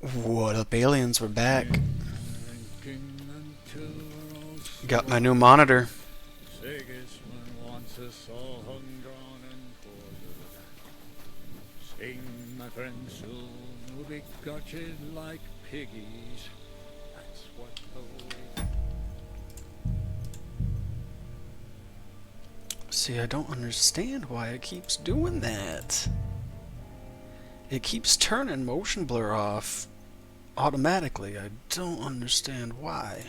What up, aliens? We're back. Got my new monitor. Sing, my friends, soon we'll be gutted like piggies. That's what the way. See, I don't understand why it keeps doing that. It keeps turning motion blur off automatically. I don't understand why.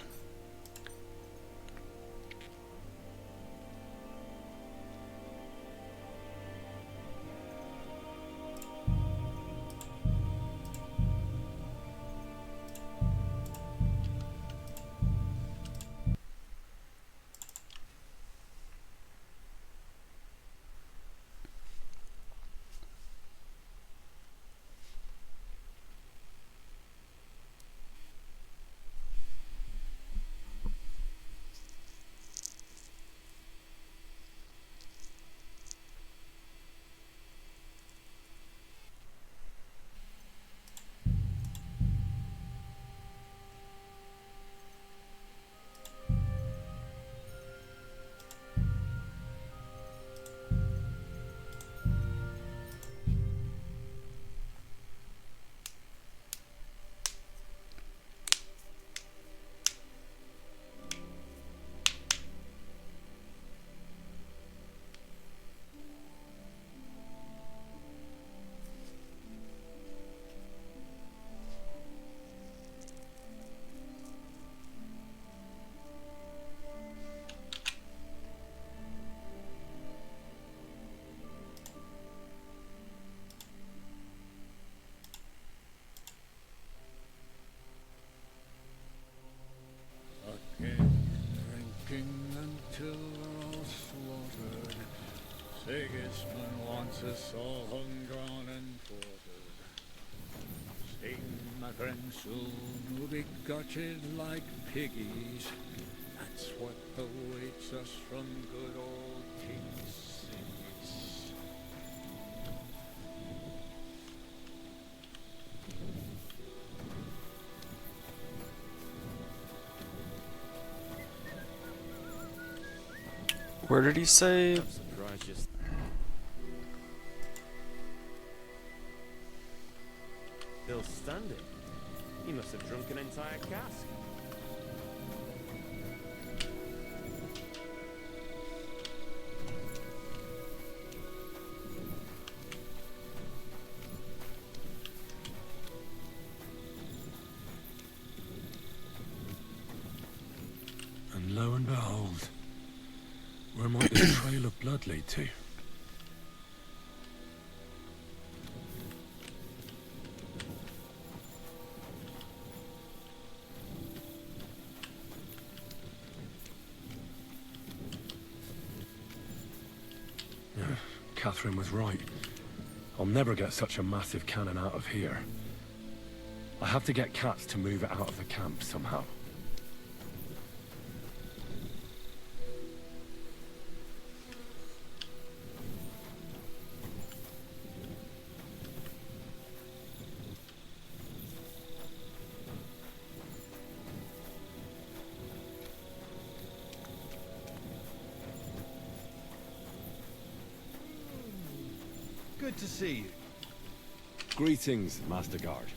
Drinking until we're all slaughtered. Sigismund wants us all hung, drawn, and quartered. Sing, my friends, soon we'll be gutted like piggies. That's what awaits us from good old King Sigis. Where did he say? I'm surprised just still standing. He must have drunk an entire cask. And lo and behold, where might this trail of blood lead to? Yeah, Catherine was right. I'll never get such a massive cannon out of here. I have to get Cats to move it out of the camp somehow. Good to see you. Greetings, Master Guard.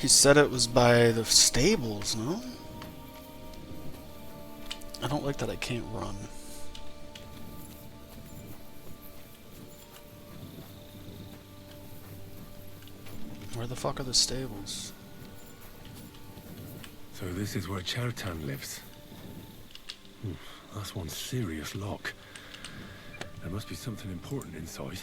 He said it was by the stables, no? I don't like that I can't run. Where the fuck are the stables? So this is where Chertan lives. That's one serious lock. There must be something important inside.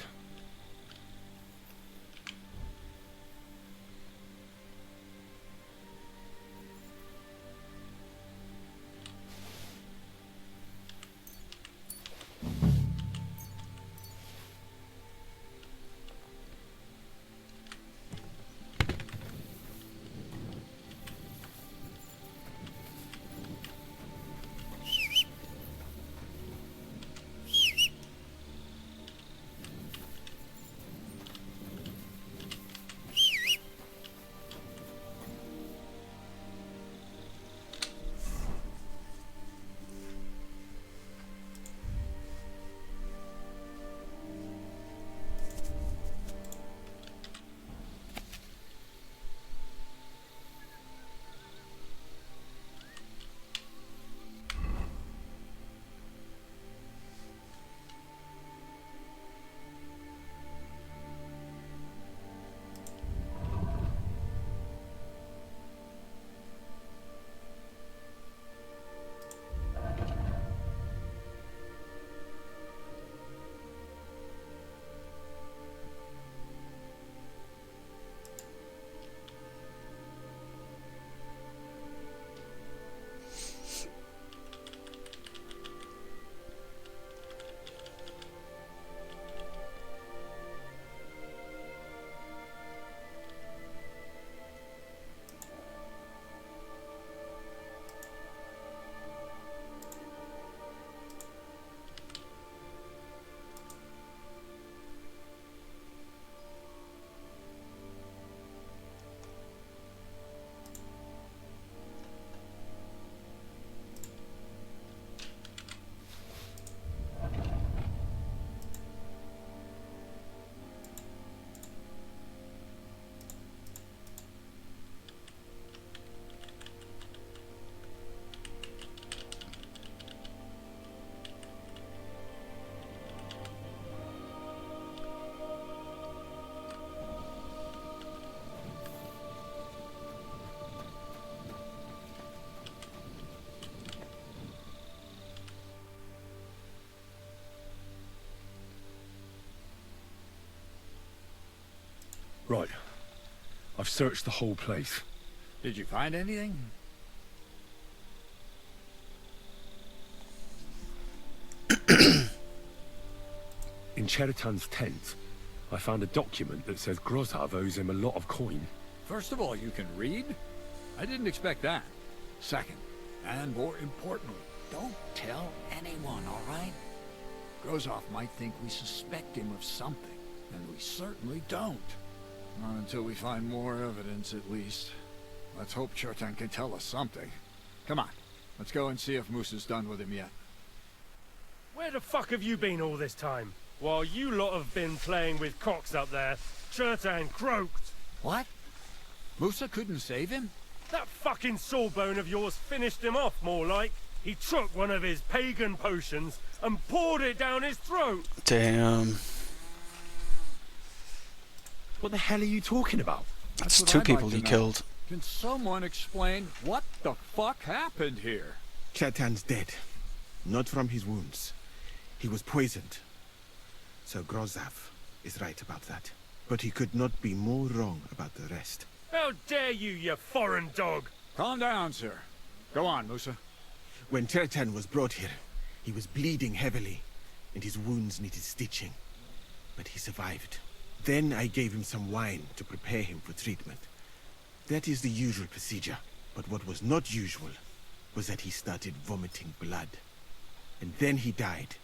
Right. I've searched the whole place. Did you find anything? In Cheritan's tent, I found a document that says Grozhav owes him a lot of coin. First of all, you can read? I didn't expect that. Second, and more importantly, don't tell anyone, all right? Grozov might think we suspect him of something, and we certainly don't. Not until we find more evidence, at least. Let's hope Chertan can tell us something. Come on, let's go and see if Moose is done with him yet. Where the fuck have you been all this time? While you lot have been playing with cocks up there, Chertan croaked. What? Musa couldn't save him? That fucking sawbone of yours finished him off, more like. He took one of his pagan potions and poured it down his throat. Damn. What the hell are you talking about? That's what two I'd people like to he know. killed. Can someone explain what the fuck happened here? Chetan's dead. Not from his wounds. He was poisoned. So Grozhav is right about that. But he could not be more wrong about the rest. How dare you, you foreign dog! Calm down, sir. Go on, Musa. When Chetan was brought here, he was bleeding heavily, and his wounds needed stitching. But he survived. Then I gave him some wine to prepare him for treatment. That is the usual procedure. But what was not usual was that he started vomiting blood. And then he died.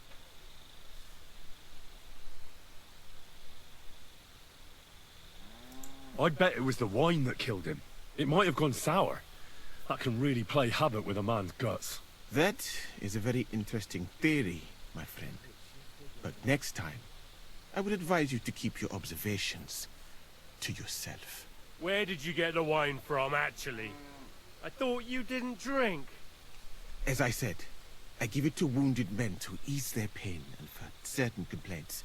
I'd bet it was the wine that killed him. It might have gone sour. That can really play havoc with a man's guts. That is a very interesting theory, my friend. But next time, I would advise you to keep your observations to yourself. Where did you get the wine from, actually? I thought you didn't drink. As I said, I give it to wounded men to ease their pain and for certain complaints.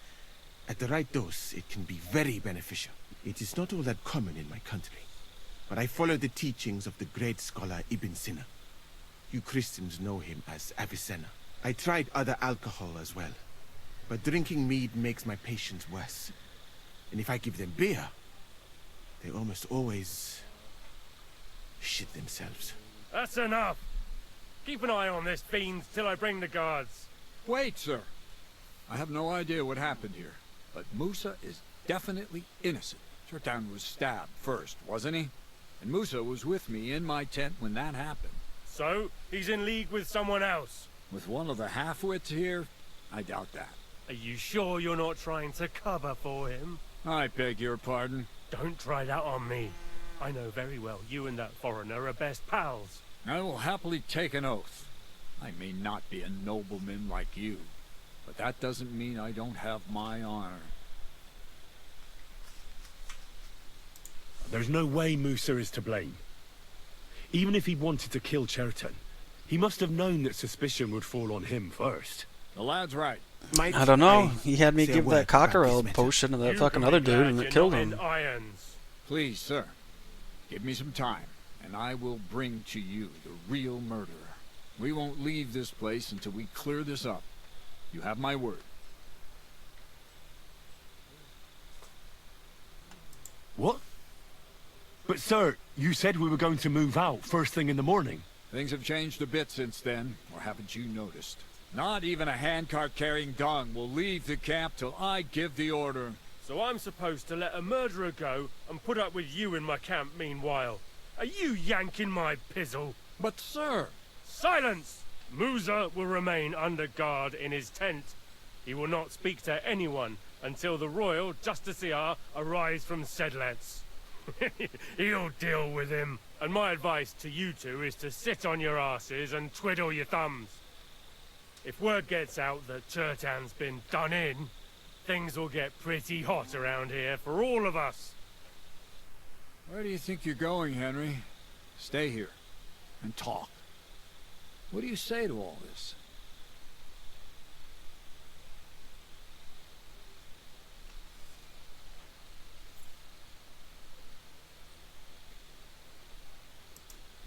At the right dose, it can be very beneficial. It is not all that common in my country, but I follow the teachings of the great scholar Ibn Sina. You Christians know him as Avicenna. I tried other alcohol as well, but drinking mead makes my patients worse. And if I give them beer, they almost always shit themselves. That's enough! Keep an eye on this fiend till I bring the guards. Wait, sir. I have no idea what happened here, but Musa is definitely innocent. Chertan was stabbed first, wasn't he? And Musa was with me in my tent when that happened. So, he's in league with someone else? With one of the half-wits here? I doubt that. Are you sure you're not trying to cover for him? I beg your pardon. Don't try that on me. I know very well you and that foreigner are best pals. I will happily take an oath. I may not be a nobleman like you, but that doesn't mean I don't have my honor. There's no way Musa is to blame. Even if he wanted to kill Chertan, he must have known that suspicion would fall on him first. The lad's right. I don't know. He had me say a give word that cockerel about this potion to that You fucking can other be dude glad and you're it killed not him. in irons. Please, sir, give me some time, and I will bring to you the real murderer. We won't leave this place until we clear this up. You have my word. What? But sir, you said we were going to move out first thing in the morning. Things have changed a bit since then, or haven't you noticed? Not even a handcart carrying dung will leave the camp till I give the order. So I'm supposed to let a murderer go and put up with you in my camp meanwhile. Are you yanking my pizzle? But sir... Silence! Musa will remain under guard in his tent. He will not speak to anyone until the royal justiciar arrives from Sedlets. He'll deal with him. And my advice to you two is to sit on your asses and twiddle your thumbs. If word gets out that Chertan's been done in, things will get pretty hot around here for all of us. Where do you think you're going, Henry? Stay here and talk. What do you say to all this?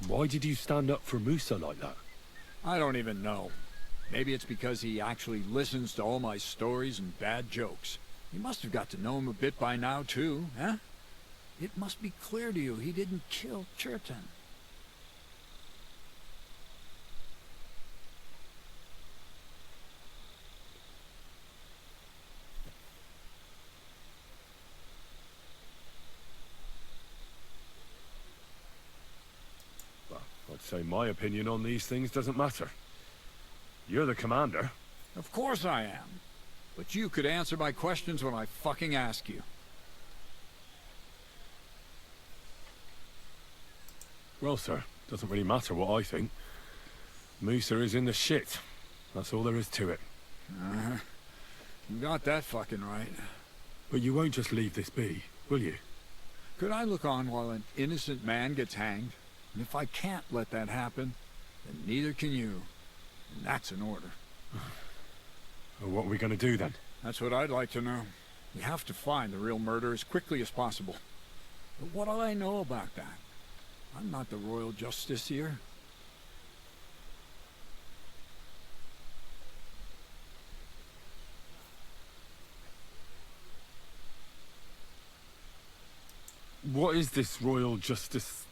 Why did you stand up for Musa like that? I don't even know. Maybe it's because he actually listens to all my stories and bad jokes. You must have got to know him a bit by now, too, huh? It must be clear to you he didn't kill Chertan. Well, I'd say my opinion on these things doesn't matter. You're the commander. Of course I am. But you could answer my questions when I fucking ask you. Well, sir, doesn't really matter what I think. Musa is in the shit. That's all there is to it. You got that fucking right. But you won't just leave this be, will you? Could I look on while an innocent man gets hanged? And if I can't let that happen, then neither can you. And that's an order. Well, what are we going to do then? That's what I'd like to know. We have to find the real murderer as quickly as possible. But what do I know about that? I'm not the royal justiciar. What is this royal justiciar?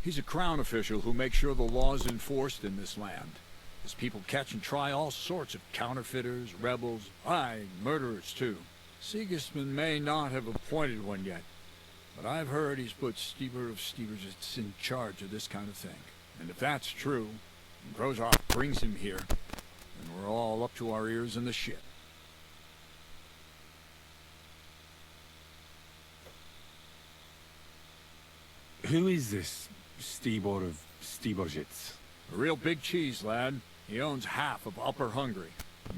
He's a crown official who makes sure the law is enforced in this land. His people catch and try all sorts of counterfeiters, rebels, aye, murderers too. Sigismund may not have appointed one yet, but I've heard he's put Steber of Stebersitz in charge of this kind of thing. And if that's true, and Grozov brings him here, then we're all up to our ears in the shit. Who is this Stebor of Stebersitz? A real big cheese, lad. He owns half of Upper Hungary.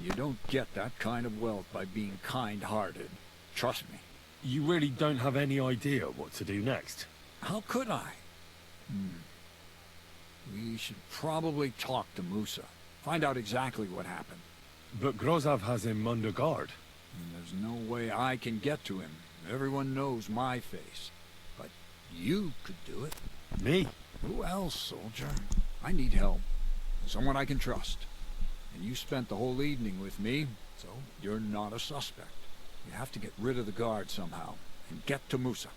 You don't get that kind of wealth by being kind-hearted. Trust me. You really don't have any idea what to do next? How could I? We should probably talk to Musa. Find out exactly what happened. But Grozov has him under guard. And there's no way I can get to him. Everyone knows my face. But you could do it. Me? Who else, soldier? I need help. Someone I can trust. And you spent the whole evening with me, so you're not a suspect. You have to get rid of the guard somehow, and get to Musa.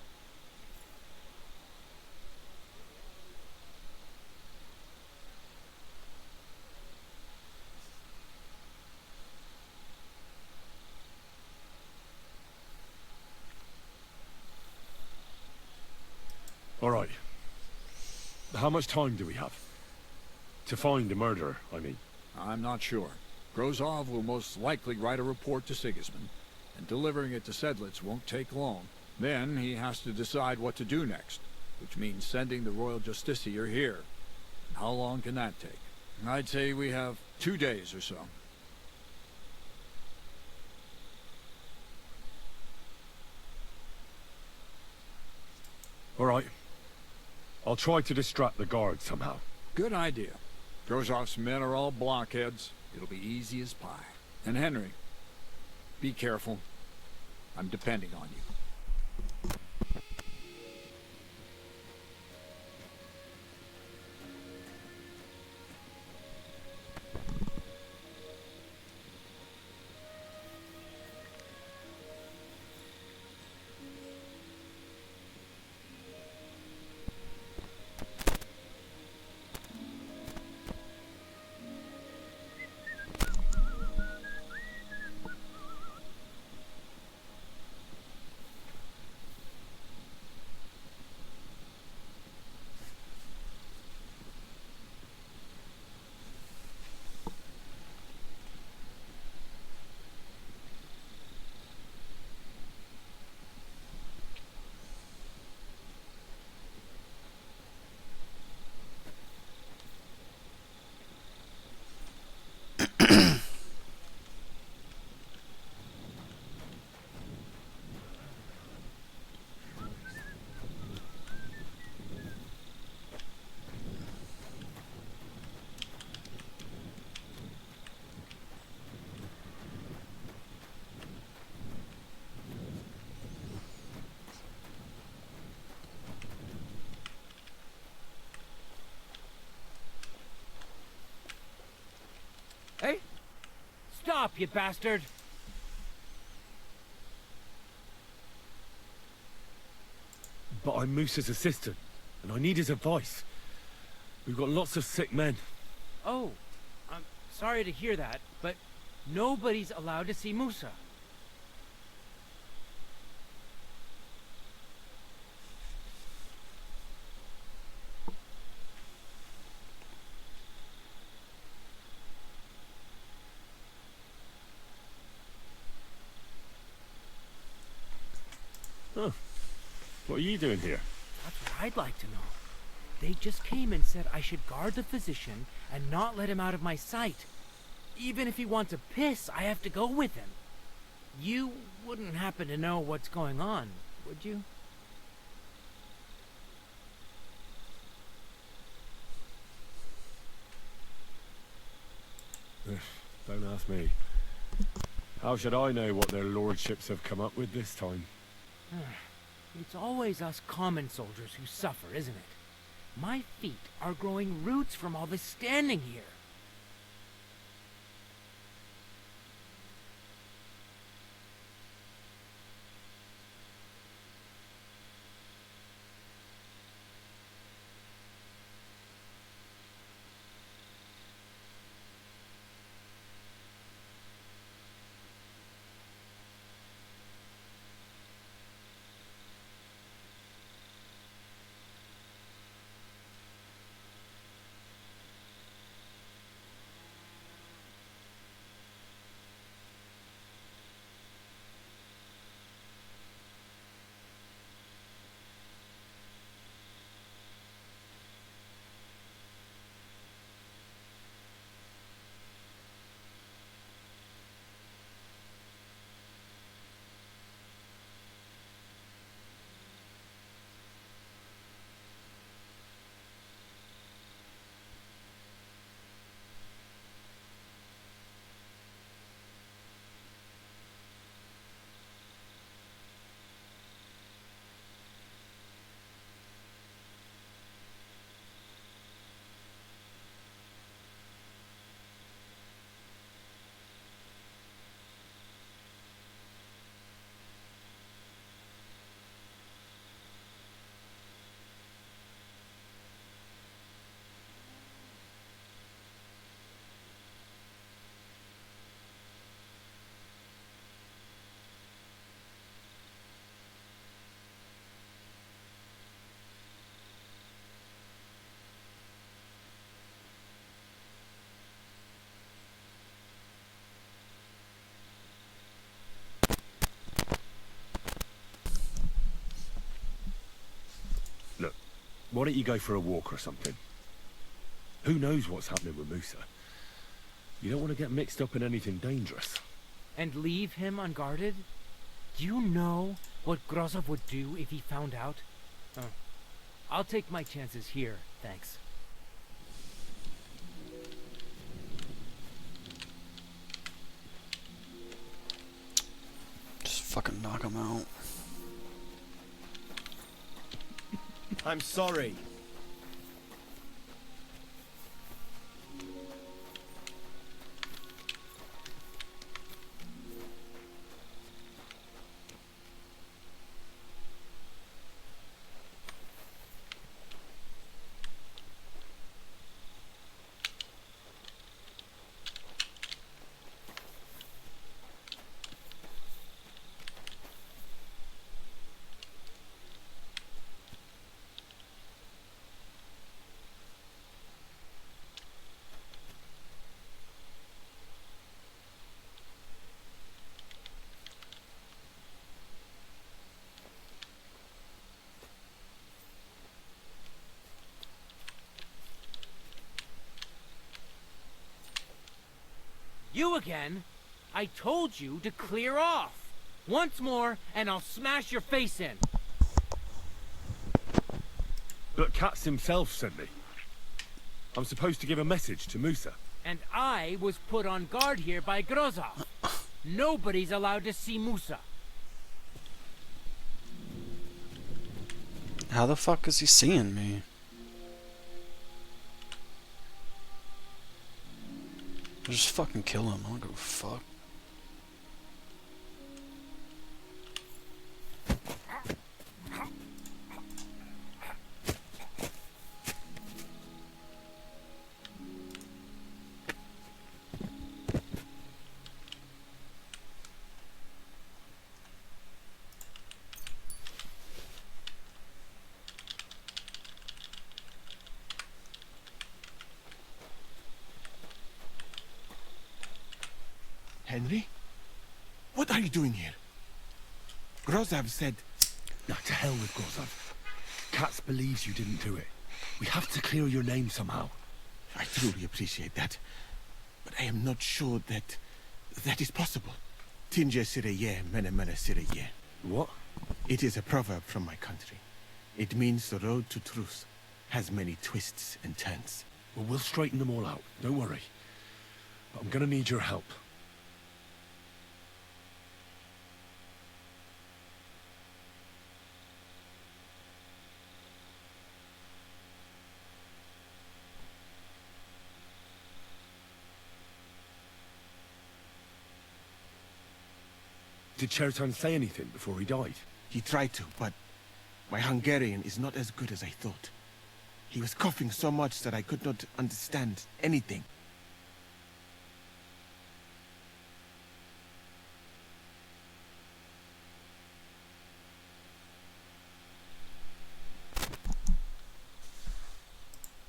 All right. How much time do we have? To find the murderer, I mean. I'm not sure. Grozov will most likely write a report to Sigismund, and delivering it to Sedlitz won't take long. Then he has to decide what to do next, which means sending the Royal Justiciar here. How long can that take? I'd say we have 2 days or so. All right. I'll try to distract the guard somehow. Good idea. Grozov's men are all blockheads. It'll be easy as pie. And Henry, be careful. I'm depending on you. Hey! Stop, you bastard! But I'm Moose's assistant, and I need his advice. We've got lots of sick men. Oh, I'm sorry to hear that, but nobody's allowed to see Musa. Huh. What are you doing here? That's what I'd like to know. They just came and said I should guard the physician and not let him out of my sight. Even if he wants to piss, I have to go with him. You wouldn't happen to know what's going on, would you? Don't ask me. How should I know what their lordships have come up with this time? It's always us common soldiers who suffer, isn't it? My feet are growing roots from all this standing here. Why don't you go for a walk or something? Who knows what's happening with Musa? You don't want to get mixed up in anything dangerous. And leave him unguarded? Do you know what Grozov would do if he found out? Oh. I'll take my chances here, thanks. Just fucking knock him out. I'm sorry. You again? I told you to clear off. Once more, and I'll smash your face in. But Katz himself sent me. I'm supposed to give a message to Musa. And I was put on guard here by Grozov. Nobody's allowed to see Musa. How the fuck is he seeing me? Just fucking kill him. I don't give a fuck. Henry? What are you doing here? Grozov said... Now, to hell with Grozov. Katz believes you didn't do it. We have to clear your name somehow. I truly appreciate that. But I am not sure that... that is possible. Tinge sireye, mene mene sireye. What? It is a proverb from my country. It means the road to truth has many twists and turns. Well, we'll straighten them all out. Don't worry. But I'm gonna need your help. Did Chertan say anything before he died? He tried to, but my Hungarian is not as good as I thought. He was coughing so much that I could not understand anything.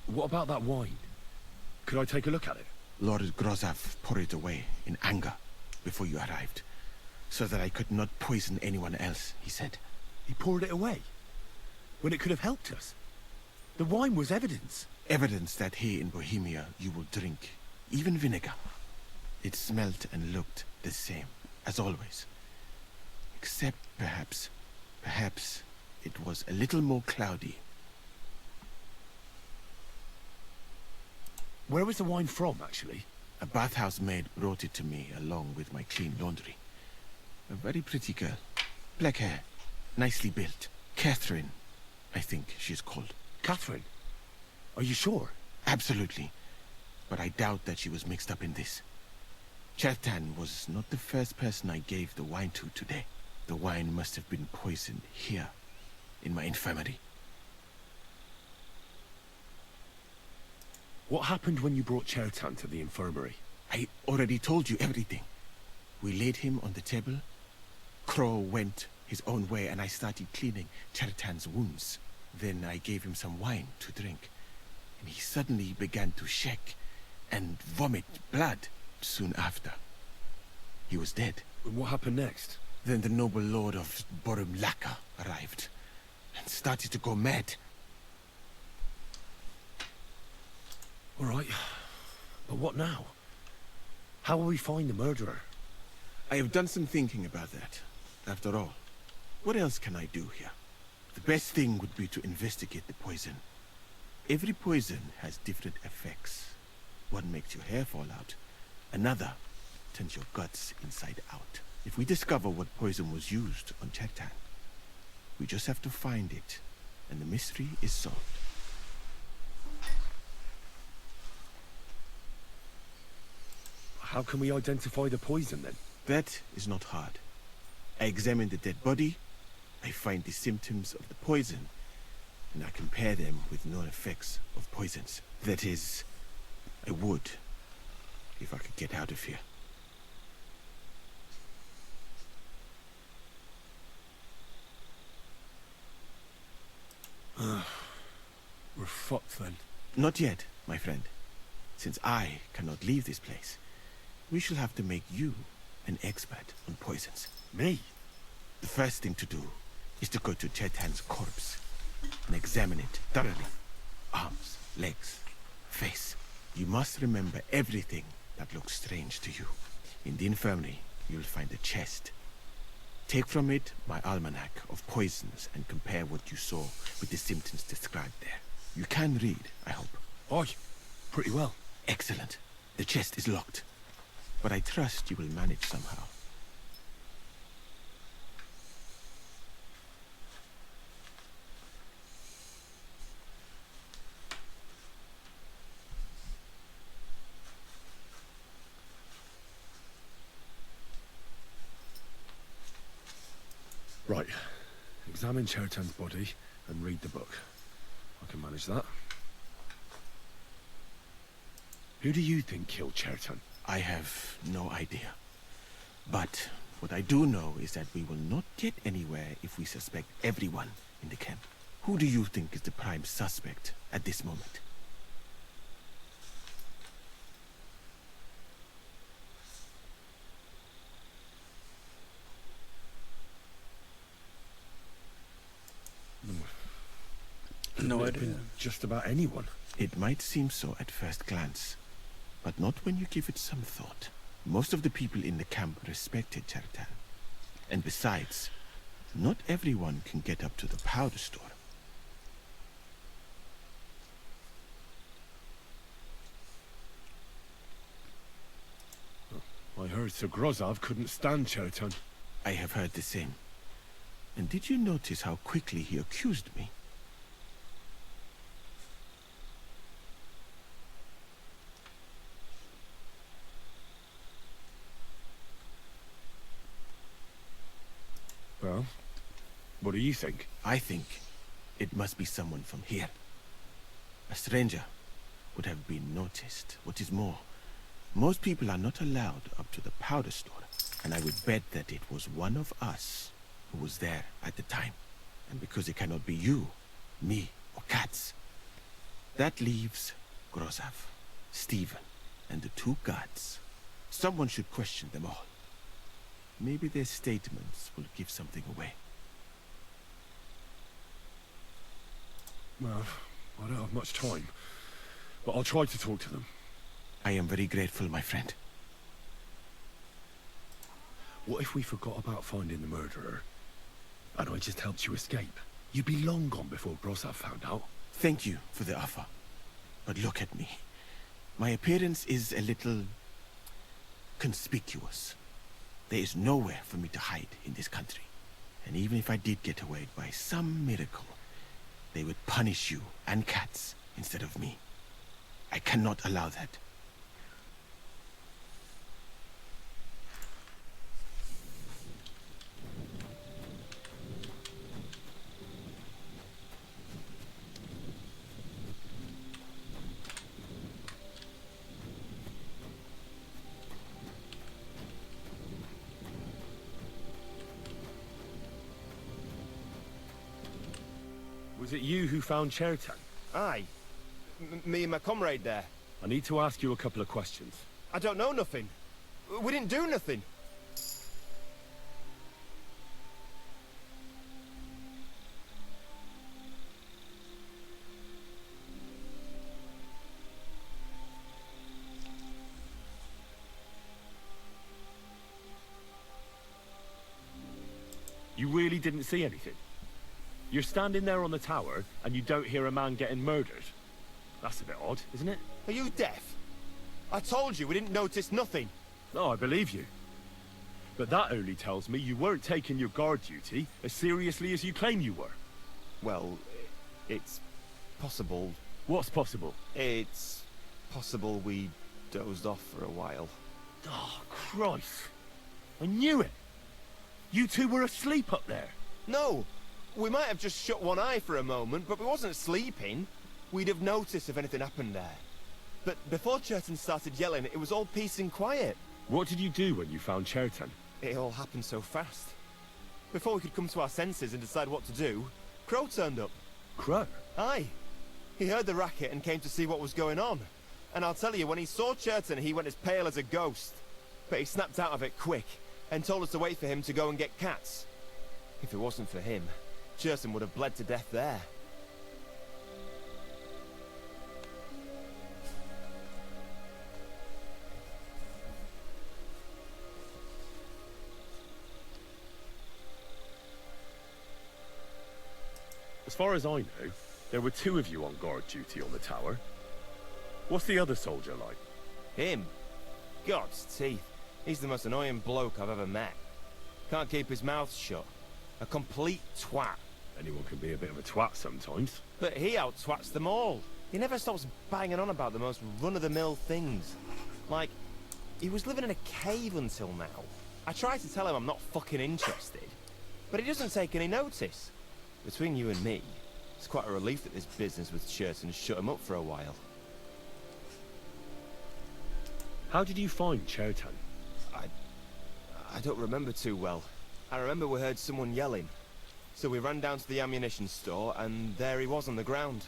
What about that wine? Could I take a look at it? Lord Grozov poured it away in anger before you arrived, so that I could not poison anyone else, he said. He poured it away? When it could have helped us? The wine was evidence. Evidence that here in Bohemia you will drink, even vinegar. It smelt and looked the same, as always. Except perhaps it was a little more cloudy. Where was the wine from, actually? A bathhouse maid brought it to me along with my clean laundry. A very pretty girl. Black hair, nicely built. Catherine, I think she's called. Catherine? Are you sure? Absolutely. But I doubt that she was mixed up in this. Chertan was not the first person I gave the wine to today. The wine must have been poisoned here, in my infirmary. What happened when you brought Chertan to the infirmary? I already told you everything. We laid him on the table. Crow went his own way and I started cleaning Chertan's wounds. Then I gave him some wine to drink. And he suddenly began to shake and vomit blood soon after. He was dead. And what happened next? Then the noble lord of Borumlaka arrived and started to go mad. All right. But what now? How will we find the murderer? I have done some thinking about that. After all, what else can I do here? The best thing would be to investigate the poison. Every poison has different effects. One makes your hair fall out. Another turns your guts inside out. If we discover what poison was used on Chertan, we just have to find it, and the mystery is solved. How can we identify the poison then? That is not hard. I examine the dead body, I find the symptoms of the poison, and I compare them with known effects of poisons. That is, I would, if I could get out of here. We're fucked then. Not yet, my friend. Since I cannot leave this place, we shall have to make you an expert on poisons. Me? The first thing to do is to go to Chetan's corpse and examine it thoroughly. Arms, legs, face. You must remember everything that looks strange to you. In the infirmary, you'll find a chest. Take from it my almanac of poisons and compare what you saw with the symptoms described there. You can read, I hope. Aye, pretty well. Excellent. The chest is locked, but I trust you will manage somehow. Right. Examine Chertan's body and read the book. I can manage that. Who do you think killed Chertan? I have no idea. But what I do know is that we will not get anywhere if we suspect everyone in the camp. Who do you think is the prime suspect at this moment? No Could've idea. been just about anyone. It might seem so at first glance, but not when you give it some thought. Most of the people in the camp respected Chertan. And besides, not everyone can get up to the powder store. I heard Sir Grozov couldn't stand Chertan. I have heard the same. And did you notice how quickly he accused me? Well, what do you think? I think it must be someone from here. A stranger would have been noticed. What is more, most people are not allowed up to the powder store, and I would bet that it was one of us who was there at the time. And because it cannot be you, me, or Katz, that leaves Grozov, Stephen, and the two guards. Someone should question them all. Maybe their statements will give something away. Well, I don't have much time, but I'll try to talk to them. I am very grateful, my friend. What if we forgot about finding the murderer, and I just helped you escape? You'd be long gone before Grozov found out. Thank you for the offer. But look at me. My appearance is a little conspicuous. There is nowhere for me to hide in this country. And even if I did get away by some miracle, they would punish you and Katz instead of me. I cannot allow that. Was it you who found Chertan? Aye. Me and my comrade there. I need to ask you a couple of questions. I don't know nothing. We didn't do nothing. You really didn't see anything? You're standing there on the tower, and you don't hear a man getting murdered? That's a bit odd, isn't it? Are you deaf? I told you we didn't notice nothing. No, I believe you. But that only tells me you weren't taking your guard duty as seriously as you claim you were. Well, it's possible. What's possible? It's possible we dozed off for a while. Oh, Christ. I knew it. You two were asleep up there. No, we might have just shut one eye for a moment, but we wasn't sleeping. We'd have noticed if anything happened there. But before Churton started yelling, it was all peace and quiet. What did you do when you found Cherton? It all happened so fast. Before we could come to our senses and decide what to do, Crow turned up. Crow? Aye. He heard the racket and came to see what was going on. And I'll tell you, when he saw Churton, he went as pale as a ghost. But he snapped out of it quick, and told us to wait for him to go and get cats. If it wasn't for him, Churton would have bled to death there. As far as I know, there were two of you on guard duty on the tower. What's the other soldier like? Him? God's teeth. He's the most annoying bloke I've ever met. Can't keep his mouth shut. A complete twat. Anyone can be a bit of a twat sometimes. But he out-twats them all. He never stops banging on about the most run-of-the-mill things. Like, he was living in a cave until now. I tried to tell him I'm not fucking interested, but he doesn't take any notice. Between you and me, it's quite a relief that this business with Churton shut him up for a while. How did you find Cherton? I don't remember too well. I remember we heard someone yelling. So we ran down to the ammunition store, and there he was on the ground.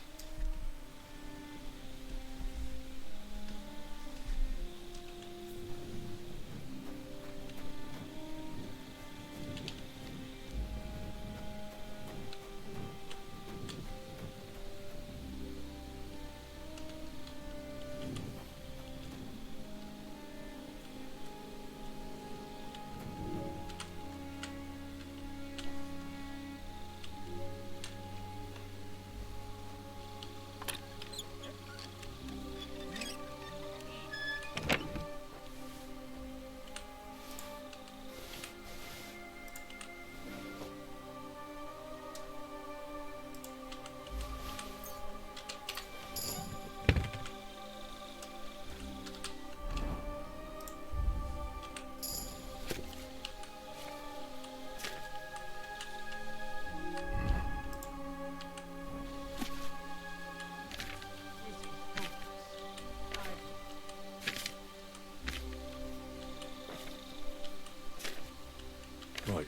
Right,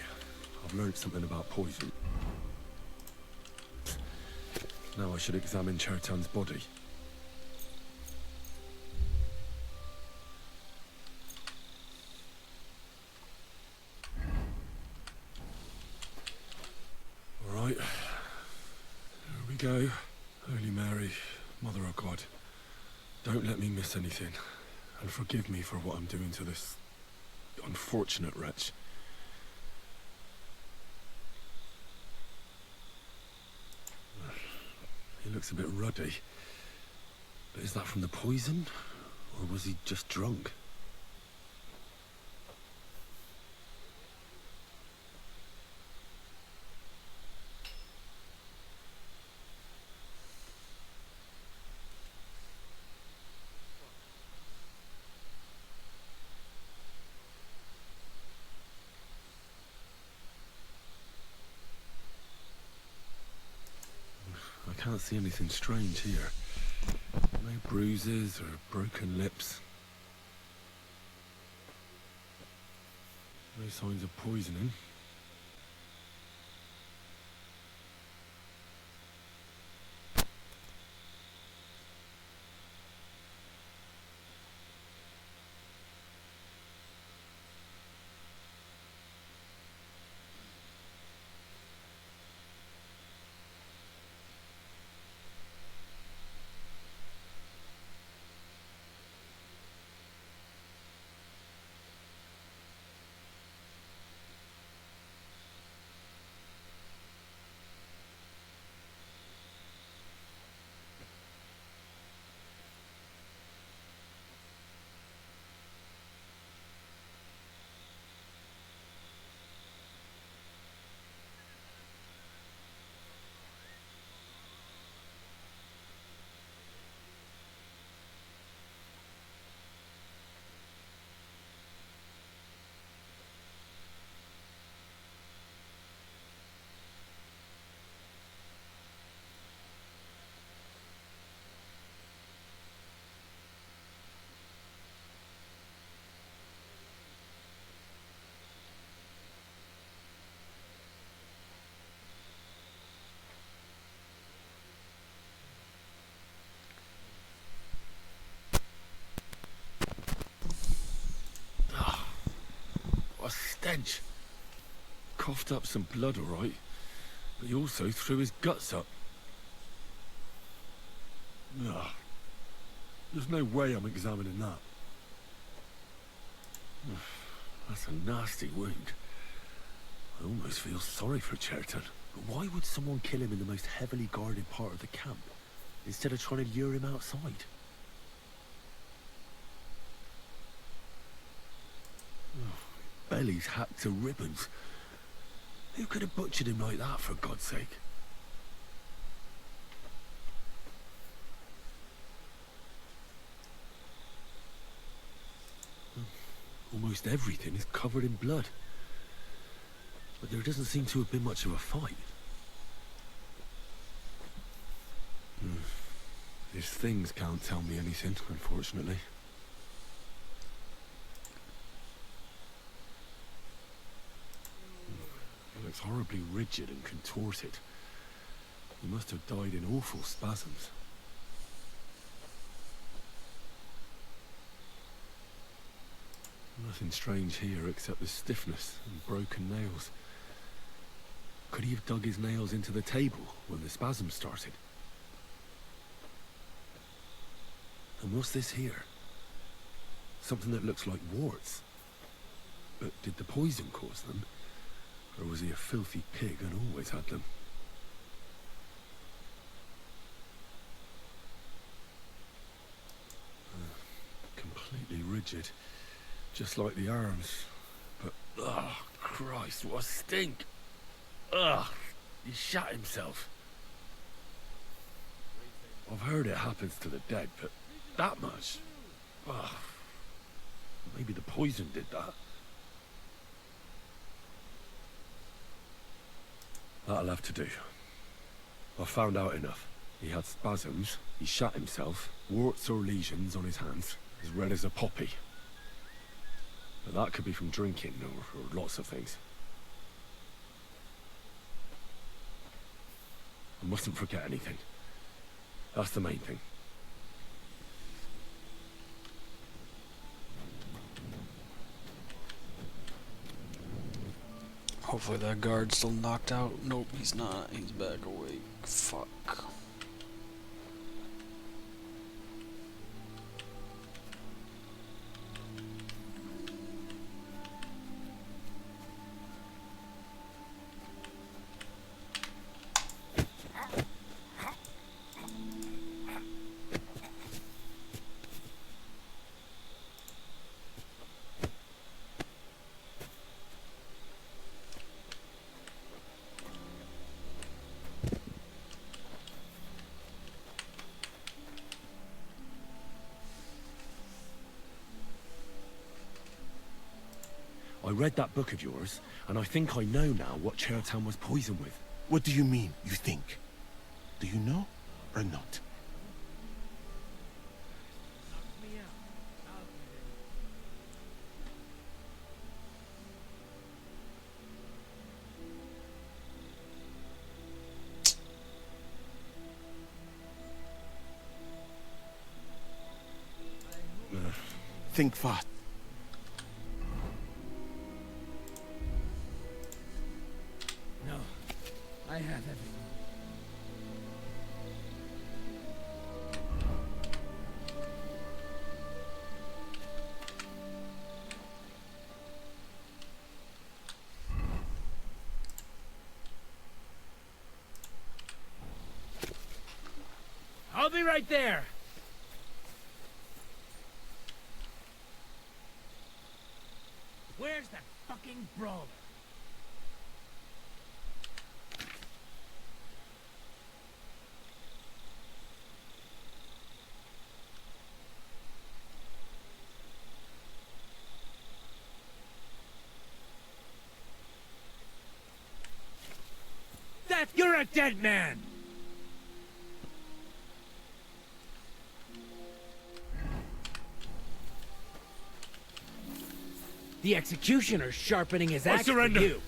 I've learned something about poison. Now I should examine Cherton's body. All right, here we go. Holy Mary, Mother of God, don't let me miss anything, and forgive me for what I'm doing to this unfortunate wretch. He looks a bit ruddy. But is that from the poison? Or was he just drunk? I can't see anything strange here. No bruises or broken lips. No signs of poisoning. stench. Coughed up some blood, all right, but he also threw his guts up. Ugh. There's no way I'm examining that. That's a nasty wound. I almost feel sorry for Cherton. But why would someone kill him in the most heavily guarded part of the camp, instead of trying to lure him outside? Belly's hacked to ribbons. Who could have butchered him like that, for God's sake? Almost everything is covered in blood. But there doesn't seem to have been much of a fight. These things can't tell me anything, unfortunately. He looks horribly rigid and contorted. He must have died in awful spasms. Nothing strange here except the stiffness and broken nails. Could he have dug his nails into the table when the spasm started? And what's this here? Something that looks like warts. But did the poison cause them? Or was he a filthy pig and always had them? Completely rigid. Just like the arms. But, oh, Christ, what a stink! Ugh, he shot himself. I've heard it happens to the dead, but that much? Ugh. Maybe the poison did that. That'll have to do. I've found out enough. He had spasms, he shot himself, warts or lesions on his hands, as red as a poppy. But that could be from drinking, or lots of things. I mustn't forget anything. That's the main thing. Hopefully that guard's still knocked out. Nope, he's not. He's back awake. Fuck. I read that book of yours, and I think I know now what Chertown was poisoned with. What do you mean, you think? Do you know or not? Think fast. No, I have everything. I'll be right there. Where's that fucking brawler? You're a dead man! The executioner's sharpening his axe for you.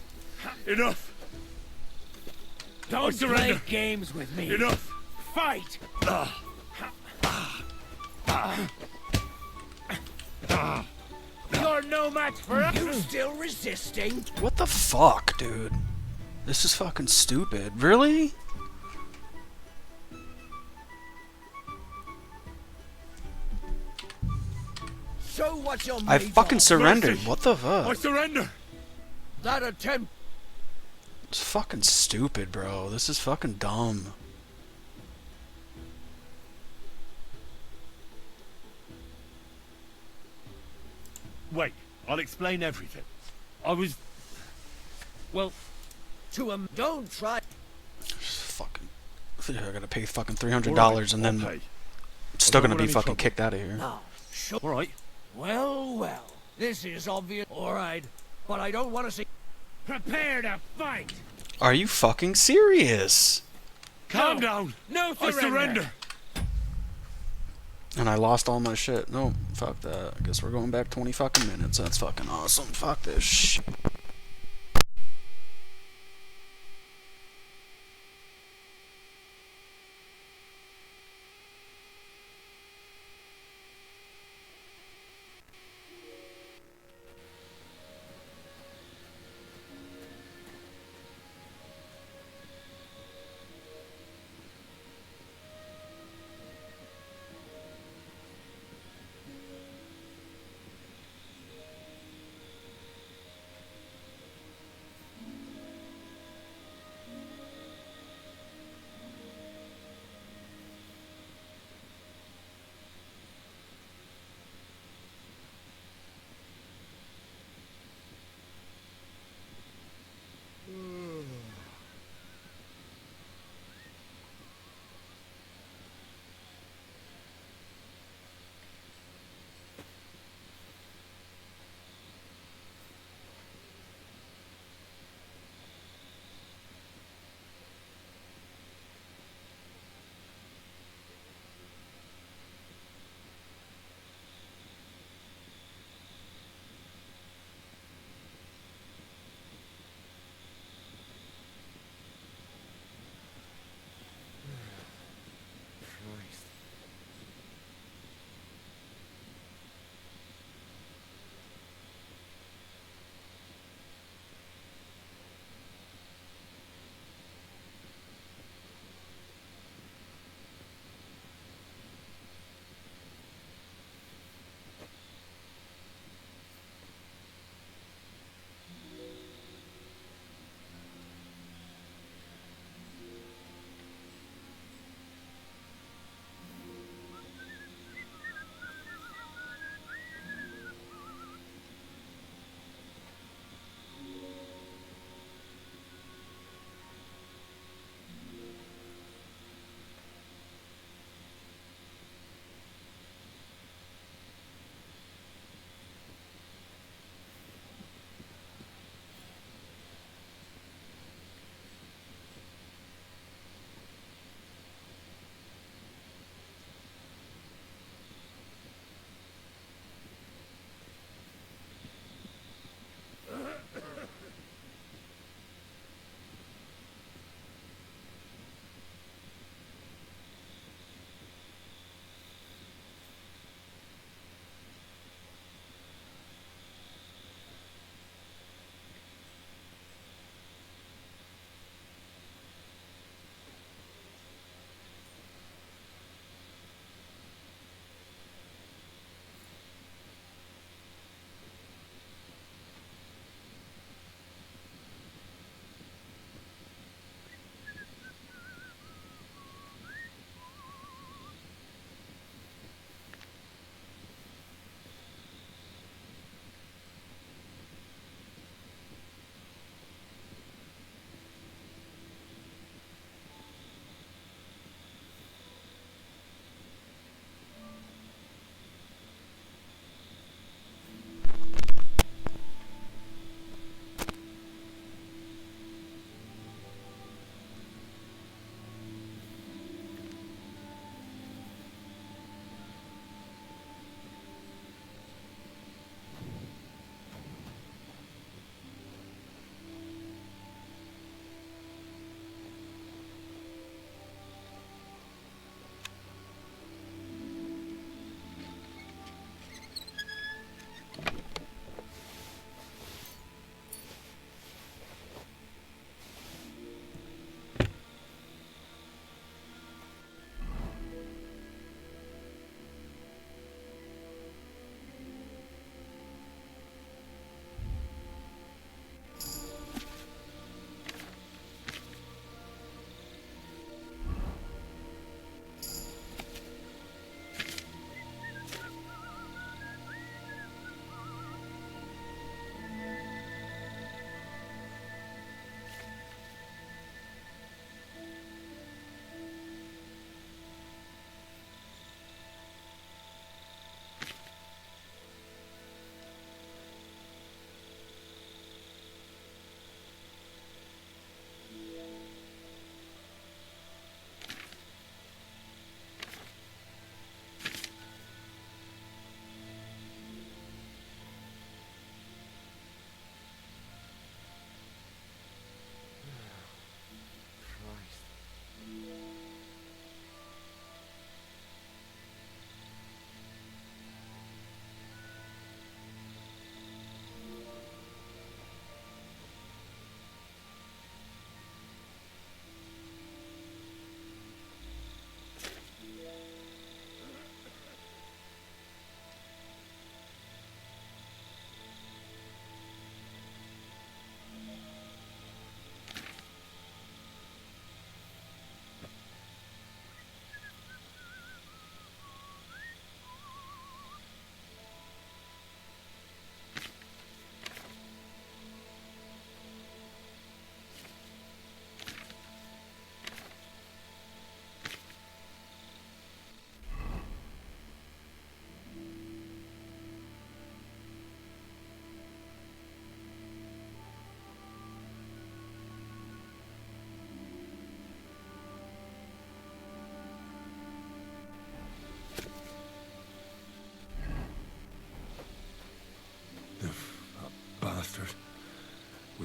Enough! Don't play games with me. Enough! Fight! You're You're no match for us. You still resisting? What the fuck, dude? This is fucking stupid. Really? Show what you're made I fucking of. surrendered. Mercy. What the I fuck? surrender! That attempt. It's fucking stupid, bro. This is fucking dumb. Wait, I'll explain everything. I was... Well, To him. Don't try. Just fucking. I gotta pay fucking $300 and then I'll pay. still I don't gonna want be any fucking trouble. kicked out of here. Now, show. Alright. Well, well. This is obvious. All right, but I don't want to see. Prepare to fight. Are you fucking serious? Calm down! No I surrender. surrender! And I lost all my shit. No, fuck that. I guess we're going back 20 fucking minutes. That's fucking awesome. Fuck this shit.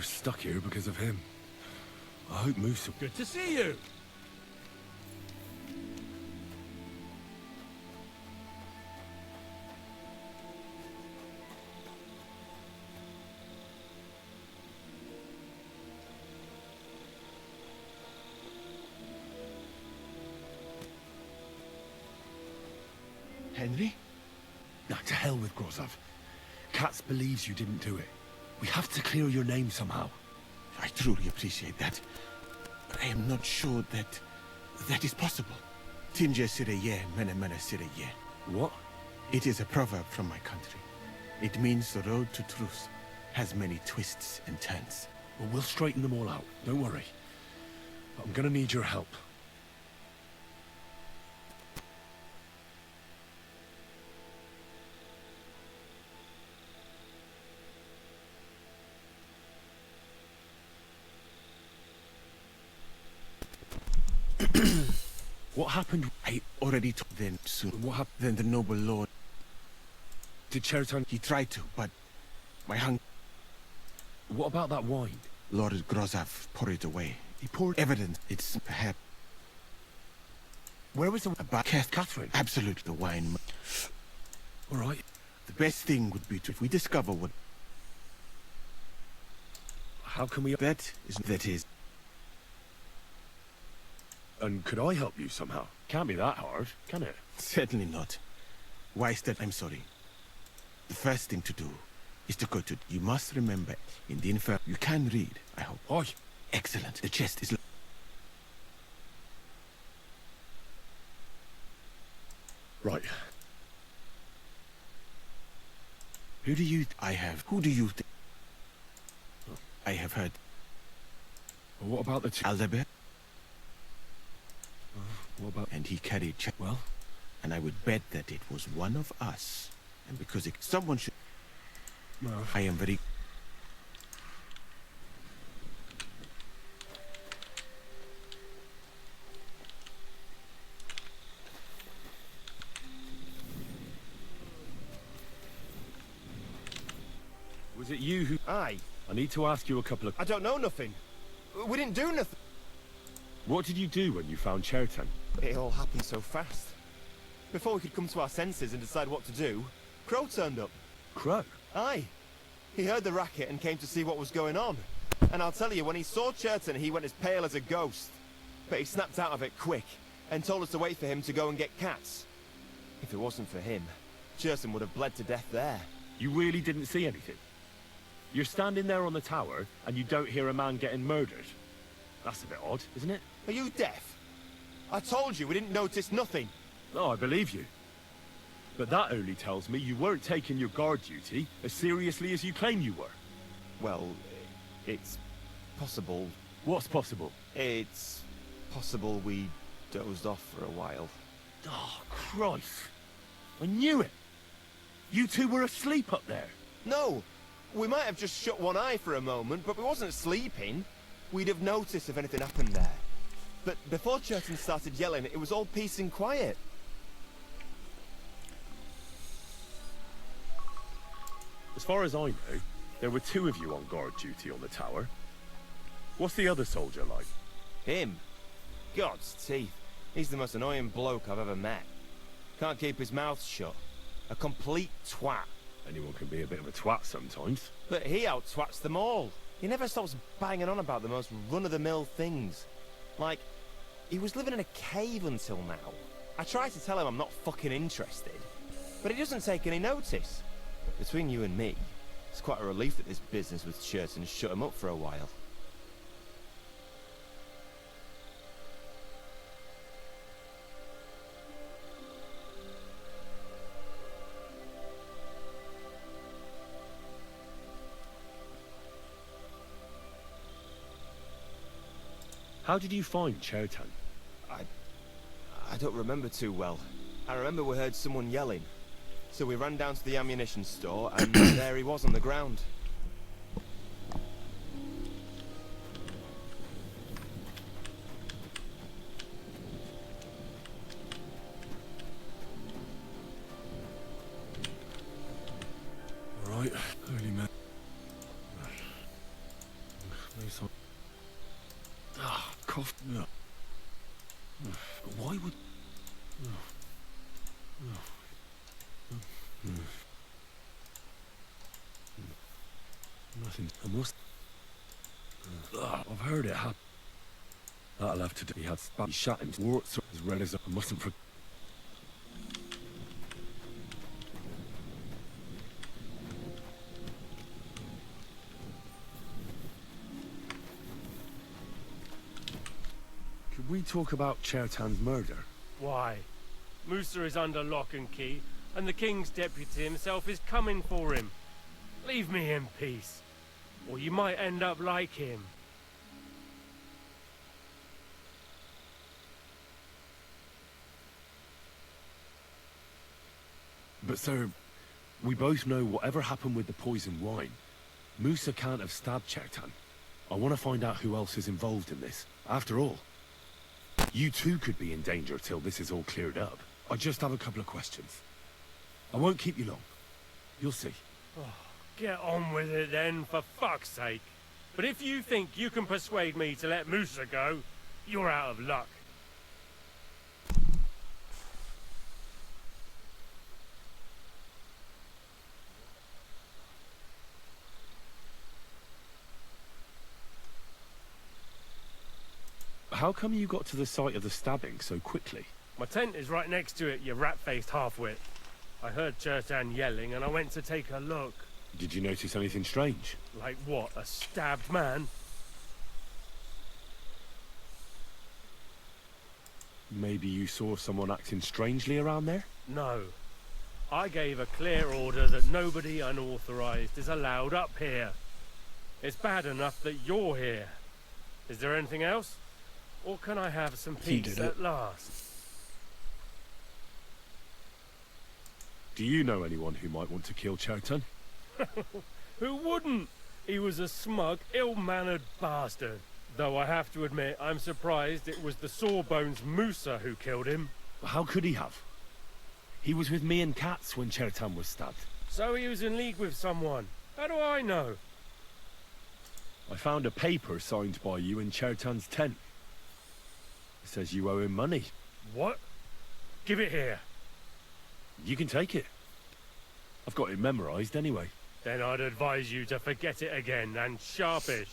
was stuck here because of him. I hope Moose... Good to see you. Henry? Now, to hell with Grozov. Katz believes you didn't do it. We have to clear your name somehow. I truly appreciate that. But I am not sure that is possible. Tinja Sireye, Mene Mene Sireye. What? It is a proverb from my country. It means the road to truth has many twists and turns. Well, we'll straighten them all out. Don't worry. But I'm gonna need your help. What happened? I already told them soon. What happened? Then the noble lord... Did Chertan... He tried to, but my hunger... What about that wine? Lord Grozov poured it away. He poured... Evidence it's perhaps... Where was the... About Catherine? Absolutely, the wine... All right. The best thing would be to, if we discover what... How can we... That is... And could I help you somehow? Can't be that hard, can it? Certainly not. Why is that? I'm sorry. The first thing to do is to go to... You must remember, in the infirmary... You can read, I hope. Aye. Excellent. The chest is... Right. Who do you... I have... Who do you think... I have heard... Well, what about the two... Aldebert? What about... And he carried... Well? And I would bet that it was one of us. And because someone should... No. I am very... Was it you who... Aye. I need to ask you a couple of... I don't know nothing. We didn't do nothing. What did you do when you found Chertan? It all happened so fast. Before we could come to our senses and decide what to do, Crow turned up. Crow? Aye. He heard the racket and came to see what was going on. And I'll tell you, when he saw Chertan, he went as pale as a ghost. But he snapped out of it quick, and told us to wait for him to go and get cats. If it wasn't for him, Chertan would have bled to death there. You really didn't see anything? You're standing there on the tower, and you don't hear a man getting murdered? That's a bit odd, isn't it? Are you deaf? I told you we didn't notice nothing. Oh, I believe you. But that only tells me you weren't taking your guard duty as seriously as you claim you were. Well, it's possible. What's possible? It's possible we dozed off for a while. Oh, Christ. I knew it. You two were asleep up there. No, we might have just shut one eye for a moment, but we wasn't sleeping. We'd have noticed if anything happened there. But before Chertan started yelling, it was all peace and quiet. As far as I know, there were two of you on guard duty on the tower. What's the other soldier like? Him? God's teeth. He's the most annoying bloke I've ever met. Can't keep his mouth shut. A complete twat. Anyone can be a bit of a twat sometimes. But he out-twats them all. He never stops banging on about the most run-of-the-mill things. Like, he was living in a cave until now. I tried to tell him I'm not fucking interested, but he doesn't take any notice. Between you and me, it's quite a relief that this business with Chertan shut him up for a while. How did you find Chertan? I don't remember too well. I remember we heard someone yelling. So we ran down to the ammunition store, and there he was on the ground. All right, early man. so... Ah, cough. No. Why would... Nothing. I must... I've heard it happen. That'll have to do. He had he shot him. Warts as red as I mustn't forget. Could we talk about Chertan's murder? Why? Musa is under lock and key, and the king's deputy himself is coming for him. Leave me in peace, or you might end up like him. But sir, we both know whatever happened with the poison wine, Musa can't have stabbed Chertan. I want to find out who else is involved in this. After all, you too could be in danger till this is all cleared up. I just have a couple of questions. I won't keep you long. You'll see. Get on with it then, for fuck's sake. But if you think you can persuade me to let Musa go, you're out of luck. How come you got to the site of the stabbing so quickly? My tent is right next to it, you rat-faced half-wit. I heard Chertan yelling and I went to take a look. Did you notice anything strange? Like what, a stabbed man? Maybe you saw someone acting strangely around there? No. I gave a clear order that nobody unauthorized is allowed up here. It's bad enough that you're here. Is there anything else? Or can I have some peace at last? Do you know anyone who might want to kill Chertan? Who wouldn't? He was a smug, ill-mannered bastard. Though I have to admit, I'm surprised it was the Sawbones Musa who killed him. How could he have? He was with me and Katz when Chertan was stabbed. So he was in league with someone. How do I know? I found a paper signed by you in Chertan's tent. It says you owe him money. What? Give it here. You can take it. I've got it memorized anyway. Then I'd advise you to forget it again, and sharpish.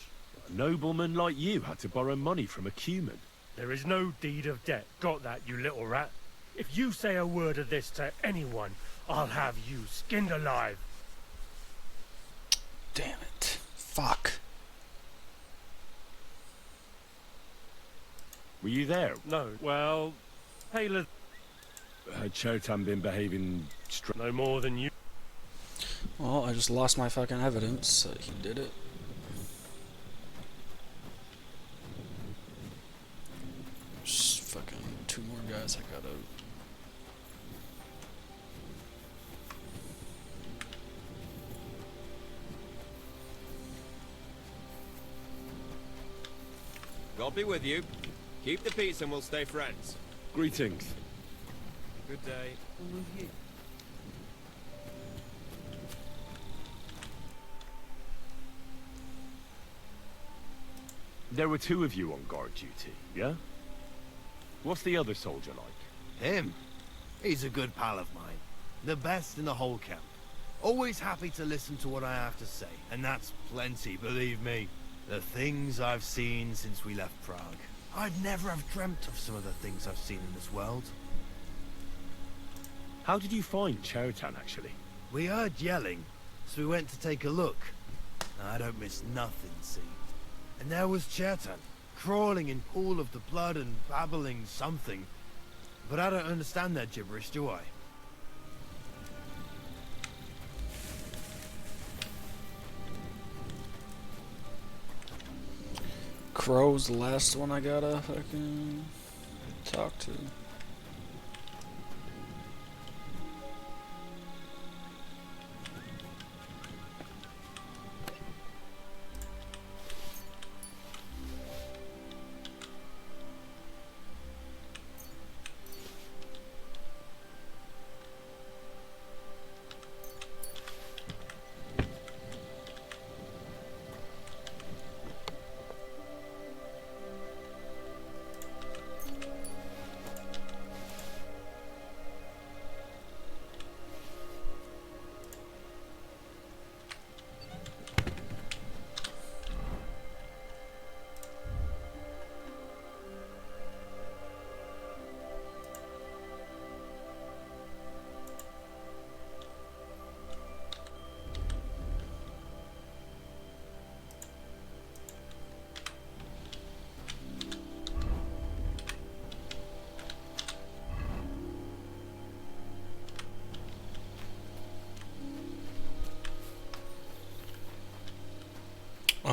A nobleman like you had to borrow money from a Cuman. There is no deed of debt. Got that, you little rat? If you say a word of this to anyone, I'll have you skinned alive. Damn it. Fuck. Were you there? No, well, Taylor... Had Chertan been behaving no more than you? Well, I just lost my fucking evidence that he did it. Just fucking 2 more guys I gotta... God be with you. Keep the peace and we'll stay friends. Greetings. Good day. There were 2 of you on guard duty, yeah? What's the other soldier like? Him? He's a good pal of mine. The best in the whole camp. Always happy to listen to what I have to say. And that's plenty, believe me. The things I've seen since we left Prague. I'd never have dreamt of some of the things I've seen in this world. How did you find Chertan, actually? We heard yelling, so we went to take a look. I don't miss nothing, see? And there was Chertan, crawling in pool of the blood and babbling something. But I don't understand that gibberish, do I? Crow's the last one I gotta fucking talk to.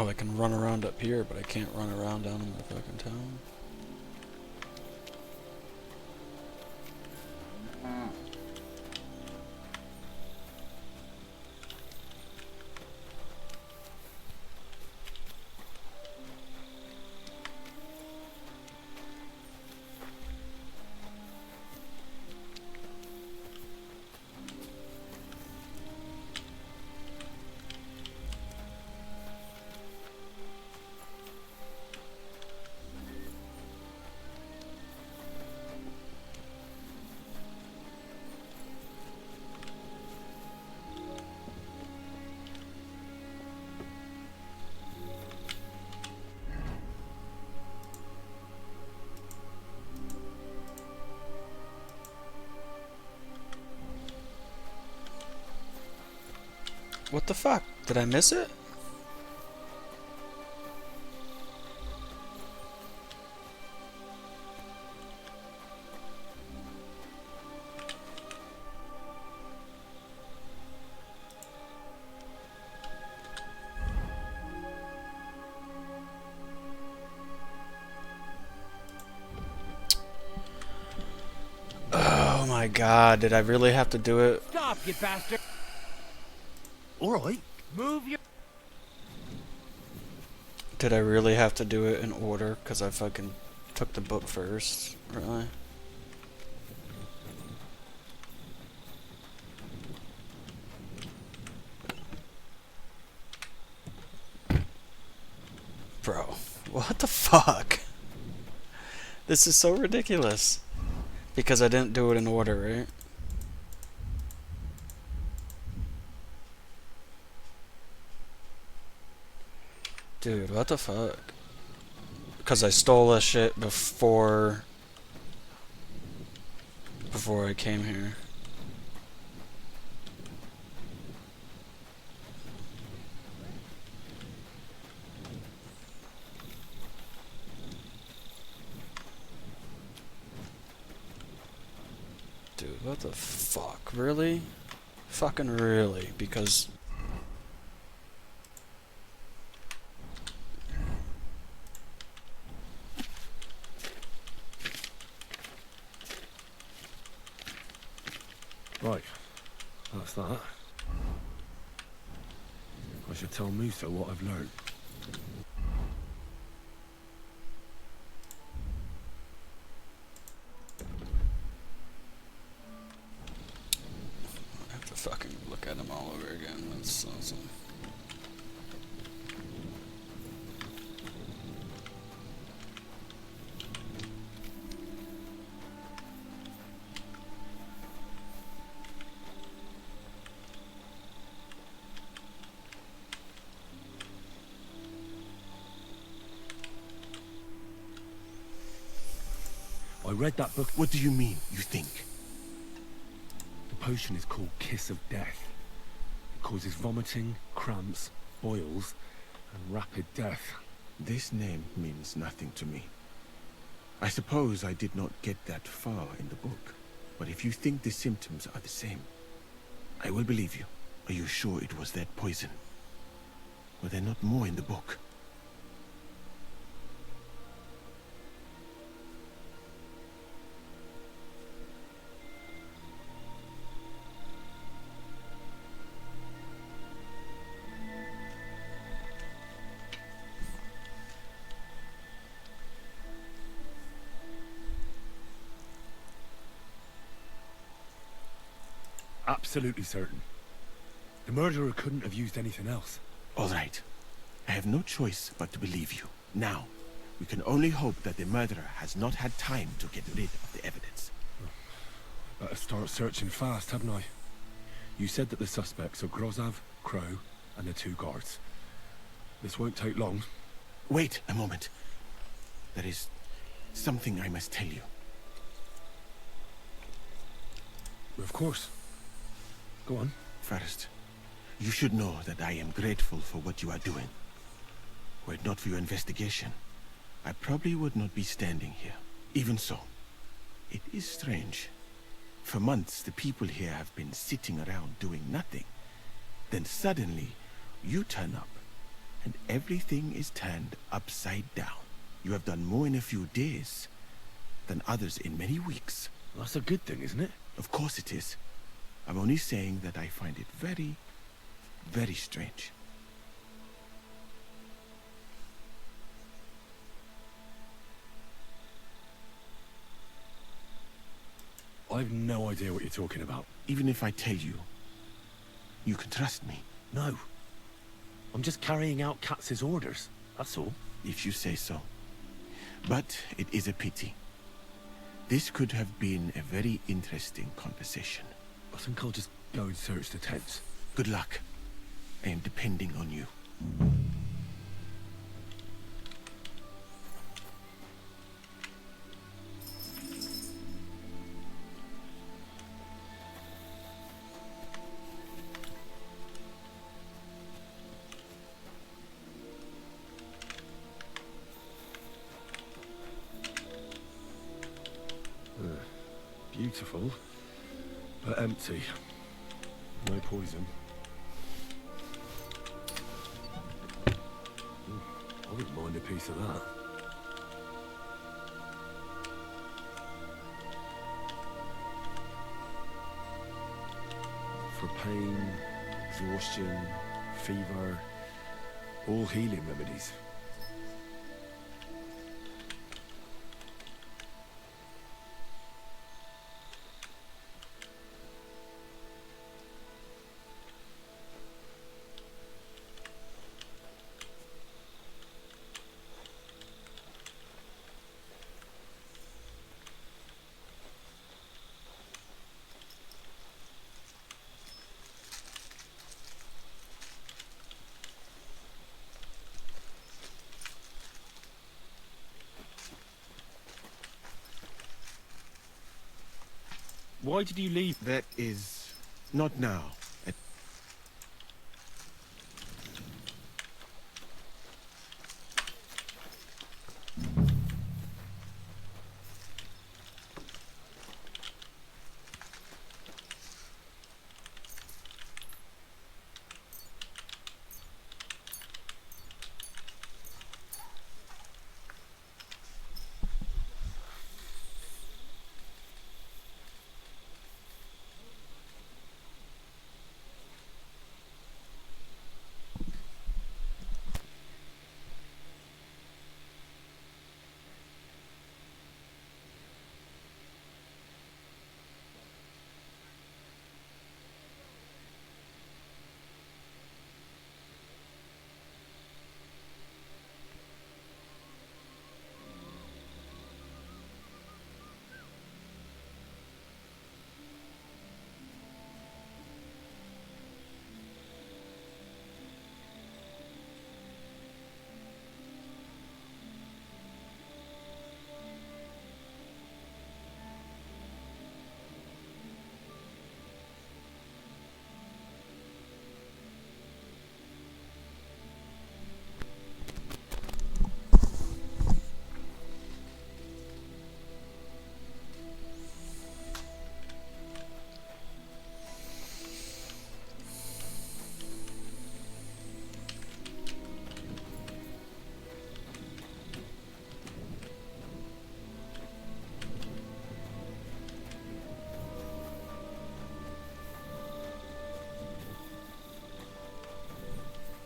Oh, I can run around up here, but I can't run around down in the fucking town. What the fuck? Did I miss it? Oh my god, did I really have to do it? Stop, you bastard! Alright. Move your... Did I really have to do it in order? Because I fucking took the book first. Really? Bro, what the fuck? This is so ridiculous. Because I didn't do it in order, right? Dude, what the fuck? Because I stole that shit before I came here. Dude, what the fuck? Really? Fucking really? Because... Right, that's that. I should tell Musa what I've learned. I have to fucking look at them all over again. That's awesome. I read that book. What do you mean, you think? The potion is called Kiss of Death. It causes vomiting, cramps, boils, and rapid death. This name means nothing to me. I suppose I did not get that far in the book. But if you think the symptoms are the same, I will believe you. Are you sure it was that poison? Were there not more in the book? Absolutely certain. The murderer couldn't have used anything else. All right. I have no choice but to believe you. Now, we can only hope that the murderer has not had time to get rid of the evidence. Better start searching fast, hadn't I? You said that the suspects are Grozav, Crow, and the two guards. This won't take long. Wait a moment. There is something I must tell you. Of course. Go on. First, you should know that I am grateful for what you are doing. Were it not for your investigation, I probably would not be standing here. Even so, it is strange. For months, the people here have been sitting around doing nothing. Then suddenly, you turn up and everything is turned upside down. You have done more in a few days than others in many weeks. That's a good thing, isn't it? Of course it is. I'm only saying that I find it very, very strange. I've no idea what you're talking about. Even if I tell you, you can trust me. No. I'm just carrying out Katz's orders, that's all. If you say so. But it is a pity. This could have been a very interesting conversation. I think I'll just go and search the tents. Good luck. I am depending on you. Beautiful, but empty. No poison. I wouldn't mind a piece of that. For pain, exhaustion, fever, all healing remedies. Why did you leave? That is not now.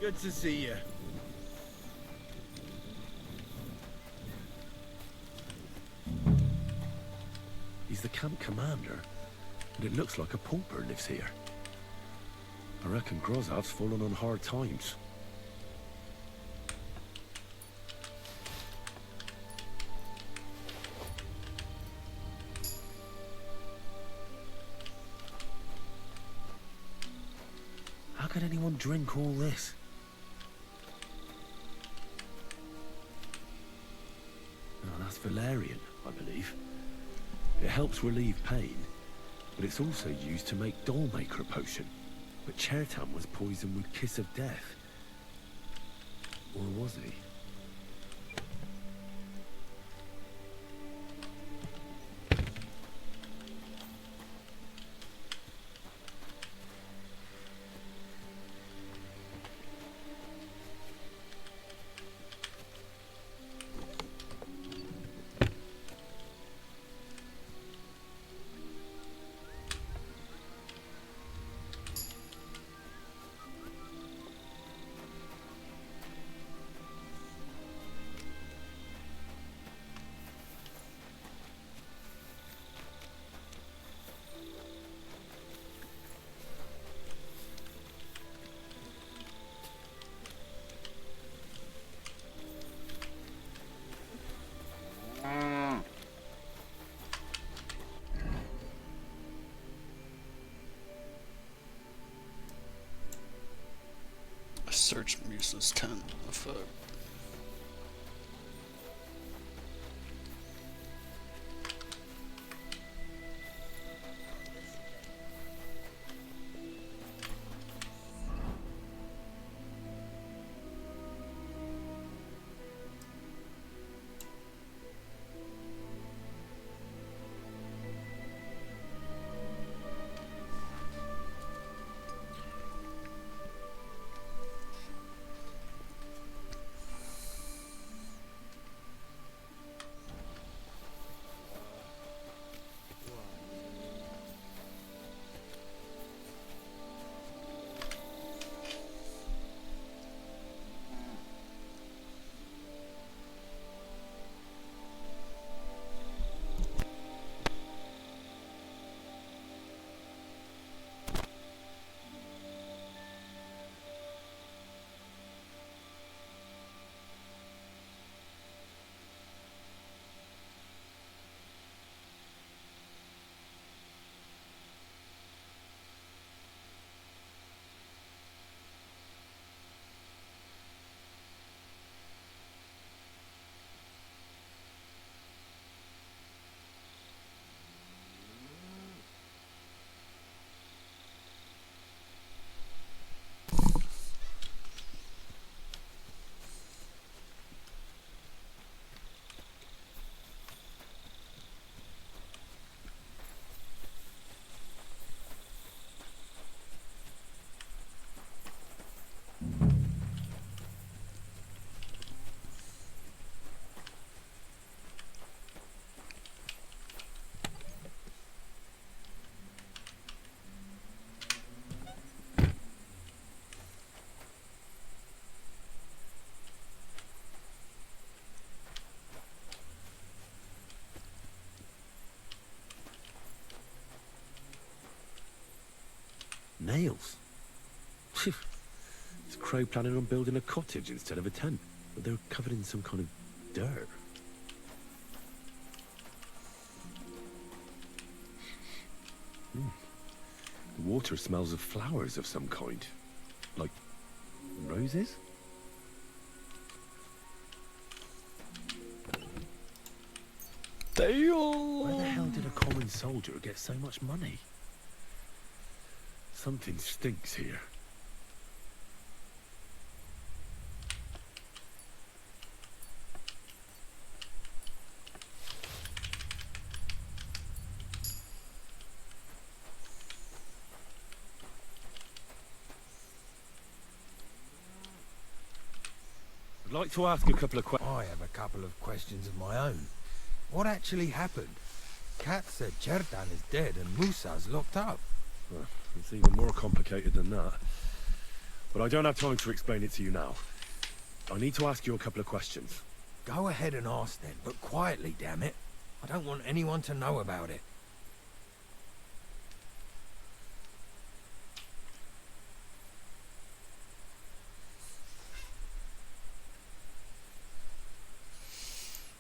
Good to see you. He's the camp commander, and it looks like a pauper lives here. I reckon Grozav's fallen on hard times. How could anyone drink all this? Oh, that's valerian, I believe. It helps relieve pain, but it's also used to make Dollmaker potion. But Chertam was poisoned with Kiss of Death. Or was he? search Musa's tent afoot. Nails? Is Crow planning on building a cottage instead of a tent? But they're covered in some kind of dirt. The water smells of flowers of some kind. Like roses? Damn! Where the hell did a common soldier get so much money? Something stinks here. I'd like to ask a couple of questions. I have a couple of questions of my own. What actually happened? Kat said Chertan is dead and Musa's locked up. Well, it's even more complicated than that. But I don't have time to explain it to you now. I need to ask you a couple of questions. Go ahead and ask then, but quietly, damn it. I don't want anyone to know about it.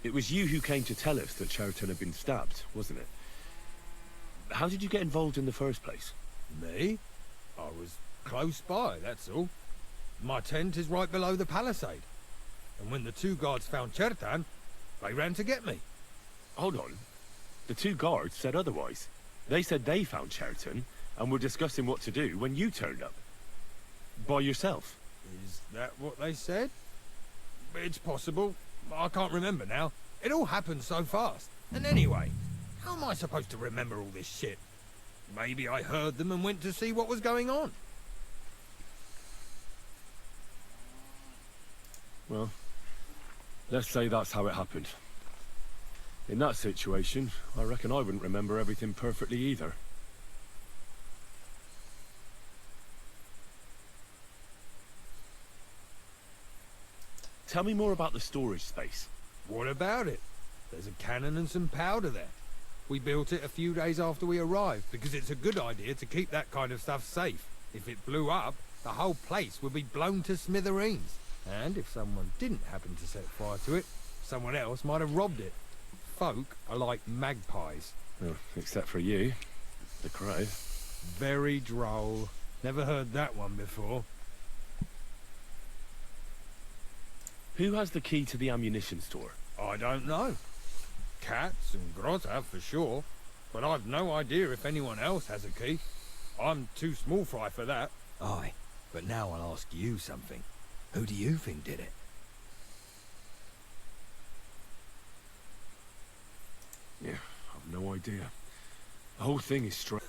It was you who came to tell us that Cheriton had been stabbed, wasn't it? How did you get involved in the first place? Me? I was close by, that's all. My tent is right below the palisade. And when the two guards found Chertan, they ran to get me. Hold on. The two guards said otherwise. They said they found Cheriton and were discussing what to do when you turned up. By yourself. Is that what they said? It's possible. I can't remember now. It all happened so fast. And anyway, how am I supposed to remember all this shit? Maybe I heard them and went to see what was going on. Well, let's say that's how it happened. In that situation, I reckon I wouldn't remember everything perfectly either. Tell me more about the storage space. What about it? There's a cannon and some powder there. We built it a few days after we arrived because it's a good idea to keep that kind of stuff safe. If it blew up, the whole place would be blown to smithereens. And if someone didn't happen to set fire to it, someone else might have robbed it. Folk are like magpies. Oh, except for you, the crow. Very droll. Never heard that one before. Who has the key to the ammunition store? I don't know. Cats and Grozov for sure, but I've no idea if anyone else has a key. I'm too small fry for that. Aye, but now I'll ask you something. Who do you think did it? Yeah, I've no idea. The whole thing is strange.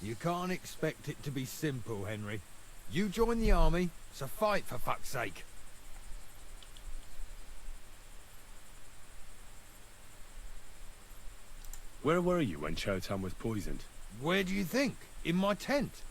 You can't expect it to be simple, Henry. You join the army, so fight for fuck's sake. Where were you when Chertan was poisoned? Where do you think? In my tent.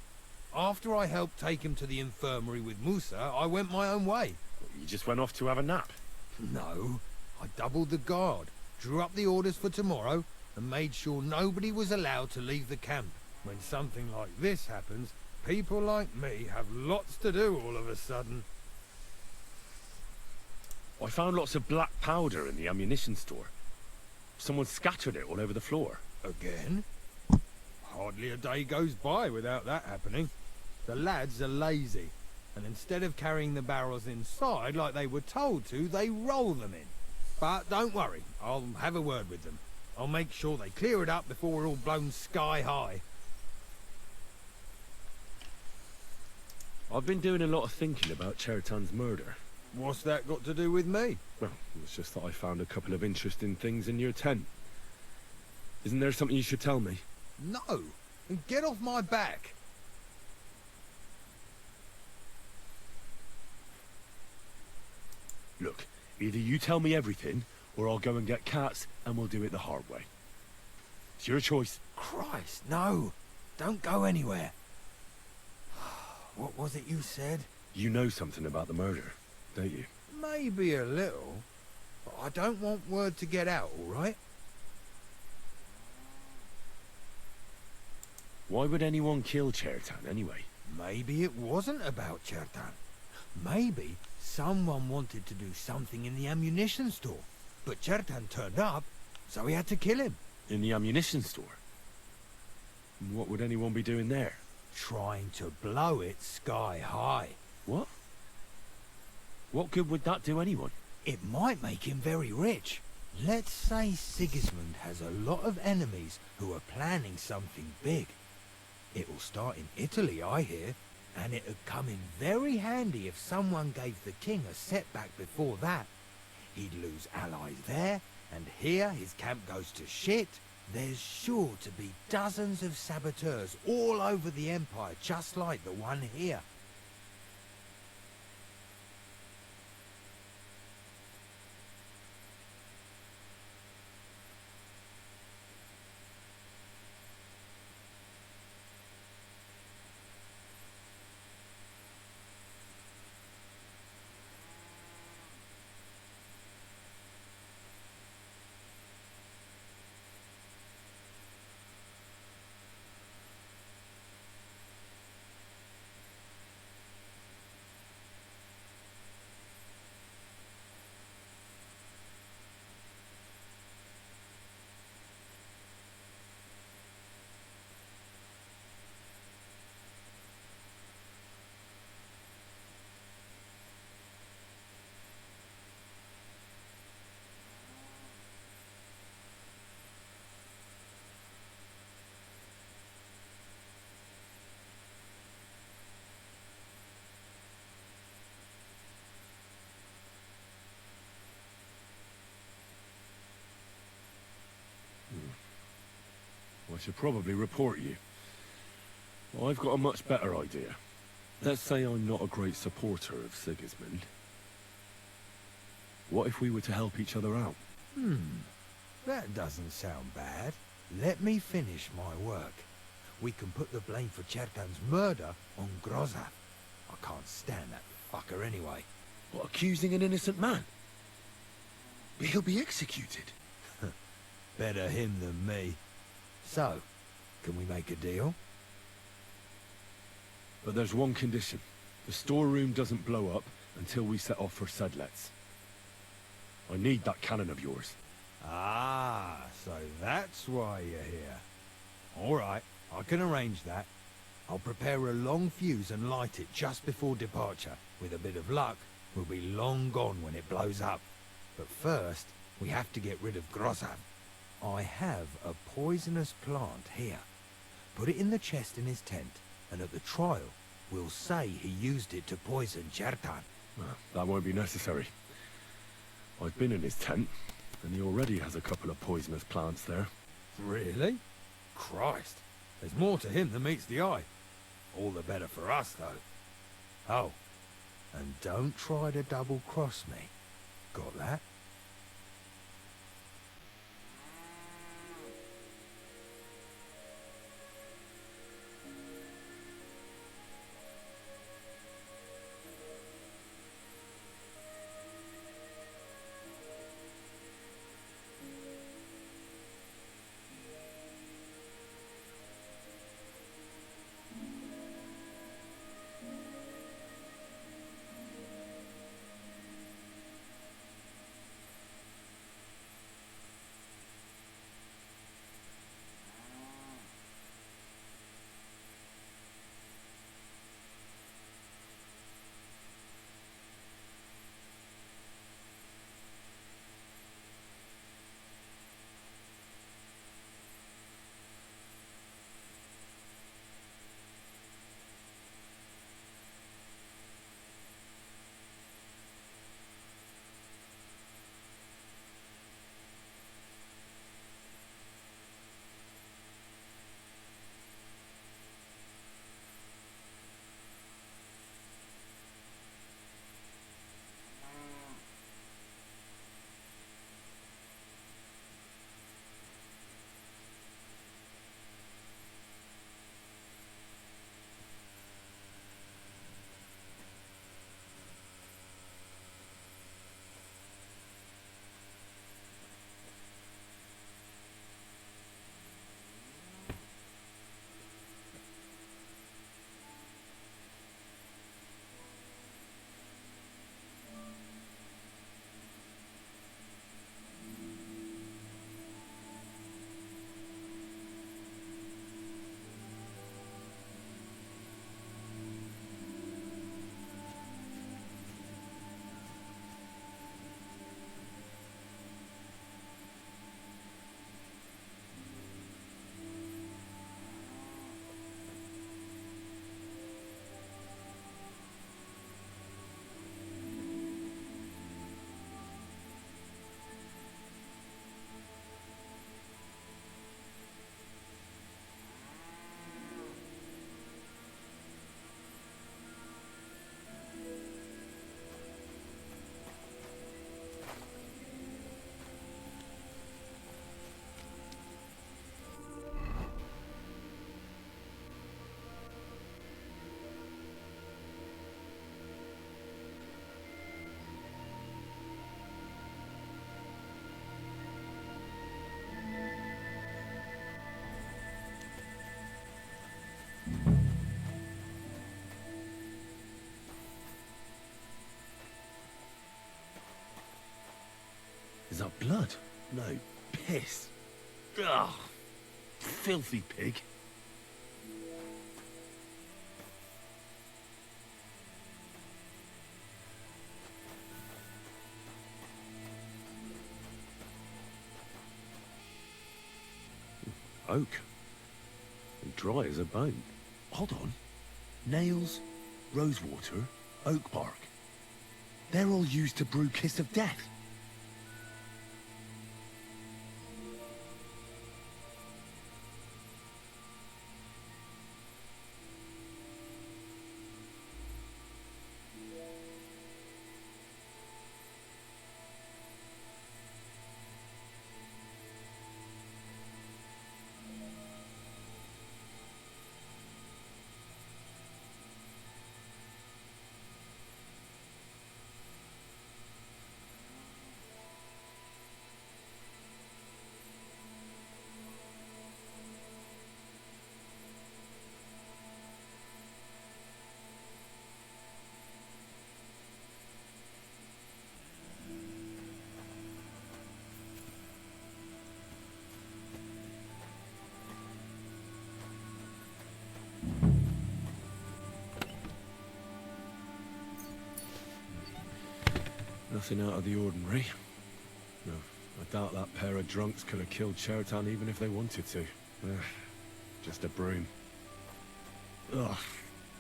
After I helped take him to the infirmary with Musa, I went my own way. You just went off to have a nap? No, I doubled the guard, drew up the orders for tomorrow, and made sure nobody was allowed to leave the camp. When something like this happens, people like me have lots to do all of a sudden. I found lots of black powder in the ammunition store. Someone scattered it all over the floor. Again? Hardly a day goes by without that happening. The lads are lazy, and instead of carrying the barrels inside like they were told to, they roll them in. But don't worry, I'll have a word with them. I'll make sure they clear it up before we're all blown sky high. I've been doing a lot of thinking about Chertan's murder. What's that got to do with me? Well, it's just that I found a couple of interesting things in your tent. Isn't there something you should tell me? No, and get off my back. Look, either you tell me everything, or I'll go and get Cats, and we'll do it the hard way. It's your choice. Christ, no! Don't go anywhere. What was it you said? You know something about the murder, don't you? Maybe a little, but I don't want word to get out, all right? Why would anyone kill Chertan anyway? Maybe it wasn't about Chertan. Maybe someone wanted to do something in the ammunition store, but Chertan turned up, so we had to kill him. In the ammunition store? And what would anyone be doing there? Trying to blow it sky high. What? What good would that do anyone? It might make him very rich. Let's say Sigismund has a lot of enemies who are planning something big. It will start in Italy, I hear, and it would come in very handy if someone gave the king a setback before that. He'd lose allies there, and here his camp goes to shit. There's sure to be dozens of saboteurs all over the Empire, just like the one here. I should probably report you. Well, I've got a much better idea. Let's say I'm not a great supporter of Sigismund. What if we were to help each other out? That doesn't sound bad. Let me finish my work. We can put the blame for Chertan's murder on Grozov. I can't stand that fucker anyway. What, accusing an innocent man? But he'll be executed. Better him than me. So, can we make a deal? But there's one condition. The storeroom doesn't blow up until we set off for Sedlets. I need that cannon of yours. Ah, so that's why you're here. All right, I can arrange that. I'll prepare a long fuse and light it just before departure. With a bit of luck, will be long gone when it blows up. But first, we have to get rid of Grozan. I have a poisonous plant here. Put it in the chest in his tent, and at the trial, we'll say he used it to poison Chertan. That won't be necessary. I've been in his tent, and he already has a couple of poisonous plants there. Really? Christ, there's more to him than meets the eye. All the better for us, though. Oh, and don't try to double-cross me. Got that? Is that blood? No, piss. Ugh, filthy pig. Oak. And dry as a bone. Hold on. Nails, rosewater, oak bark. They're all used to brew Kiss of Death. Nothing out of the ordinary. No, I doubt that pair of drunks could have killed Chertan even if they wanted to. Just a broom. Ugh,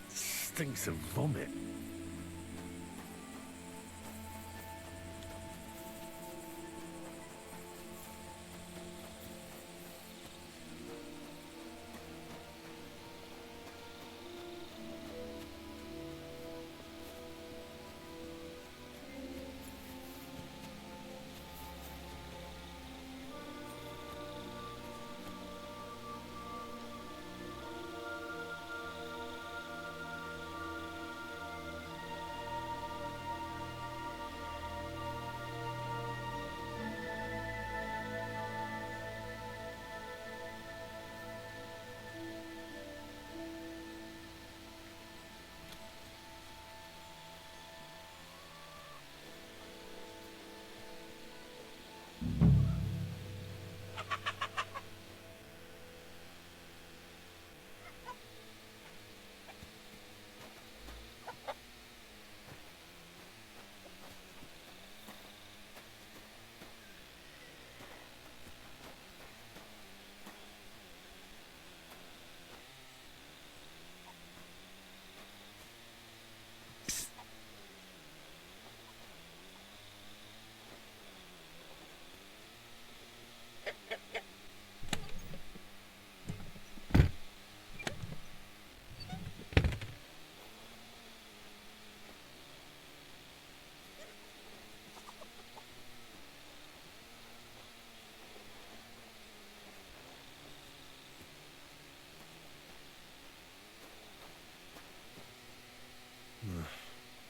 stinks of vomit.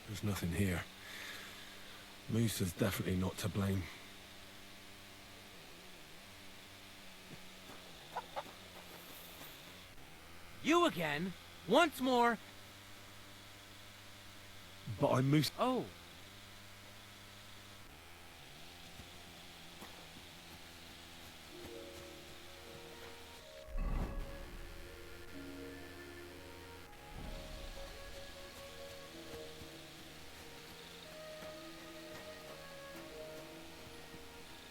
There's nothing here. Moose is definitely not to blame. You again? Once more? But I'm Moose. Oh.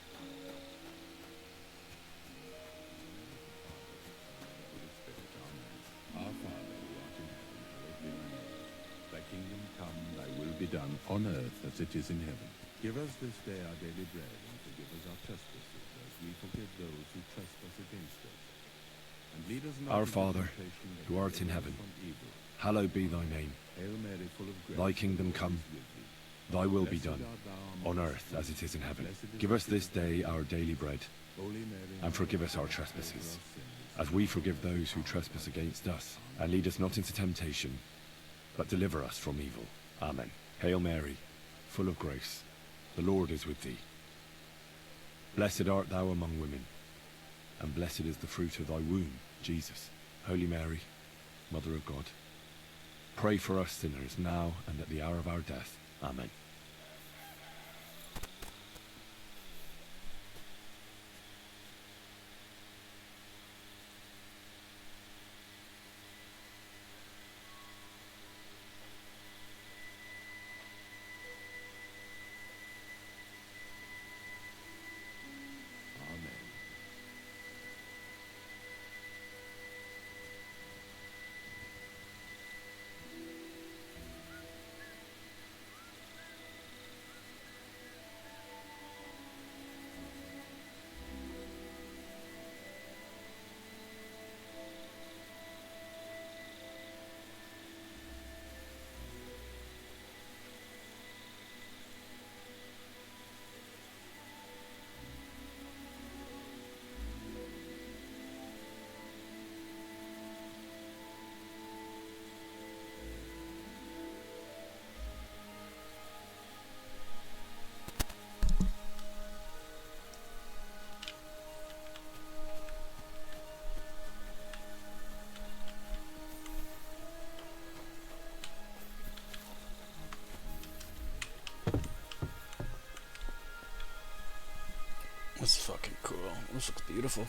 Our Father, who art in heaven, hallowed be thy name. Thy kingdom come, thy will be done, on earth as it is in heaven. Give us this day our daily bread, and forgive us our trespasses, as we forgive those who trespass against us. And lead us not Our into Father, temptation, but who art in deliver us heaven, from evil. hallowed be thy name. Hail Mary, full of grace, Thy kingdom the Lord come, is with thee. thy will be Blessed done, art thou on amongst earth as women, it is in heaven. blessed is Give the us this fruit of day our daily bread, Holy Mary, and forgive us our Mother of God, pray for trespasses, us sinners, as we forgive those who trespass against us. And lead us not into temptation, but deliver us from evil. Amen. Hail Mary, full of grace, the Lord is with thee. Blessed art thou among women, and blessed is the fruit of thy womb, Jesus. Holy Mary, Mother of God, pray for us sinners now and at the hour of our death. Amen. Amen. This is fucking cool. This looks beautiful.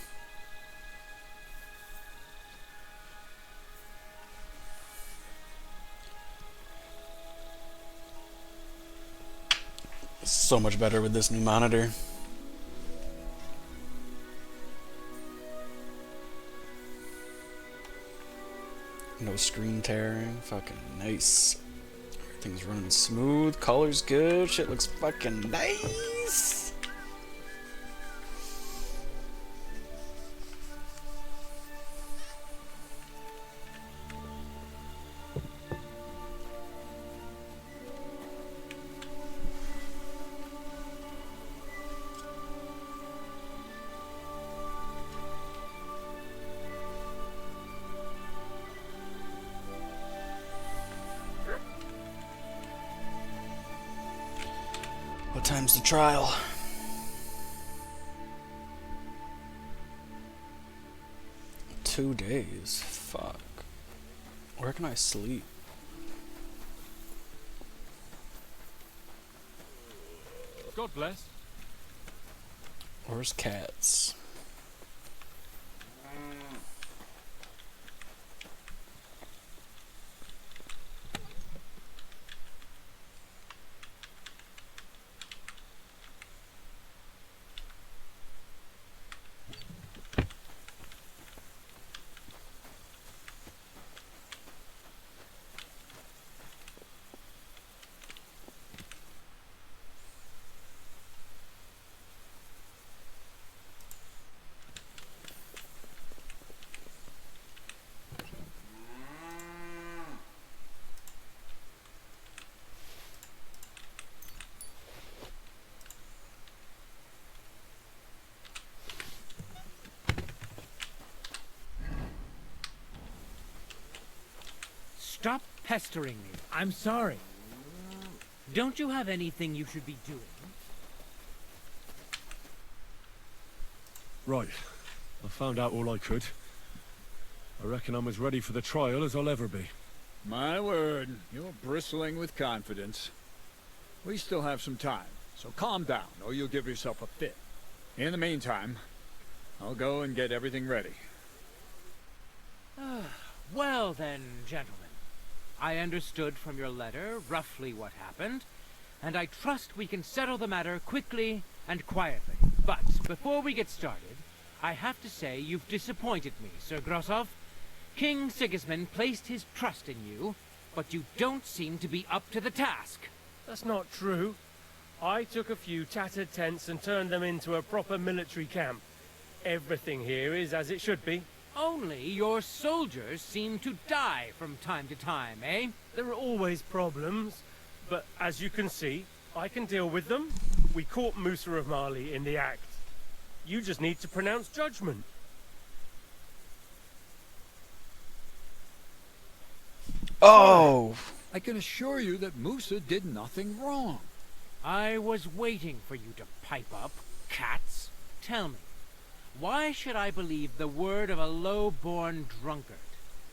So much better with this new monitor. No screen tearing. Fucking nice. Everything's running smooth. Color's good. Shit looks fucking nice. What time's the trial? Two days. Fuck. Where can I sleep? God bless. Where's cats? Stop pestering me. I'm sorry. Don't you have anything you should be doing? Right. I found out all I could. I reckon I'm as ready for the trial as I'll ever be. My word, you're bristling with confidence. We still have some time, so calm down, or you'll give yourself a fit. In the meantime, I'll go and get everything ready. Well then, gentlemen. I understood from your letter roughly what happened, and I trust we can settle the matter quickly and quietly. But before we get started, I have to say you've disappointed me, Sir Grosov. King Sigismund placed his trust in you, but you don't seem to be up to the task. That's not true. I took a few tattered tents and turned them into a proper military camp. Everything here is as it should be. Only your soldiers seem to die from time to time, eh? There are always problems, but as you can see, I can deal with them. We caught Musa of Mali in the act. You just need to pronounce judgment. Oh! I can assure you that Musa did nothing wrong. I was waiting for you to pipe up, cats. Tell me, why should I believe the word of a low-born drunkard?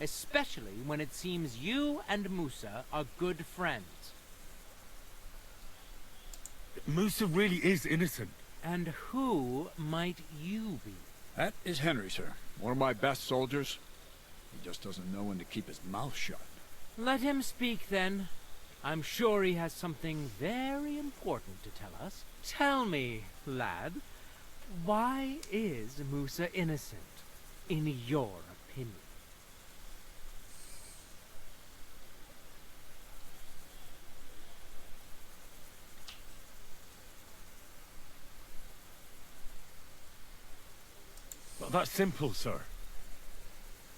Especially when it seems you and Musa are good friends. Musa really is innocent. And who might you be? That is Henry, sir. One of my best soldiers. He just doesn't know when to keep his mouth shut. Let him speak then. I'm sure he has something very important to tell us. Tell me, lad, why is Musa innocent, in your opinion? That's simple, sir.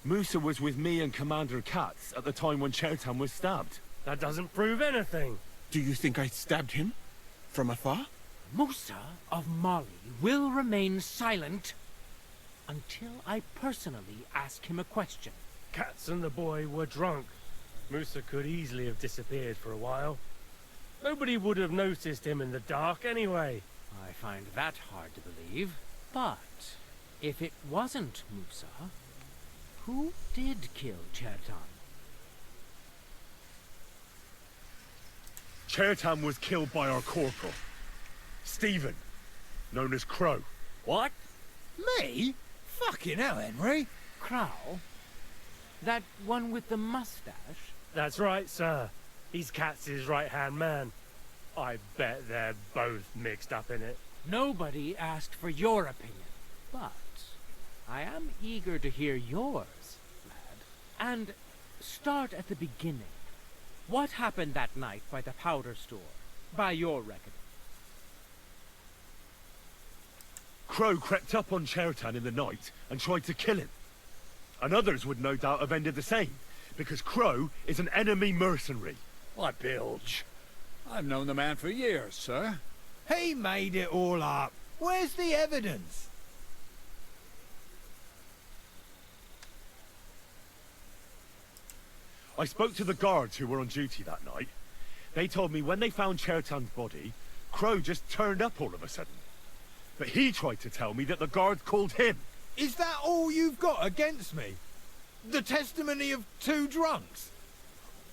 Musa was with me and Commander Katz at the time when Chertan was stabbed. That doesn't prove anything. Do you think I stabbed him? From afar? Musa of Mali will remain silent until I personally ask him a question. Katz and the boy were drunk. Musa could easily have disappeared for a while. Nobody would have noticed him in the dark anyway. I find that hard to believe. But if it wasn't Musa, who did kill Chertan? Chertan was killed by our corporal, Stephen, known as Crow. What? Me? Fucking hell, Henry. Crow? That one with the mustache? That's right, sir. He's Katz's right-hand man. I bet they're both mixed up in it. Nobody asked for your opinion, but I am eager to hear yours, lad. And start at the beginning. What happened that night by the powder store, by your reckoning? Crow crept up on Chertan in the night and tried to kill him. And others would no doubt have ended the same, because Crow is an enemy mercenary. Why, Bilge, I've known the man for years, sir. He made it all up. Where's the evidence? I spoke to the guards who were on duty that night. They told me when they found Chertan's body, Crow just turned up all of a sudden. But he tried to tell me that the guards called him. Is that all you've got against me? The testimony of two drunks?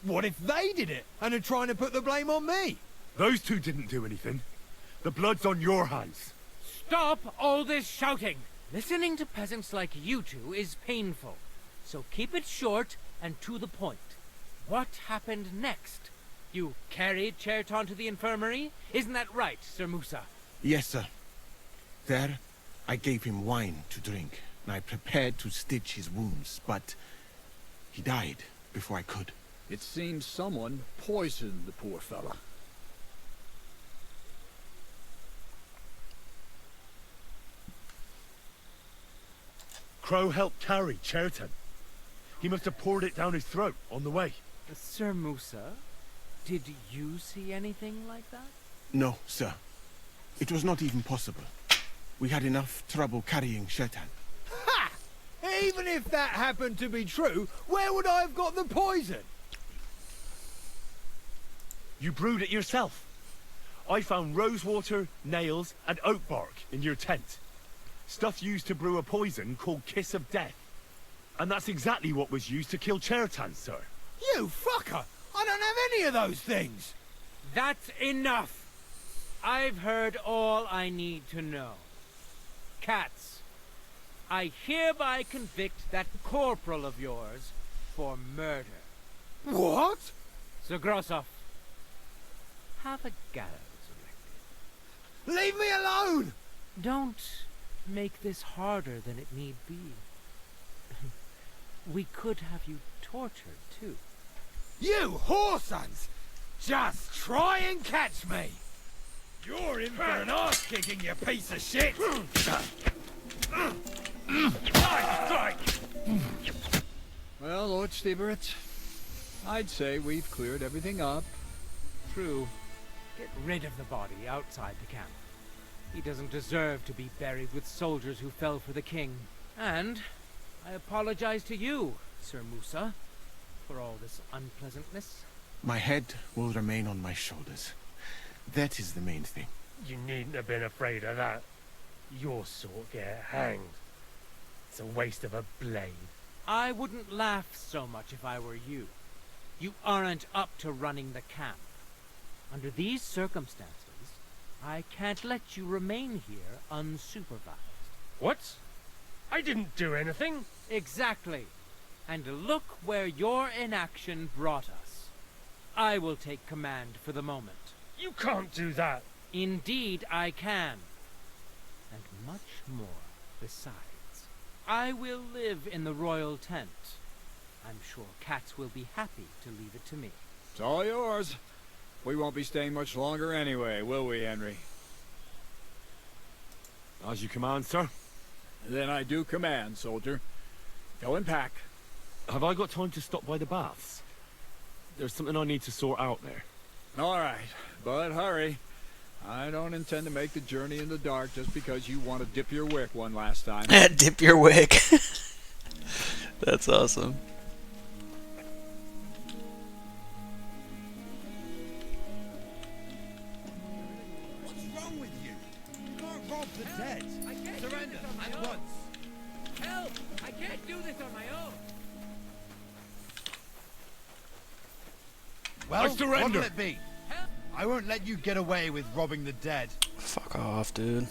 What if they did it and are trying to put the blame on me? Those two didn't do anything. The blood's on your hands. Stop all this shouting! Listening to peasants like you two is painful, so keep it short and to the point. What happened next? You carried Chertan to the infirmary? Isn't that right, Sir Musa? Yes, sir. There, I gave him wine to drink, and I prepared to stitch his wounds, but he died before I could. It seems someone poisoned the poor fella. Crow helped carry Chertan. He must have poured it down his throat on the way. Sir Musa, did you see anything like that? No, sir. It was not even possible. We had enough trouble carrying Chertan. Ha! Even if that happened to be true, where would I have got the poison? You brewed it yourself. I found rosewater, nails, and oak bark in your tent. Stuff used to brew a poison called Kiss of Death. And that's exactly what was used to kill Chertan, sir. You fucker! I don't have any of those things! That's enough! I've heard all I need to know. Cats, I hereby convict that corporal of yours for murder. What? Sir Grossoff, have a gallows erected. Leave me alone! Don't make this harder than it need be. We could have you tortured, too. You whoresons! Just try and catch me! You're in for an arse-kicking, you piece of shit! Well, Lord Stieberitz, I'd say we've cleared everything up. True. Get rid of the body outside the camp. He doesn't deserve to be buried with soldiers who fell for the king. And I apologize to you, Sir Musa, for all this unpleasantness. My head will remain on my shoulders. That is the main thing. You needn't have been afraid of that. Your sort get hanged. It's a waste of a blade. I wouldn't laugh so much if I were you. You aren't up to running the camp. Under these circumstances, I can't let you remain here unsupervised. What? I didn't do anything. Exactly. And look where your inaction brought us. I will take command for the moment. You can't do that. Indeed I can. And much more besides. I will live in the royal tent. I'm sure cats will be happy to leave it to me. It's all yours. We won't be staying much longer anyway, will we, Henry? As you command, sir. Then I do command, soldier. Go and pack. Have I got time to stop by the baths? There's something I need to sort out there. All right, but hurry. I don't intend to make the journey in the dark just because you want to dip your wick one last time. Dip your wick. That's awesome. What's wrong with you? You can't rob the dead. Surrender at once. Help! I can't do this on my own. Well, I surrender. what'll it be? I won't let you get away with robbing the dead. Fuck off, dude.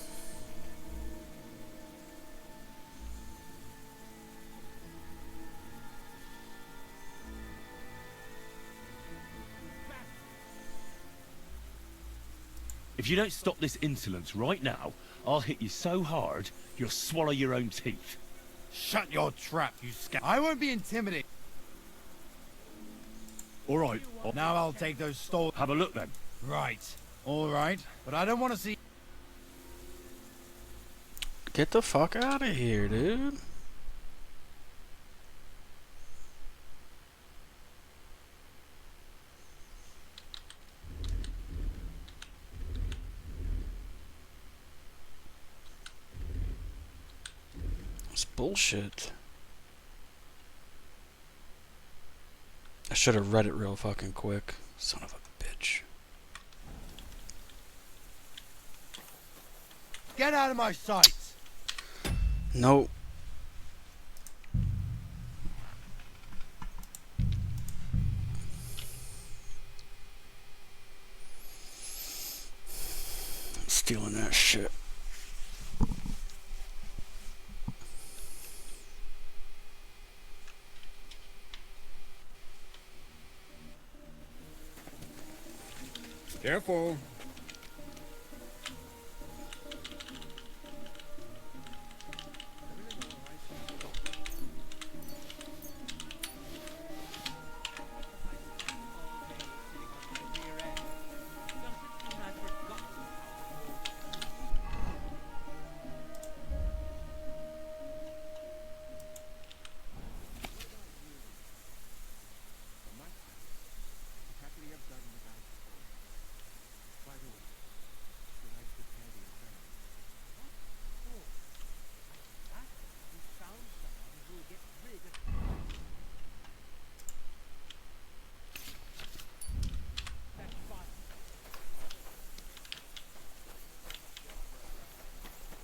If you don't stop this insolence right now, I'll hit you so hard, you'll swallow your own teeth. Shut your trap, you scout. I won't be intimidated. All right, Now I'll take those stolen. have a look then. Right. All right. But I don't want to see. Get the fuck out of here, dude. It's bullshit. I should have read it real fucking quick. Son of a bitch. Get out of my sight. Nope. Stealing that shit. Careful.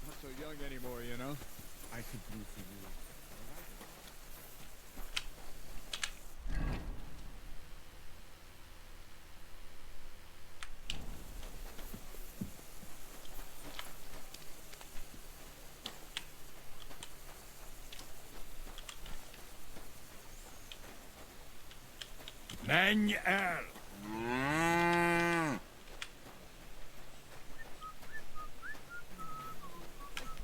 Not so young anymore, you know. I could do for you. Manuel!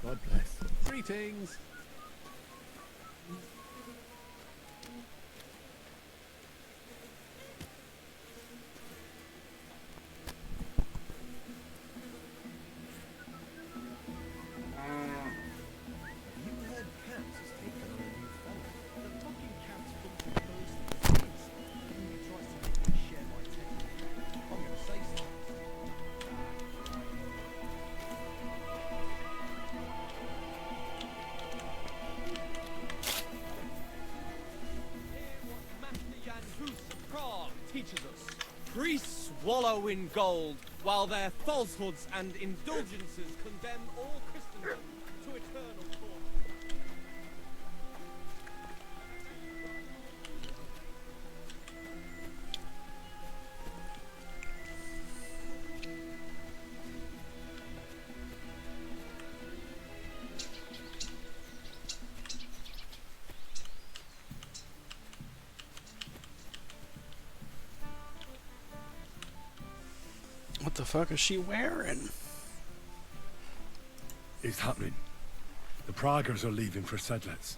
God bless. Greetings. You heard Camps has taken on a new fellow. The fucking Camps fucking closed the gates. He tries to make me share my tent. I'm gonna say something. Hear what Master Jan Hus of Prague teaches us. Priests wallow in gold, while their falsehoods and indulgences condemn all Christendom to eternal torment. What the fuck is she wearing? It's happening. The Praggers are leaving for Sedlets.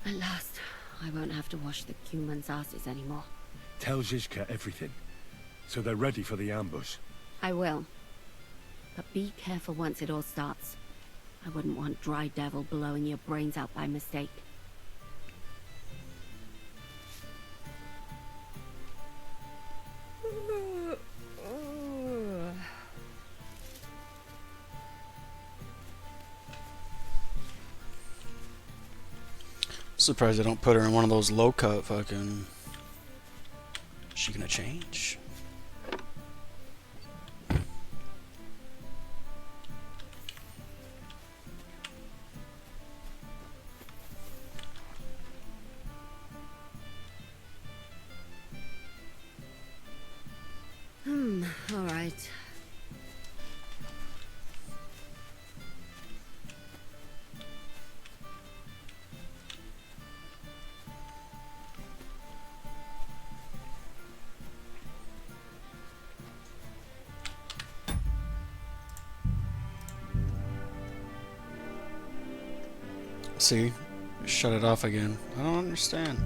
At last, I won't have to wash the humans' asses anymore. Tell Zizka everything, so they're ready for the ambush. I will. But be careful once it all starts. I wouldn't want Dry Devil blowing your brains out by mistake. Surprised they don't put her in one of those low cut fucking. Is she gonna change? All right. See? Shut it off again. I don't understand.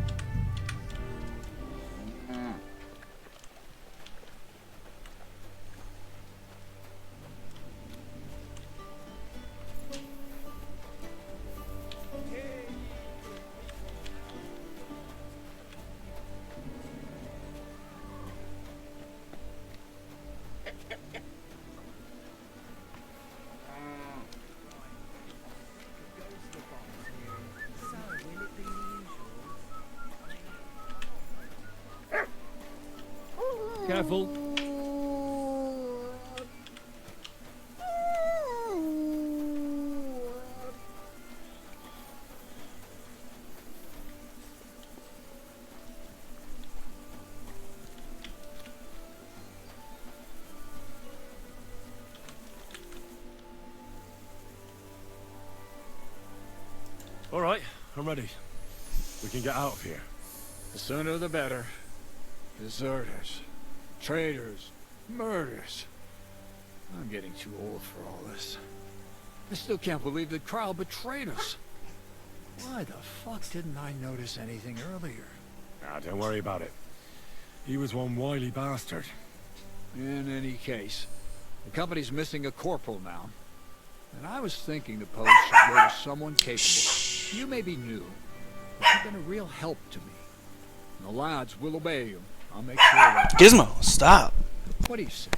Careful. All right, I'm ready. We can get out of here. The sooner the better. Deserters, traitors, murders. I'm getting too old for all this. I still can't believe that Kyle betrayed us. Why the fuck didn't I notice anything earlier? Nah, don't worry about it. He was one wily bastard. In any case, the company's missing a corporal now. And I was thinking the post should go to someone capable. You may be new, but you've been a real help to me. And the lads will obey you. I'll make sure that... Gizmo, stop. What do you say?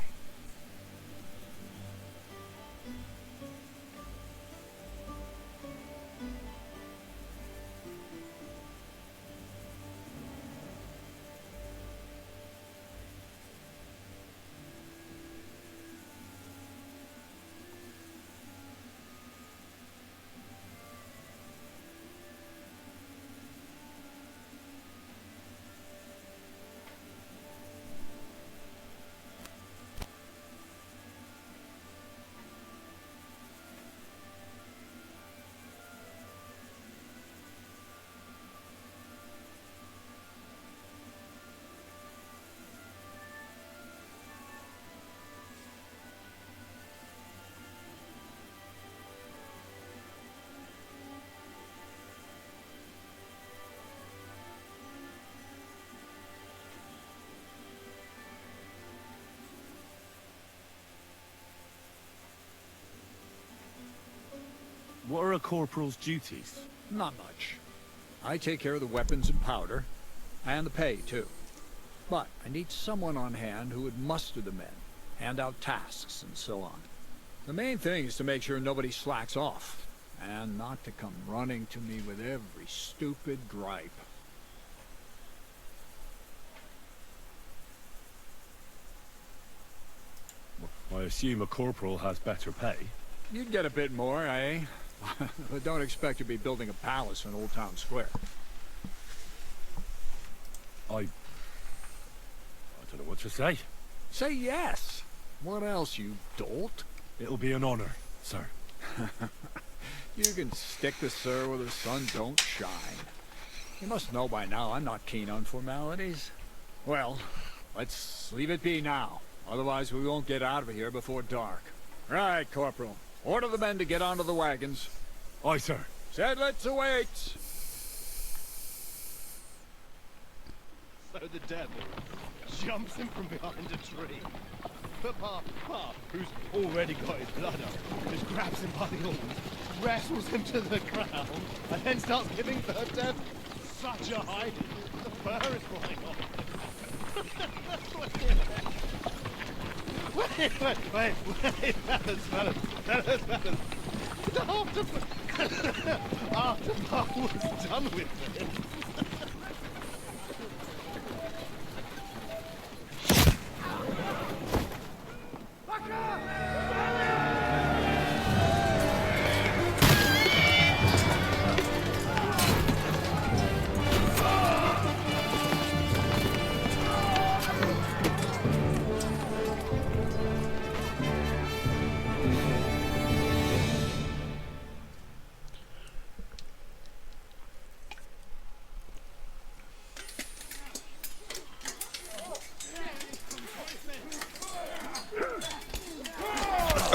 What are a corporal's duties? Not much. I take care of the weapons and powder, and the pay, too. But I need someone on hand who would muster the men, hand out tasks, and so on. The main thing is to make sure nobody slacks off, and not to come running to me with every stupid gripe. I assume a corporal has better pay. You'd get a bit more, eh? But don't expect to be building a palace in Old Town Square. I don't know what to say. Say yes! What else, you dolt? It'll be an honor, sir. You can stick the sir where the sun don't shine. You must know by now I'm not keen on formalities. Well, let's leave it be now. Otherwise we won't get out of here before dark. Right, Corporal. Order the men to get onto the wagons. Aye, sir. Sedlets await! So the devil jumps him from behind a tree. But Pa, who's already got his blood up, just grabs him by the horns, wrestles him to the ground, and then starts giving the devil such a hiding. The fur is flying off. Wait, fellas. After Pa was done with this.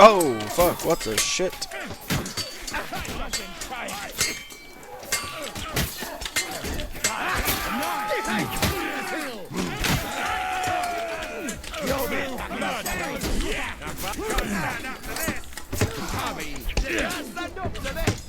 Oh, fuck, what the shit? me. Just stand up to this.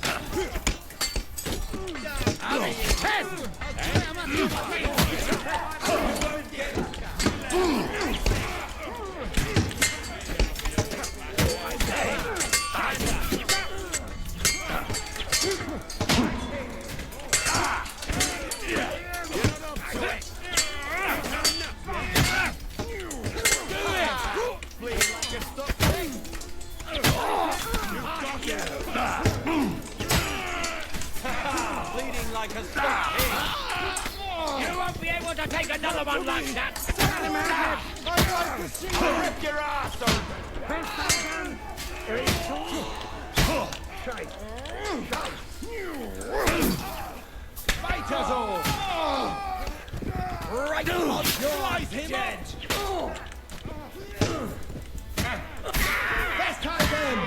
Bleeding like a stuck pig. You won't be able to take another one like that. I'd like to see you rip your ass open. Fight us all. Right on, slice him dead. Best time then.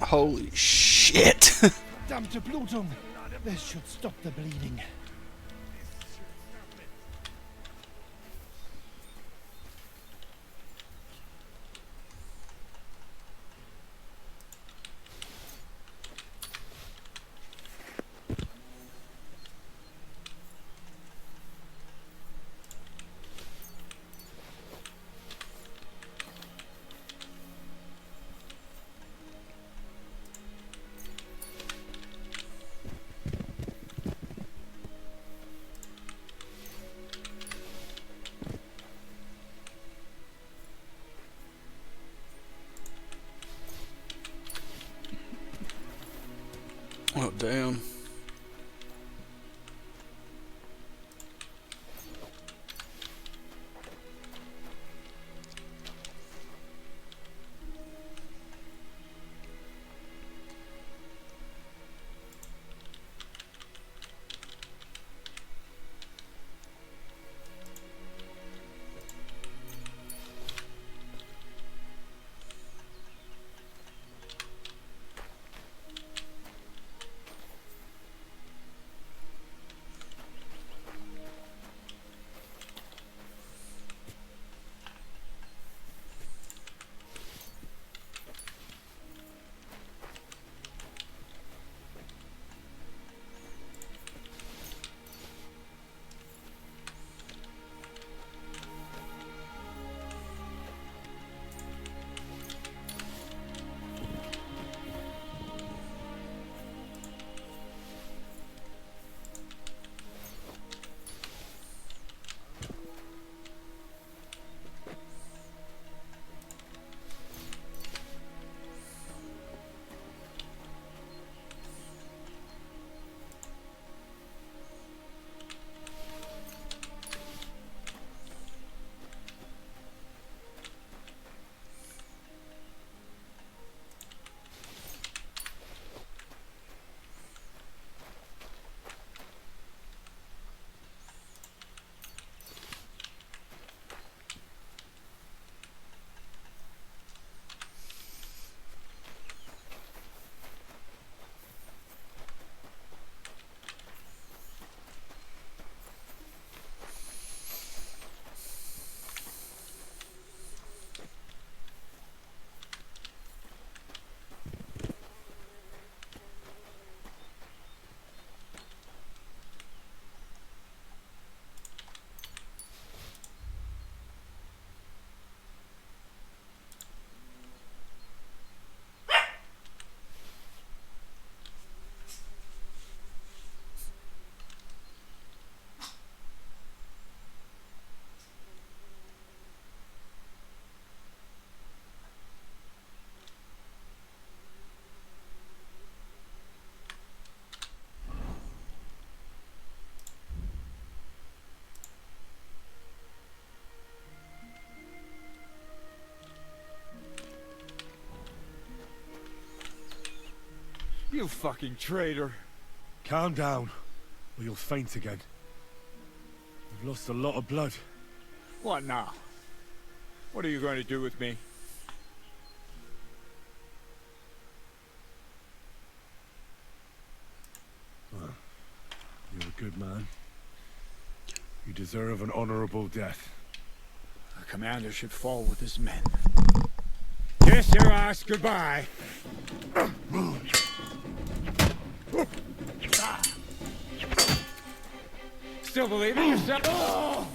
Holy shit. Verdammte Blutung. This should stop the bleeding. Oh, damn. You fucking traitor. Calm down, or you'll faint again. You've lost a lot of blood. What now? What are you going to do with me? Well, you're a good man. You deserve an honorable death. The commander should fall with his men. Kiss your ass goodbye. Still believe in yourself? Oh!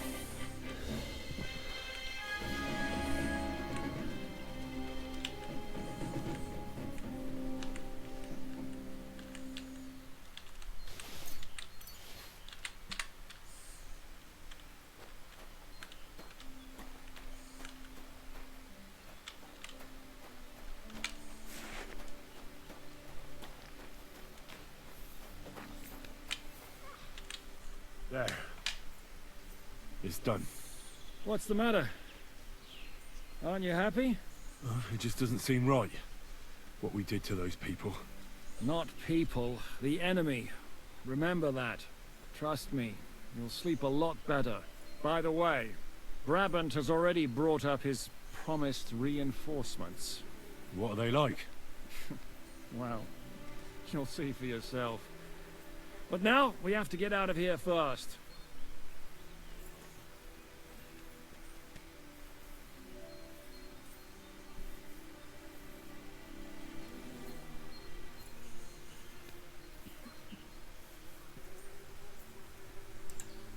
There. It's done. What's the matter? Aren't you happy? Oh, it just doesn't seem right. What we did to those people. Not people, the enemy. Remember that. Trust me, you'll sleep a lot better. By the way, Brabant has already brought up his promised reinforcements. What are they like? Well, you'll see for yourself. But now, we have to get out of here first.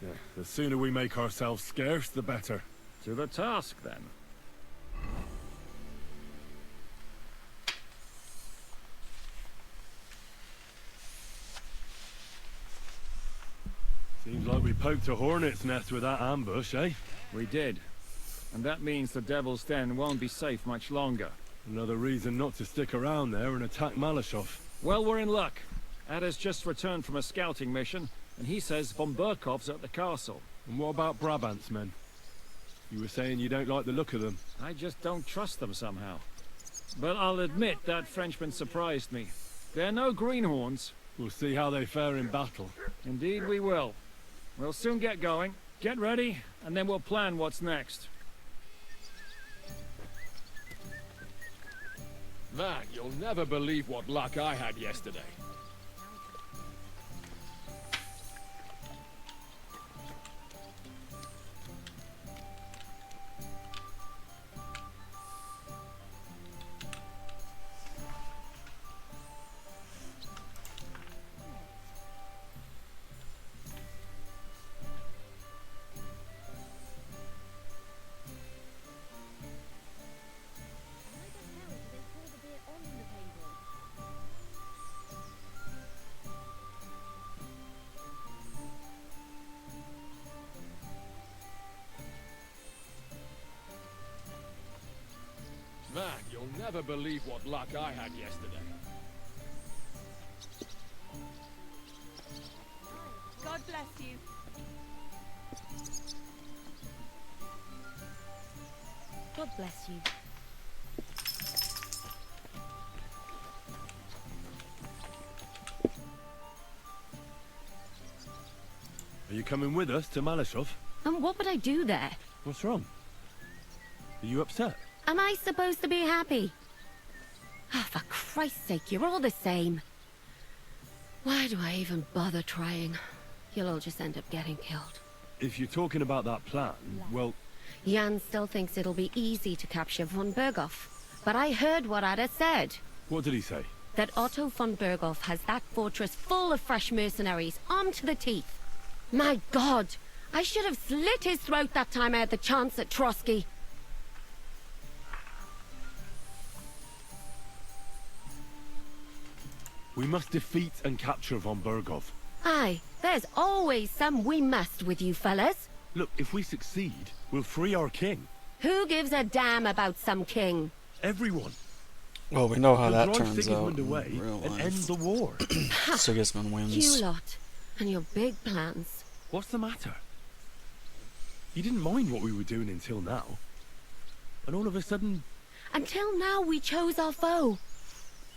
Yeah, the sooner we make ourselves scarce, the better. To the task, then. Seems like we poked a hornet's nest with that ambush, eh? We did. And that means the Devil's Den won't be safe much longer. Another reason not to stick around there and attack Malashov. Well, we're in luck. Ada's just returned from a scouting mission, and he says von Burkov's at the castle. And what about Brabant's men? You were saying you don't like the look of them. I just don't trust them somehow. But I'll admit that Frenchman surprised me. They're no greenhorns. We'll see how they fare in battle. Indeed we will. We'll soon get going. Get ready, and then we'll plan what's next. Man, you'll never believe what luck I had yesterday. Man, you'll never believe what luck I had yesterday. God bless you. God bless you. Are you coming with us to Malashov? And what would I do there? What's wrong? Are you upset? Am I supposed to be happy? Oh, for Christ's sake, you're all the same. Why do I even bother trying? You'll all just end up getting killed. If you're talking about that plan, well... Jan still thinks it'll be easy to capture von Berghoff. But I heard what Ada said. What did he say? That Otto von Berghoff has that fortress full of fresh mercenaries, armed to the teeth. My God! I should have slit his throat that time I had the chance at Trotsky. We must defeat and capture von Berghoff. Aye, there's always some we must with you fellas. Look, if we succeed, we'll free our king. Who gives a damn about some king? Everyone. Well, we know how We'll that drive turns out Sigismund in away real and life. end the war. Sigismund wins. You lot, and your big plans. What's the matter? You didn't mind what we were doing until now. And all of a sudden... Until now we chose our foe.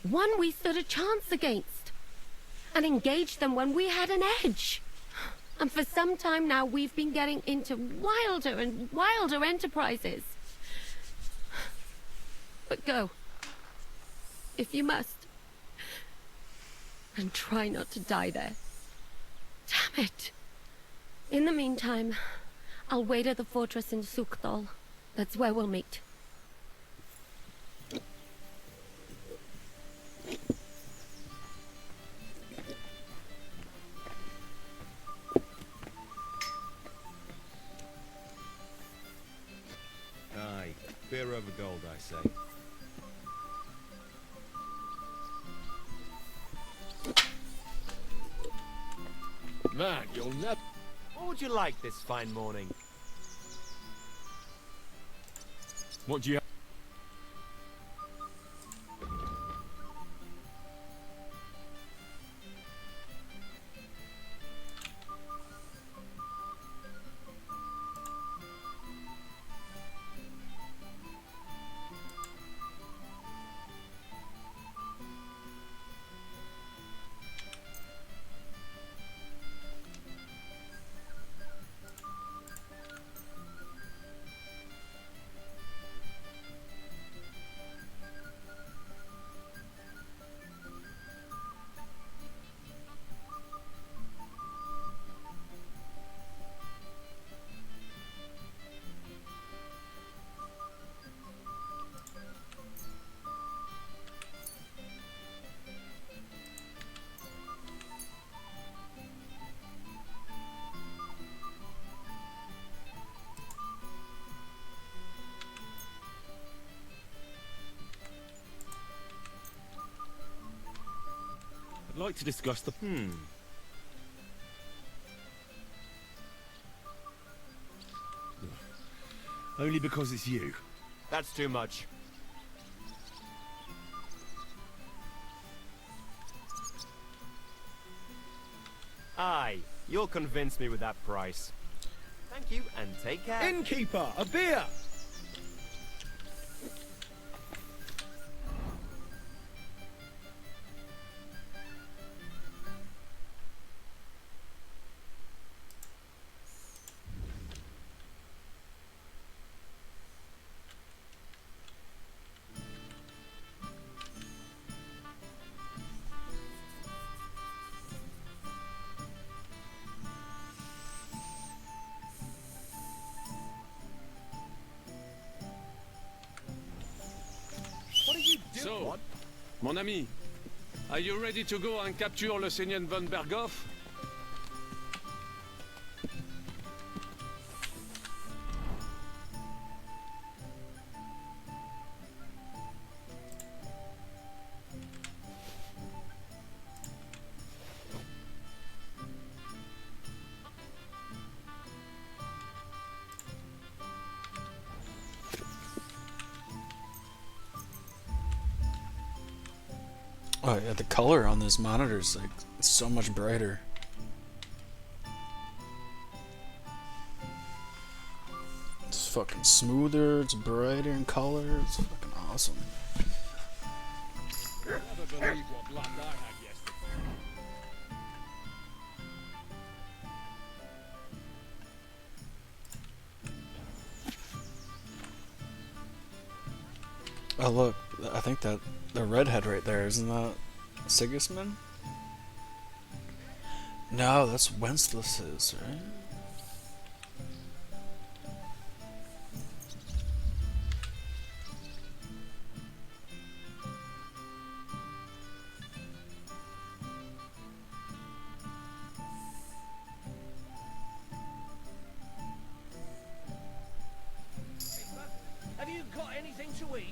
One we stood a chance against. And engaged them when we had an edge. And for some time now we've been getting into wilder and wilder enterprises. But go. If you must. And try not to die there. Damn it. In the meantime, I'll wait at the fortress in Sukdal. That's where we'll meet. Beer over gold, I say. Man, you'll never... What would you like this fine morning? What do you... I'd like to discuss the... Only because it's you. That's too much. Aye, you'll convince me with that price. Thank you, and take care. Innkeeper, a beer! So, mon ami, are you ready to go and capture le Seigneur von Berghoff? Oh yeah, the color on this monitor is like so much brighter. It's fucking smoother, it's brighter in color, it's fucking awesome. You'll never believe what luck I had yesterday. Oh look, I think that the redhead right there, isn't that Sigismund? No, that's Wenceslas, right? Have you got anything to eat?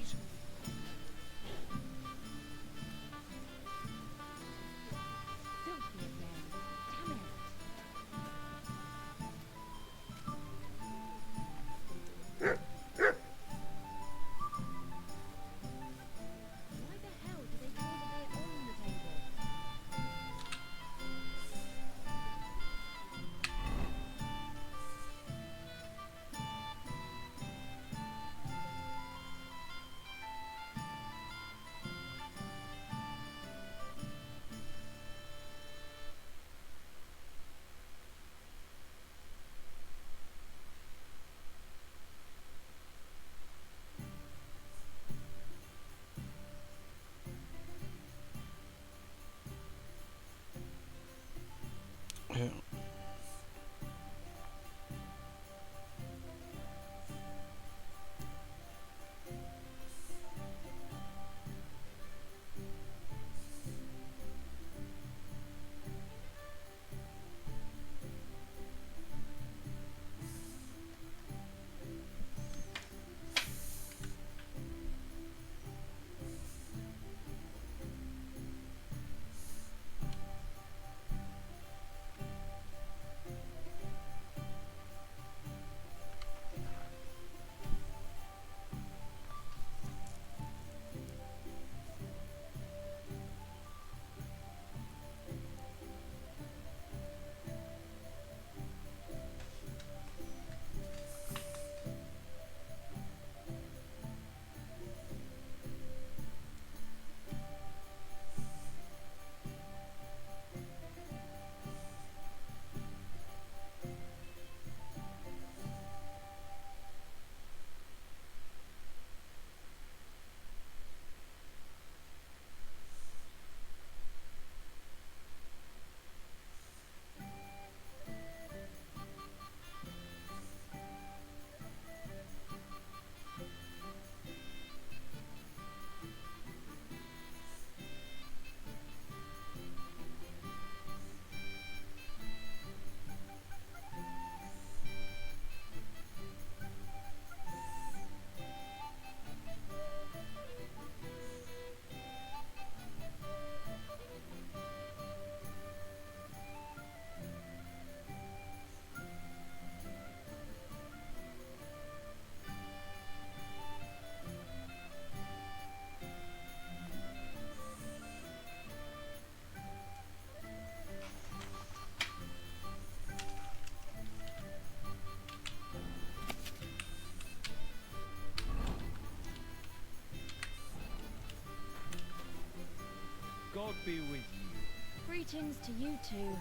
God be with you. Greetings to you too.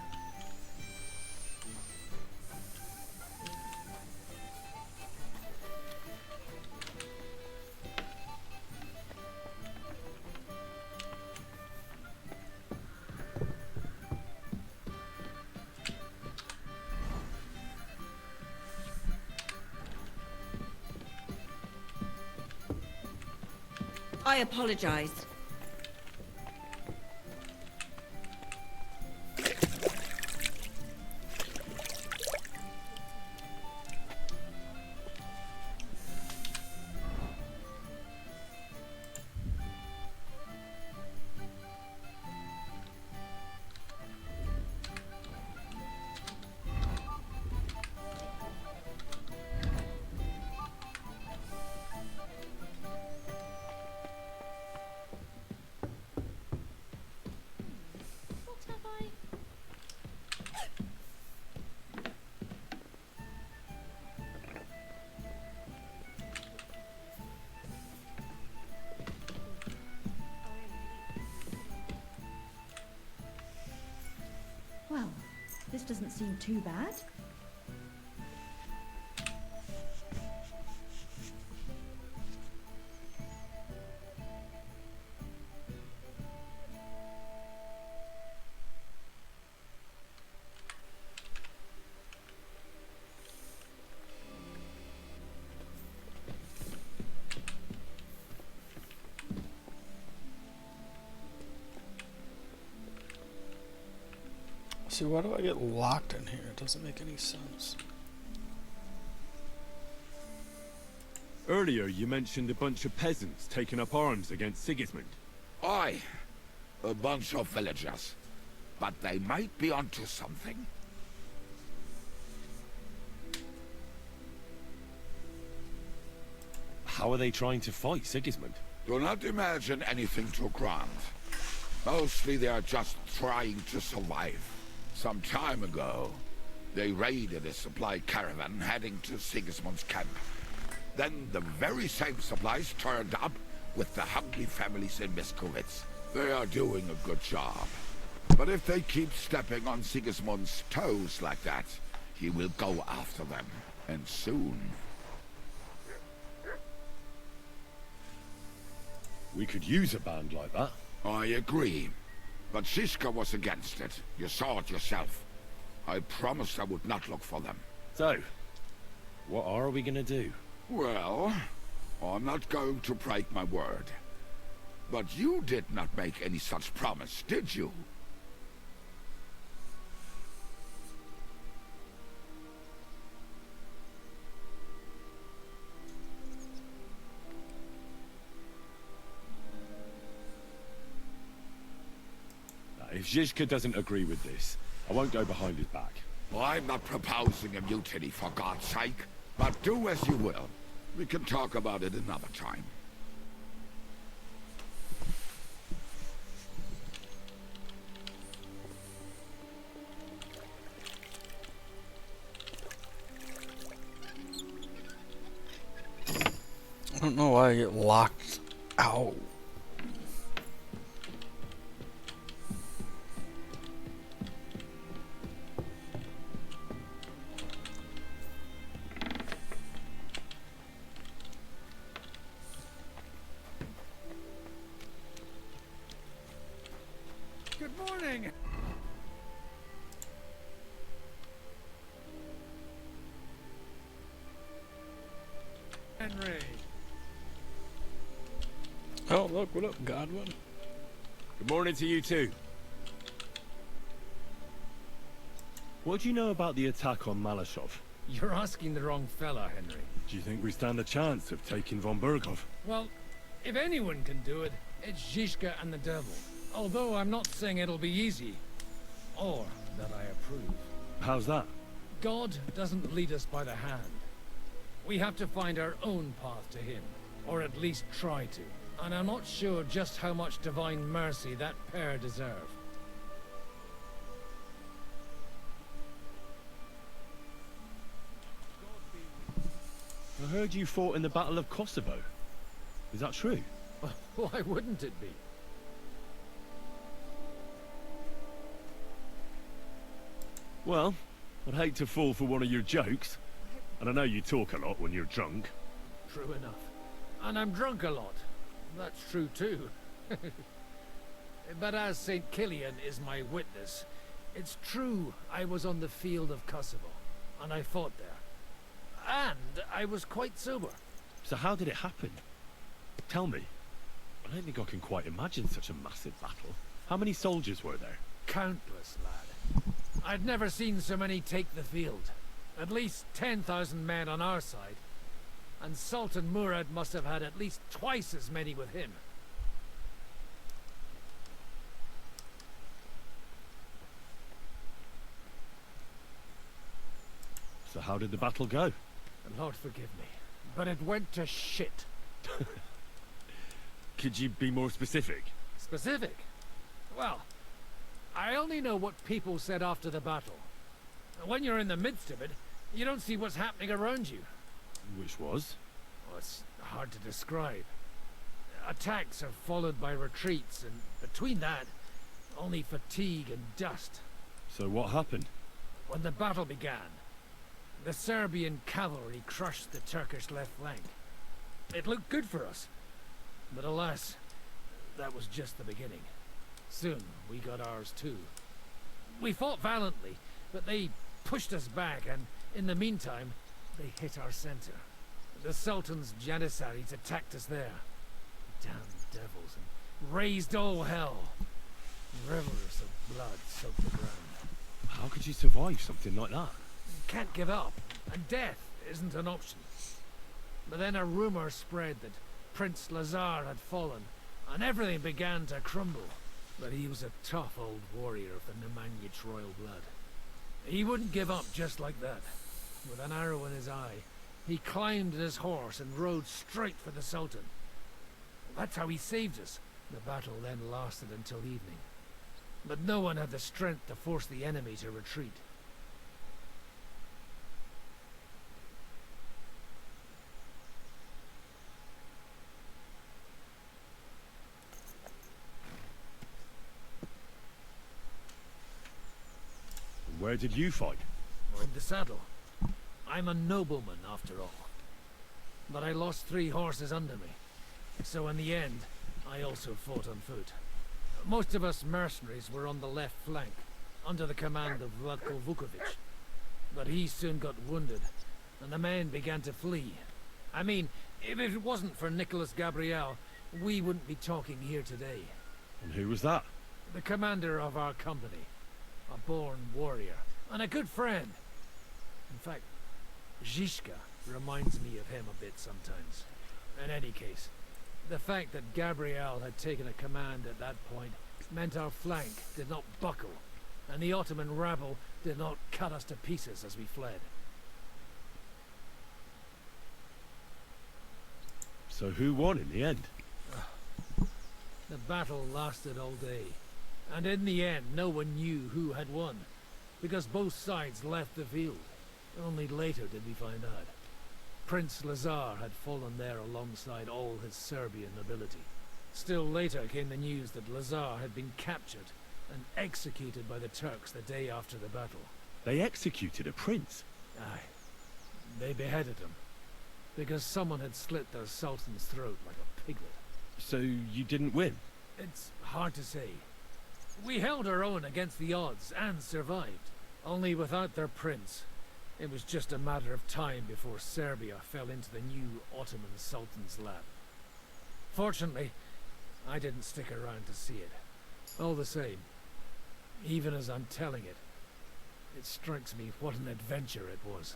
I apologize. Well, this doesn't seem too bad. See, why do I get locked in here? It doesn't make any sense. Earlier, you mentioned a bunch of peasants taking up arms against Sigismund. Aye, a bunch of villagers. But they might be onto something. How are they trying to fight Sigismund? Do not imagine anything too grand. Mostly they are just trying to survive. Some time ago, they raided a supply caravan heading to Sigismund's camp. Then the very same supplies turned up with the hungry families in Miskovitz. They are doing a good job. But if they keep stepping on Sigismund's toes like that, he will go after them. And soon. We could use a band like that. I agree. But Shiska was against it. You saw it yourself. I promised I would not look for them. So, what are we gonna do? Well, I'm not going to break my word. But you did not make any such promise, did you? If Zizka doesn't agree with this, I won't go behind his back. I'm not proposing a mutiny, for God's sake. But do as you will. We can talk about it another time. I don't know why I get locked out. Good morning. Henry. Oh, look, what up, Godwin? Good morning to you too. What do you know about the attack on Malashov? You're asking the wrong fella, Henry. Do you think we stand a chance of taking von Berghoff? Well, if anyone can do it, it's Zizka and the devil. Although I'm not saying it'll be easy. Or that I approve. How's that? God doesn't lead us by the hand. We have to find our own path to him. Or at least try to. And I'm not sure just how much divine mercy that pair deserve. I heard you fought in the Battle of Kosovo. Is that true? Why wouldn't it be? Well, I'd hate to fall for one of your jokes. And I know you talk a lot when you're drunk. True enough. And I'm drunk a lot. That's true too. But as St. Killian is my witness, it's true I was on the field of Kosovo, and I fought there. And I was quite sober. So how did it happen? Tell me. I don't think I can quite imagine such a massive battle. How many soldiers were there? Countless, lad. I'd never seen so many take the field. At least 10,000 men on our side. And Sultan Murad must have had at least twice as many with him. So how did the battle go? Lord forgive me, but it went to shit. Could you be more specific? Specific? Well, I only know what people said after the battle. When you're in the midst of it, you don't see what's happening around you. Which was? Well, it's hard to describe. Attacks are followed by retreats, and between that, only fatigue and dust. So what happened? When the battle began, the Serbian cavalry crushed the Turkish left flank. It looked good for us. But alas, that was just the beginning. Soon, we got ours too. We fought valiantly, but they pushed us back, and in the meantime, they hit our center. The Sultan's Janissaries attacked us there. Damn devils, and raised all hell. Rivers of blood soaked the ground. How could you survive something like that? Can't give up, and death isn't an option. But then a rumor spread that Prince Lazar had fallen, and everything began to crumble. But he was a tough old warrior of the Nemanjic royal blood. He wouldn't give up just like that. With an arrow in his eye, he climbed his horse and rode straight for the Sultan. That's how he saved us. The battle then lasted until evening. But no one had the strength to force the enemy to retreat. Where did you fight? In the saddle. I'm a nobleman, after all. But I lost 3 horses under me. So in the end, I also fought on foot. Most of us mercenaries were on the left flank, under the command of Vlatko Vukovic. But he soon got wounded, and the men began to flee. I mean, if it wasn't for Nicholas Gabriel, we wouldn't be talking here today. And who was that? The commander of our company. A born warrior, and a good friend. In fact, Zizka reminds me of him a bit sometimes. In any case, the fact that Gabriel had taken a command at that point meant our flank did not buckle, and the Ottoman rabble did not cut us to pieces as we fled. So who won in the end? The battle lasted all day, and in the end no one knew who had won, because both sides left the field. Only later did we find out. Prince Lazar had fallen there alongside all his Serbian nobility. Still later came the news that Lazar had been captured and executed by the Turks the day after the battle. They executed a prince? Aye. They beheaded him, because someone had slit their sultan's throat like a piglet. So you didn't win? It's hard to say. We held our own against the odds and survived. Only without their prince, it was just a matter of time before Serbia fell into the new Ottoman Sultan's lap. Fortunately, I didn't stick around to see it. All the same, even as I'm telling it, it strikes me what an adventure it was.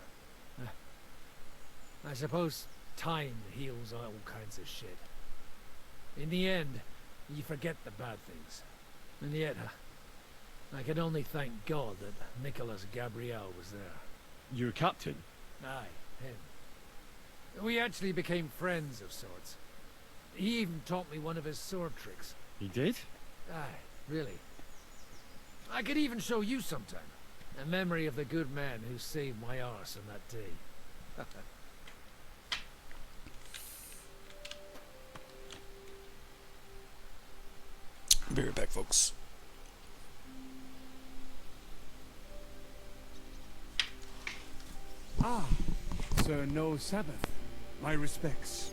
I suppose time heals all kinds of shit. In the end, you forget the bad things. And yet, I can only thank God that Nicholas Gabriel was there. Your captain? Aye, him. We actually became friends of sorts. He even taught me one of his sword tricks. He did? Aye, really. I could even show you sometime. A memory of the good man who saved my arse on that day. Be right back, folks. Ah, Sir No Sabbath. My respects.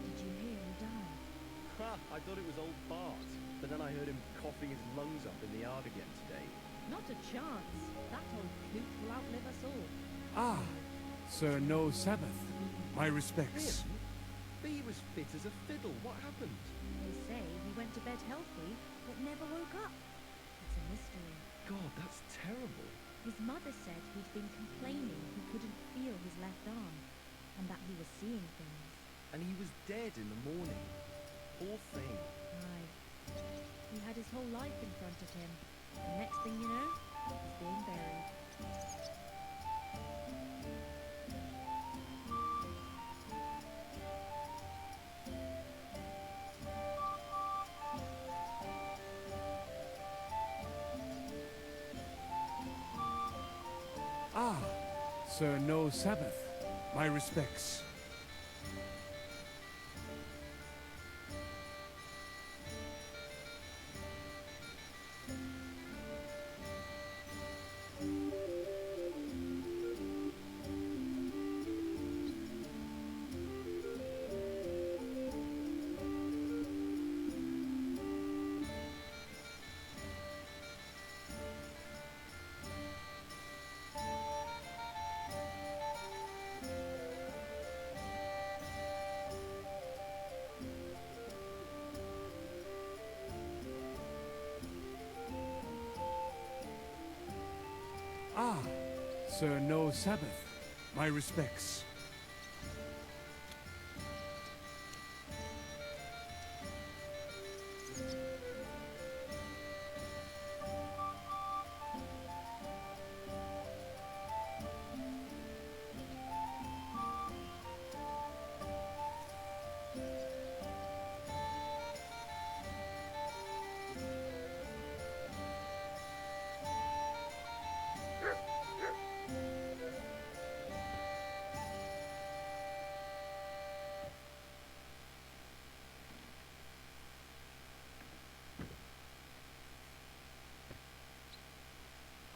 Did you hear him die? Ha! I thought it was old Bart, but then I heard him coughing his lungs up in the yard again today. Not a chance. That old coot will outlive us all. Ah, Sir No Sabbath. My respects. Him? But he was fit as a fiddle. What happened? They say he went to bed healthy, but never woke up. It's a mystery. God, that's terrible. His mother said he'd been complaining he couldn't feel his left arm, and that he was seeing things. And he was dead in the morning. Poor thing. Aye. He had his whole life in front of him. The next thing you know, he's being buried. Ah, Sir No Sabbath. My respects. Ah, Sir No Sabbath. My respects.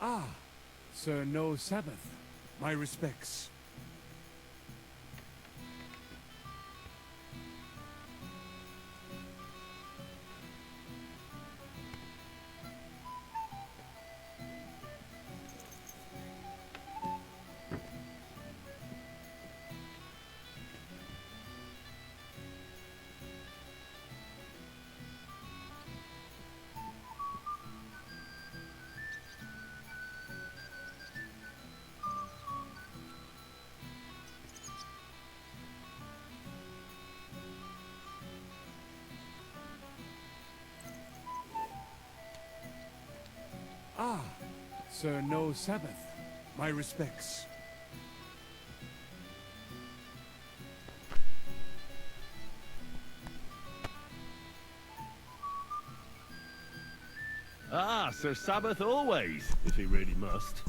Ah, Sir No Sabbath. My respects. Ah, Sir No Sabbath. My respects. Ah, Sir Sabbath always, if he really must.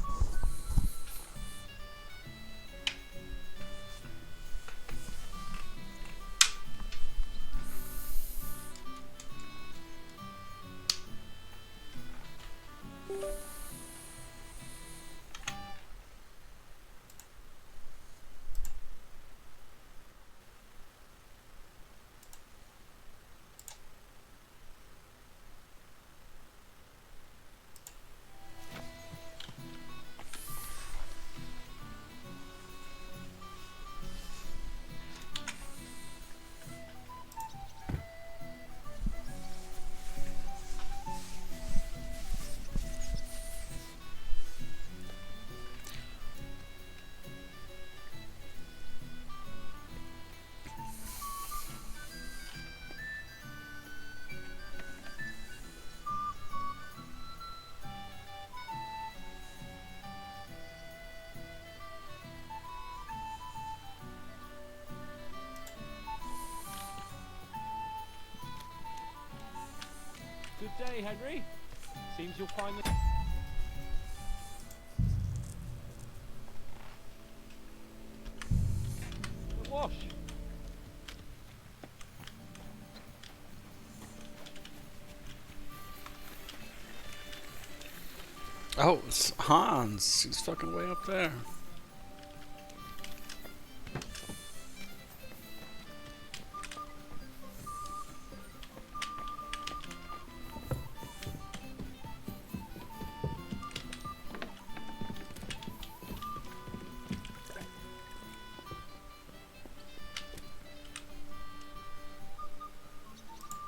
Good day, Henry. Seems you'll find the... Wash. Oh, it's Hans. He's fucking way up there.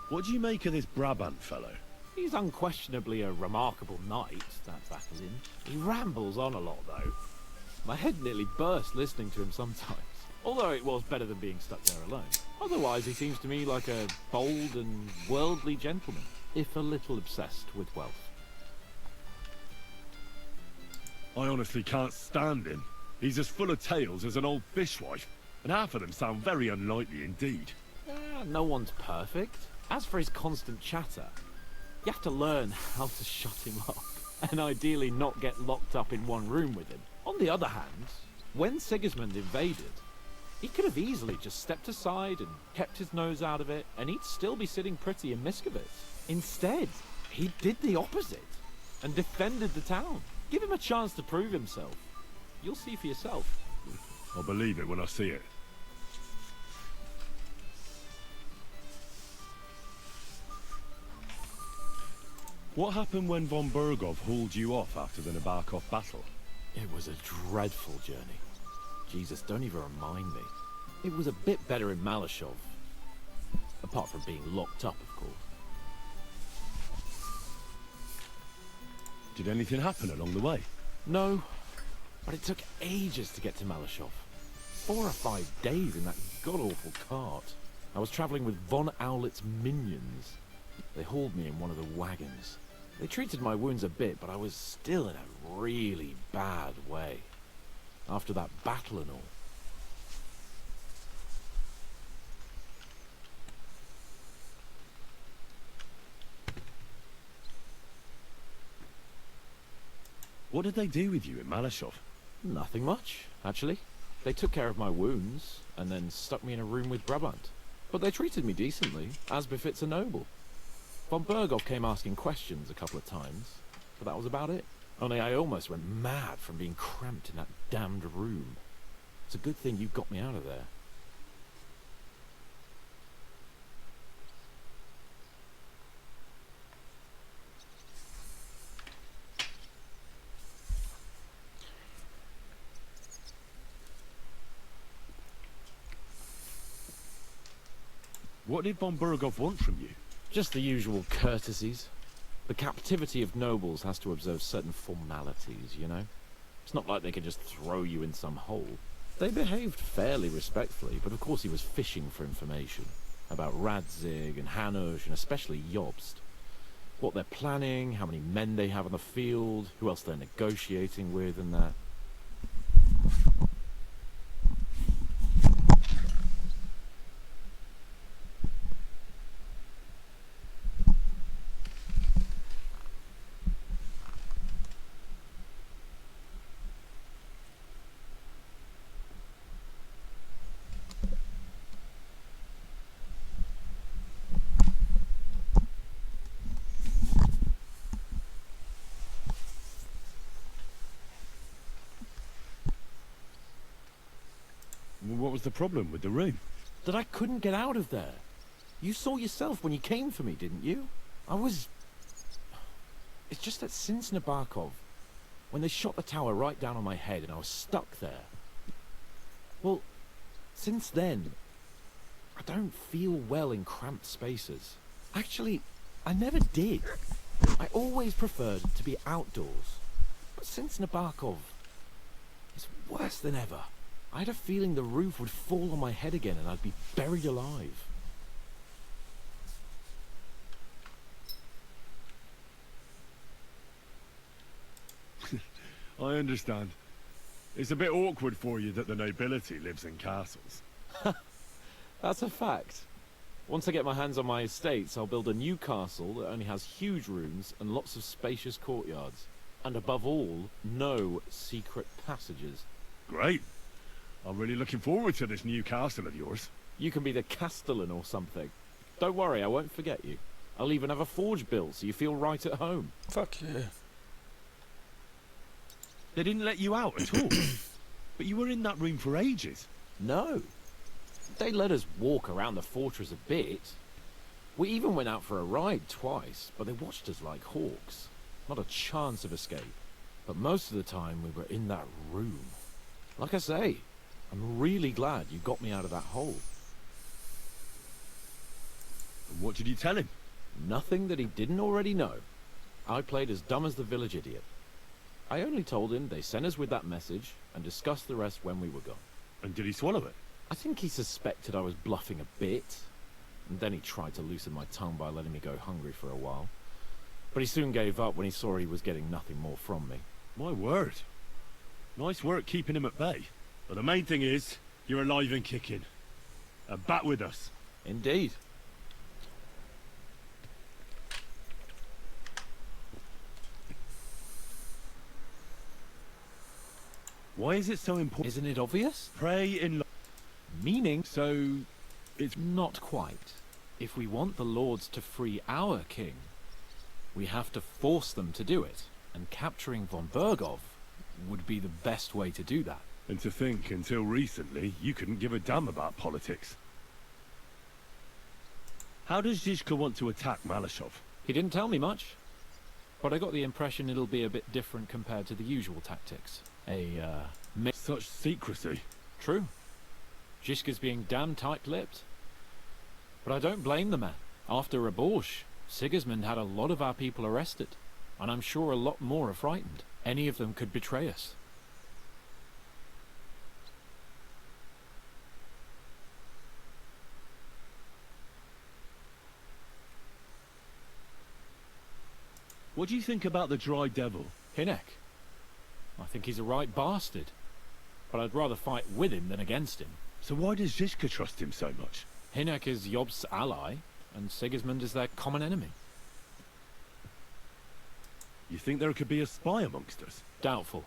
What do you make of this Brabant fellow? He's unquestionably a remarkable knight, that Vattelin. He rambles on a lot, though. My head nearly burst listening to him sometimes. Although it was better than being stuck there alone. Otherwise, he seems to me like a bold and worldly gentleman, if a little obsessed with wealth. I honestly can't stand him. He's as full of tales as an old fishwife, and half of them sound very unlikely indeed. No one's perfect. As for his constant chatter, you have to learn how to shut him up, and ideally not get locked up in one room with him. On the other hand, when Sigismund invaded, he could have easily just stepped aside and kept his nose out of it, and he'd still be sitting pretty in Miskovitz. Instead, he did the opposite, and defended the town. Give him a chance to prove himself. You'll see for yourself. I'll believe it when I see it. What happened when von Bergov hauled you off after the Nabokov battle? It was a dreadful journey. Jesus, don't even remind me. It was a bit better in Malashov. Apart from being locked up, of course. Did anything happen along the way? No, but it took ages to get to Malashov. 4 or 5 days in that god-awful cart. I was travelling with von Owlet's minions. They hauled me in one of the wagons. They treated my wounds a bit, but I was still in a really bad way. After that battle and all. What did they do with you in Malashov? Nothing much, actually. They took care of my wounds, and then stuck me in a room with Brabant. But they treated me decently, as befits a noble. Von Bergov came asking questions a couple of times, but that was about it. Only I almost went mad from being cramped in that damned room. It's a good thing you got me out of there. What did von Bergov want from you? Just the usual courtesies. The captivity of nobles has to observe certain formalities, you know? It's not like they can just throw you in some hole. They behaved fairly respectfully, but of course he was fishing for information. About Radzig and Hanush, and especially Jobst. What they're planning, how many men they have on the field, who else they're negotiating with and that. What was the problem with the room? That I couldn't get out of there. You saw yourself when you came for me, didn't you? It's just that since Nabokov, when they shot the tower right down on my head and I was stuck there. Well, since then, I don't feel well in cramped spaces. Actually, I never did. I always preferred to be outdoors. But since Nabokov, it's worse than ever. I had a feeling the roof would fall on my head again and I'd be buried alive. I understand. It's a bit awkward for you that the nobility lives in castles. That's a fact. Once I get my hands on my estates, I'll build a new castle that only has huge rooms and lots of spacious courtyards. And above all, no secret passages. Great. I'm really looking forward to this new castle of yours. You can be the castellan or something. Don't worry, I won't forget you. I'll even have a forge built so you feel right at home. Fuck yeah. They didn't let you out at all. But you were in that room for ages. No. They let us walk around the fortress a bit. We even went out for a ride twice, but they watched us like hawks. Not a chance of escape. But most of the time we were in that room. Like I say, I'm really glad you got me out of that hole. And what did you tell him? Nothing that he didn't already know. I played as dumb as the village idiot. I only told him they sent us with that message and discussed the rest when we were gone. And did he swallow it? I think he suspected I was bluffing a bit. And then he tried to loosen my tongue by letting me go hungry for a while. But he soon gave up when he saw he was getting nothing more from me. My word. Nice work keeping him at bay. But the main thing is, you're alive and kicking. And back with us. Indeed. Why is it so important? Isn't it obvious? Pray in... Meaning? So, it's... Not quite. If we want the lords to free our king, we have to force them to do it. And capturing von Berghoff would be the best way to do that. And to think, until recently, you couldn't give a damn about politics. How does Zizka want to attack Malashov? He didn't tell me much. But I got the impression it'll be a bit different compared to the usual tactics. Such secrecy. True. Zizka's being damn tight-lipped. But I don't blame the man. After Raborsh, Sigismund had a lot of our people arrested. And I'm sure a lot more are frightened. Any of them could betray us. What do you think about the Dry Devil? Hinek. I think he's a right bastard. But I'd rather fight with him than against him. So why does Zizka trust him so much? Hinek is Job's ally, and Sigismund is their common enemy. You think there could be a spy amongst us? Doubtful.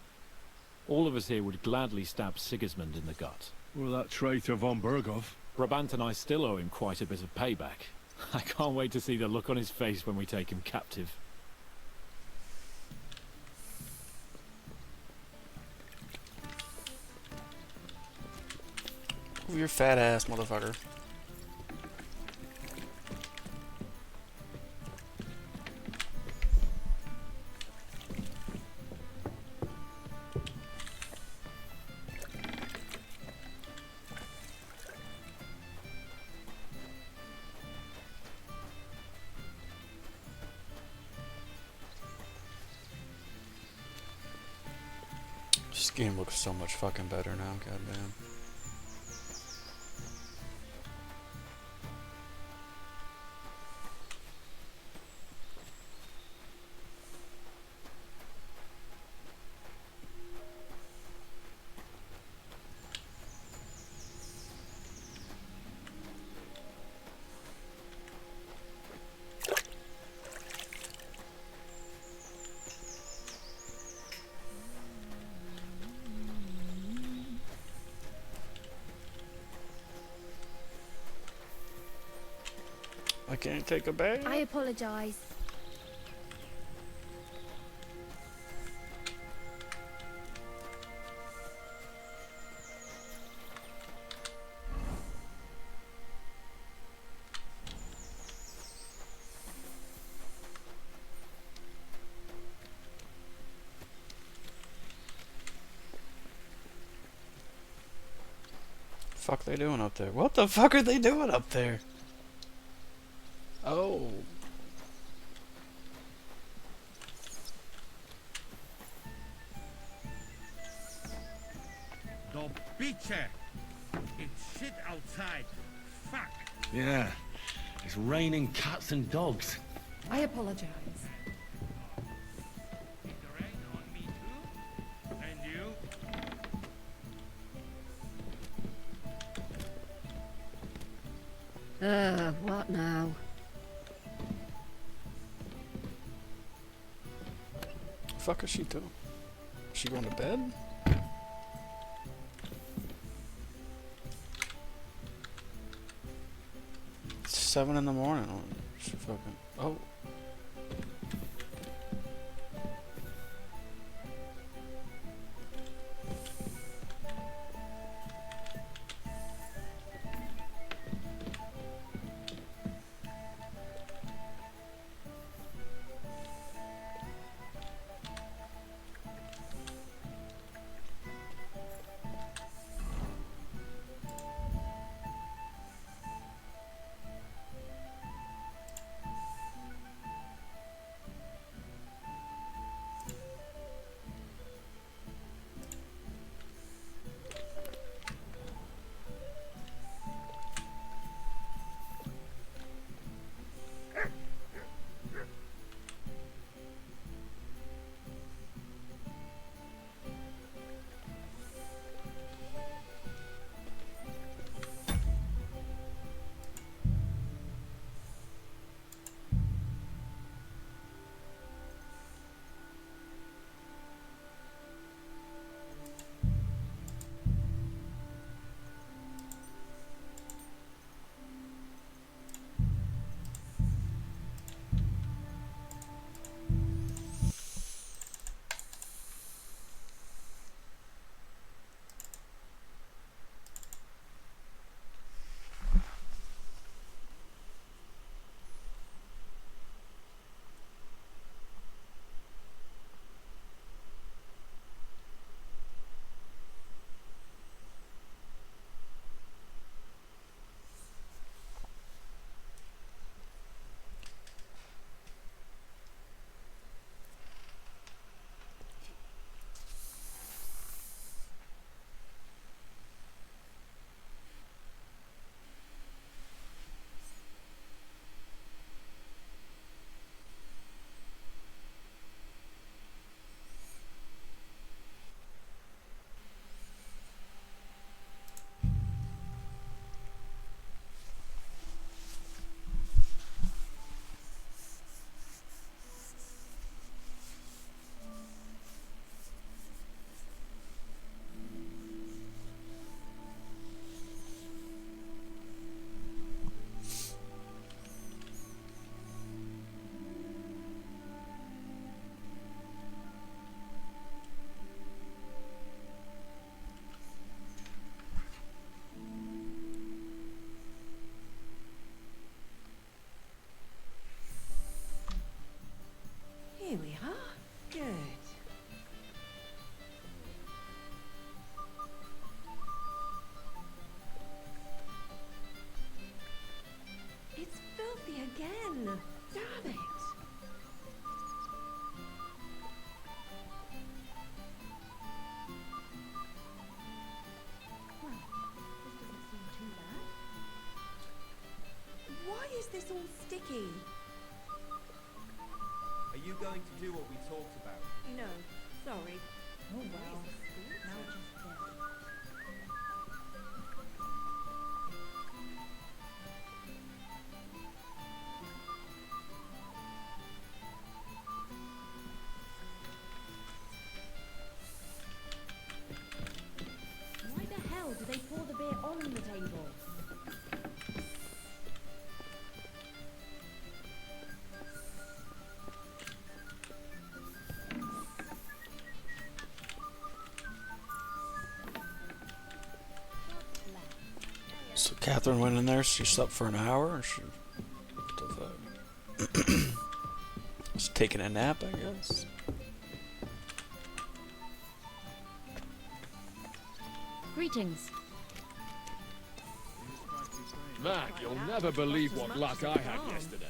All of us here would gladly stab Sigismund in the gut. Or that traitor von Berghoff? Brabant and I still owe him quite a bit of payback. I can't wait to see the look on his face when we take him captive. Move your fat ass, motherfucker. This game looks so much fucking better now, goddamn. I can't take a bath. I apologize. Fuck they doing up there? What the fuck are they doing up there? Oh. The bitcher! It's shit outside. Fuck! Yeah. It's raining cats and dogs. I apologize. And you? What now? Fuck is she doing? Is she going to bed? It's 7 in the morning. She fucking. Oh. Here we are. Good. It's filthy again. Damn it. Well, this doesn't seem too bad. Why is this all sticky? Are you going to do what we talked about? No, sorry. Oh well. Now it's just dead. Why the hell do they pour the beer on the table? So Catherine went in there. She slept for an hour. Or she what the fuck? Was taking a nap, I guess. Greetings. Man, you'll never believe what luck I had yesterday.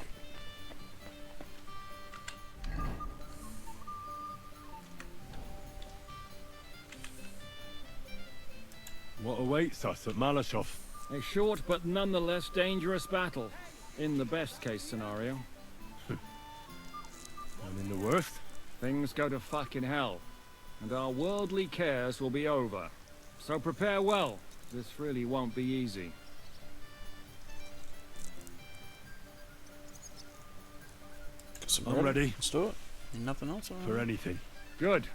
What awaits us at Malashov? A short but nonetheless dangerous battle, in the best case scenario. And in the worst? Things go to fucking hell, and our worldly cares will be over. So prepare well, this really won't be easy. Guess I'm ready. Let's do it. Nothing else? For anything. Good.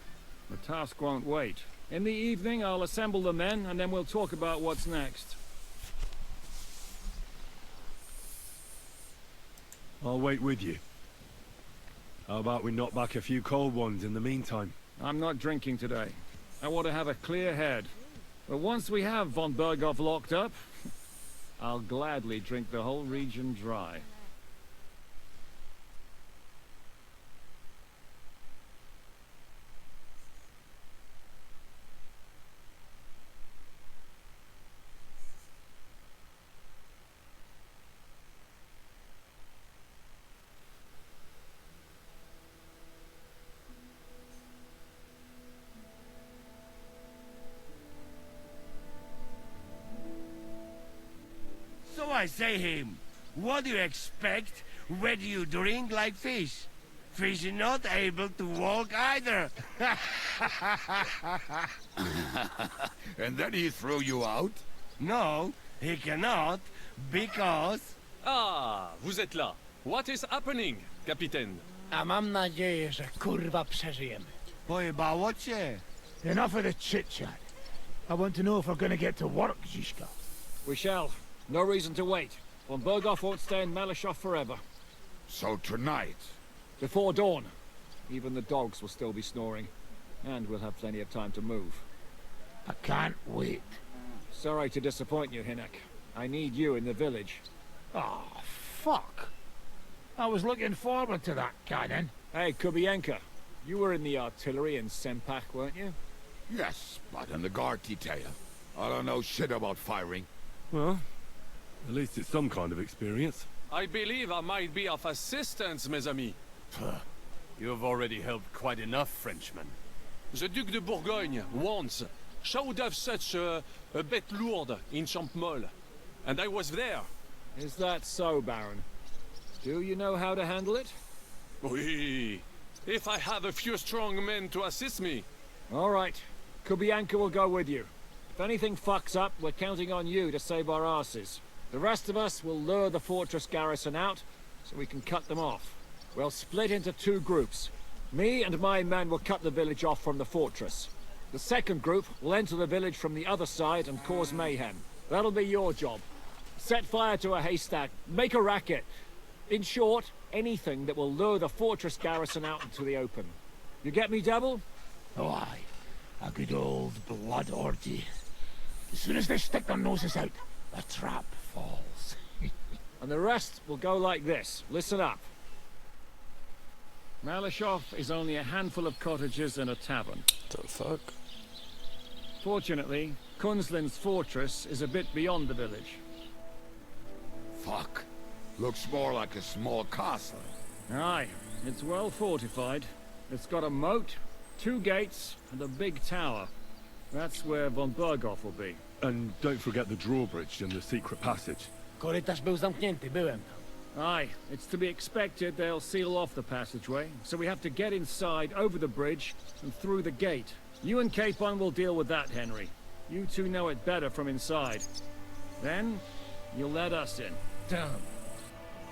The task won't wait. In the evening, I'll assemble the men, and then we'll talk about what's next. I'll wait with you. How about we knock back a few cold ones in the meantime? I'm not drinking today. I want to have a clear head. But once we have von Berghoff locked up, I'll gladly drink the whole region dry. So I say him, what do you expect when you drink like fish? Fish is not able to walk either. And then he threw you out? No, he cannot, because... Ah, vous êtes là. What is happening, Capitaine? A mam nadzieję, że kurwa przeżyjemy. Pojebało cię. Enough of the chit-chat. I want to know if we're gonna get to work, Zizka. We shall. No reason to wait. Von Berghoff won't stay in Malashov forever. So tonight? Before dawn. Even the dogs will still be snoring. And we'll have plenty of time to move. I can't wait. Sorry to disappoint you, Hinek. I need you in the village. Oh, fuck. I was looking forward to that, Cannon. Hey, Kubienka. You were in the artillery in Sempak, weren't you? Yes, but in the guard detail. I don't know shit about firing. Well, at least it's some kind of experience. I believe I might be of assistance, mes amis. You've already helped quite enough, Frenchman. The Duc de Bourgogne, once, showed off such a bête lourde in Champmol. And I was there. Is that so, Baron? Do you know how to handle it? Oui. If I have a few strong men to assist me. All right. Kubianka will go with you. If anything fucks up, we're counting on you to save our asses. The rest of us will lure the fortress garrison out, so we can cut them off. We'll split into two groups. Me and my men will cut the village off from the fortress. The second group will enter the village from the other side and cause mayhem. That'll be your job. Set fire to a haystack, make a racket. In short, anything that will lure the fortress garrison out into the open. You get me, Devil? Oh, aye. A good old blood orgy. As soon as they stick their noses out, the trap falls. And the rest will go like this. Listen up. Malashov is only a handful of cottages and a tavern. The fuck? Fortunately, Kunzlin's fortress is a bit beyond the village. Fuck. Looks more like a small castle. Aye, it's well fortified. It's got a moat, 2 gates, and a big tower. That's where von Berghoff will be. And don't forget the drawbridge and the secret passage. Korytarz był zamknięty, byłem. Aye, it's to be expected they'll seal off the passageway, so we have to get inside, over the bridge, and through the gate. You and Capon will deal with that, Henry. You two know it better from inside. Then, you'll let us in. Damn.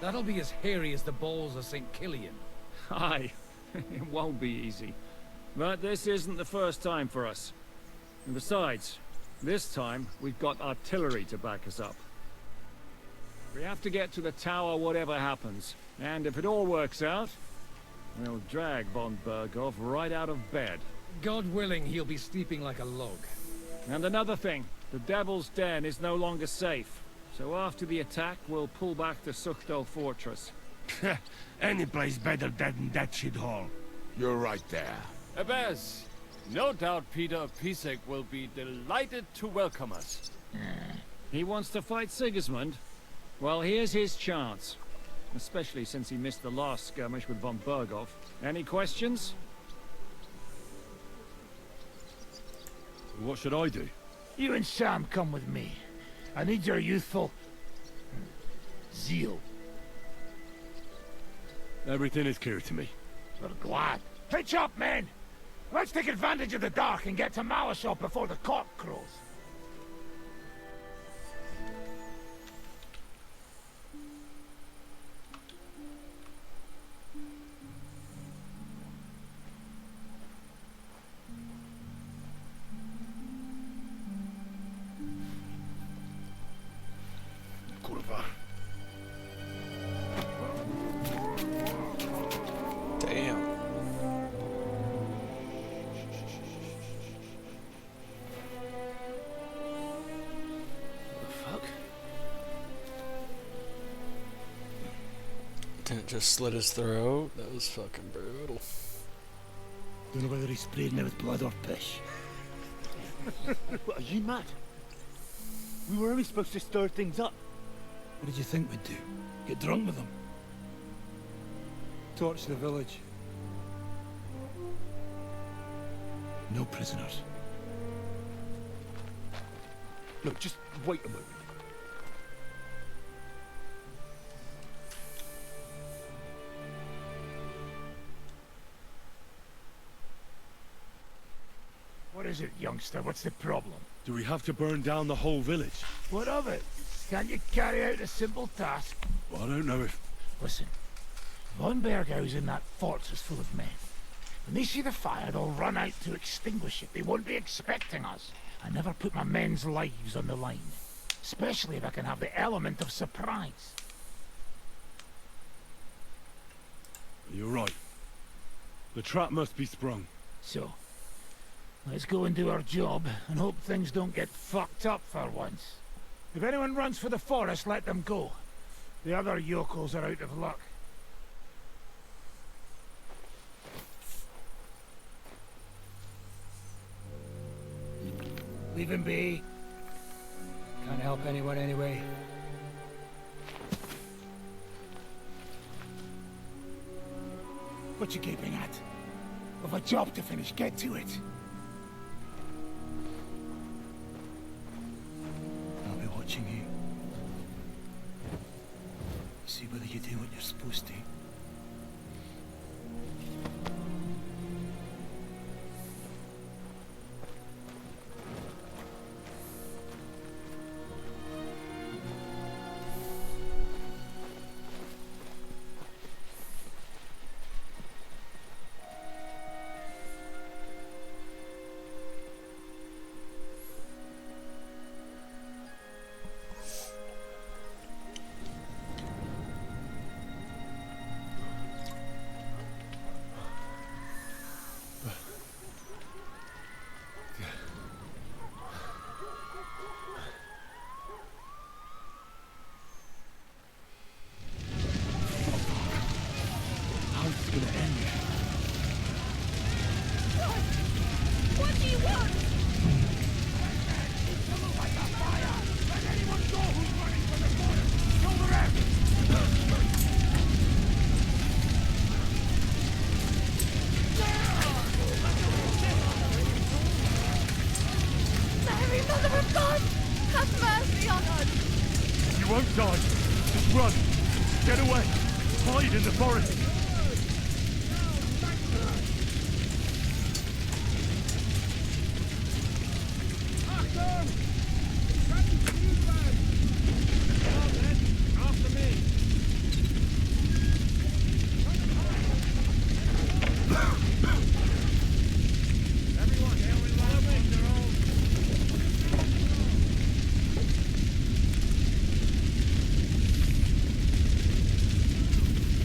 That'll be as hairy as the balls of St. Killian. Aye, it won't be easy. But this isn't the first time for us. And besides, this time we've got artillery to back us up. We have to get to the tower whatever happens. And if it all works out, we'll drag von Berghoff right out of bed. God willing, he'll be sleeping like a log. And another thing, the Devil's Den is no longer safe. So after the attack, we'll pull back to Sukhto Fortress. Any place better than that shithole. You're right there. Ebez, no doubt Peter Pisek will be delighted to welcome us. He wants to fight Sigismund? Well, here's his chance. Especially since he missed the last skirmish with von Berghoff. Any questions? What should I do? You and Sam come with me. I need your youthful... zeal. Everything is clear to me. We're glad. Pitch up, men! Let's take advantage of the dark and get to Malashov before the cock crows. just slit his throat. That was fucking brutal. Don't know whether he sprayed me with blood or piss. What, are you mad? We were only supposed to stir things up. What did you think we'd do? Get drunk with them? Torch the village. No prisoners. Look, just wait a moment. What is it, youngster? What's the problem? Do we have to burn down the whole village? What of it? Can't you carry out a simple task? Well, I don't know if... Listen, Von Bergau's in that fortress full of men. When they see the fire, they'll run out to extinguish it. They won't be expecting us. I never put my men's lives on the line. Especially if I can have the element of surprise. You're right. The trap must be sprung. So, let's go and do our job, and hope things don't get fucked up for once. If anyone runs for the forest, let them go. The other yokels are out of luck. Leave him be. Can't help anyone anyway. What you gaping at? We've a job to finish. Get to it. I'll be watching you. See whether you do what you're supposed to. What do you want? Mary, Mother of God, have mercy on us. You won't die. Just run. Get away. Hide in the forest.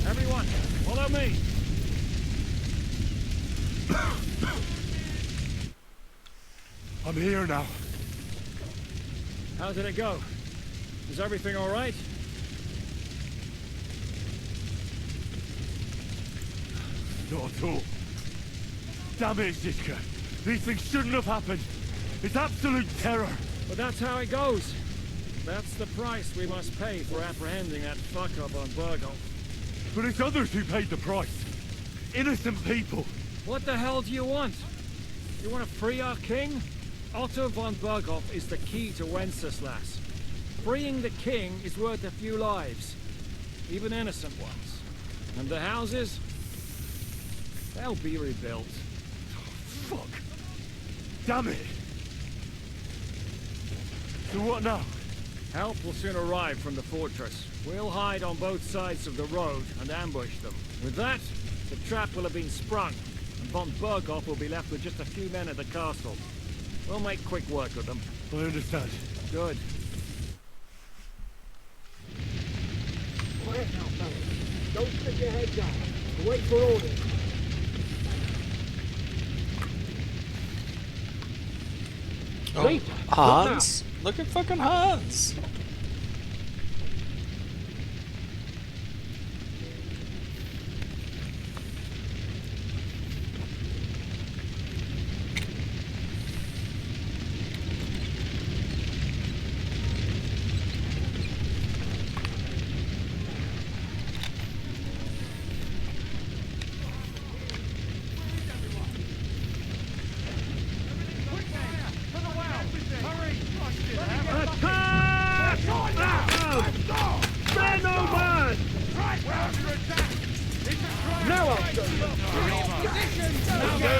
Everyone, follow me. I'm here now. How did it go? Is everything all right? Not at all. Damn it, Ziska. These things shouldn't have happened. It's absolute terror. But that's how it goes. That's the price we must pay for apprehending that fuck-up on Burgolf. But it's others who paid the price. Innocent people. What the hell do you want? You want to free our king? Otto von Berghoff is the key to Wenceslas. Freeing the king is worth a few lives, even innocent ones. And the houses? They'll be rebuilt. Fuck. Damn it. So what now? Help will soon arrive from the fortress. We'll hide on both sides of the road and ambush them. With that, the trap will have been sprung, and von Berghoff will be left with just a few men at the castle. We'll make quick work of them. I understand. Good. Quiet now, fellas. Don't stick your head down. Wait for orders. Oh, Hans? Look at fucking Hans.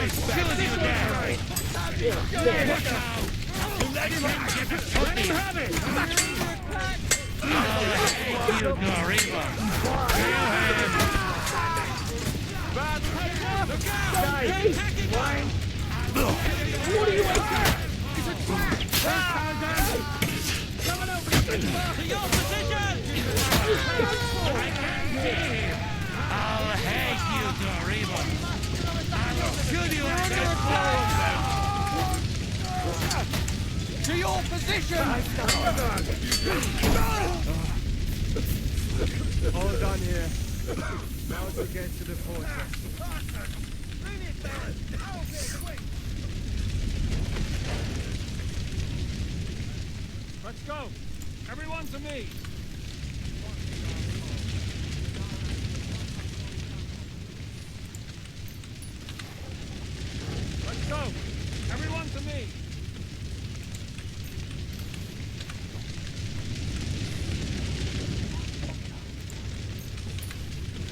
respect you there. Look out! You let him have it! Let him have it! I'll hate you, Doriva! Kill him! Look out! What are you waiting for? It's a trap! Coming over! To your position! I can't see him! I'll hate you, Doriva! I'll shoot you at this floor! To your position! All done here. Now to get to the fortress. Let's go! Everyone to me! Let's go! Everyone to me!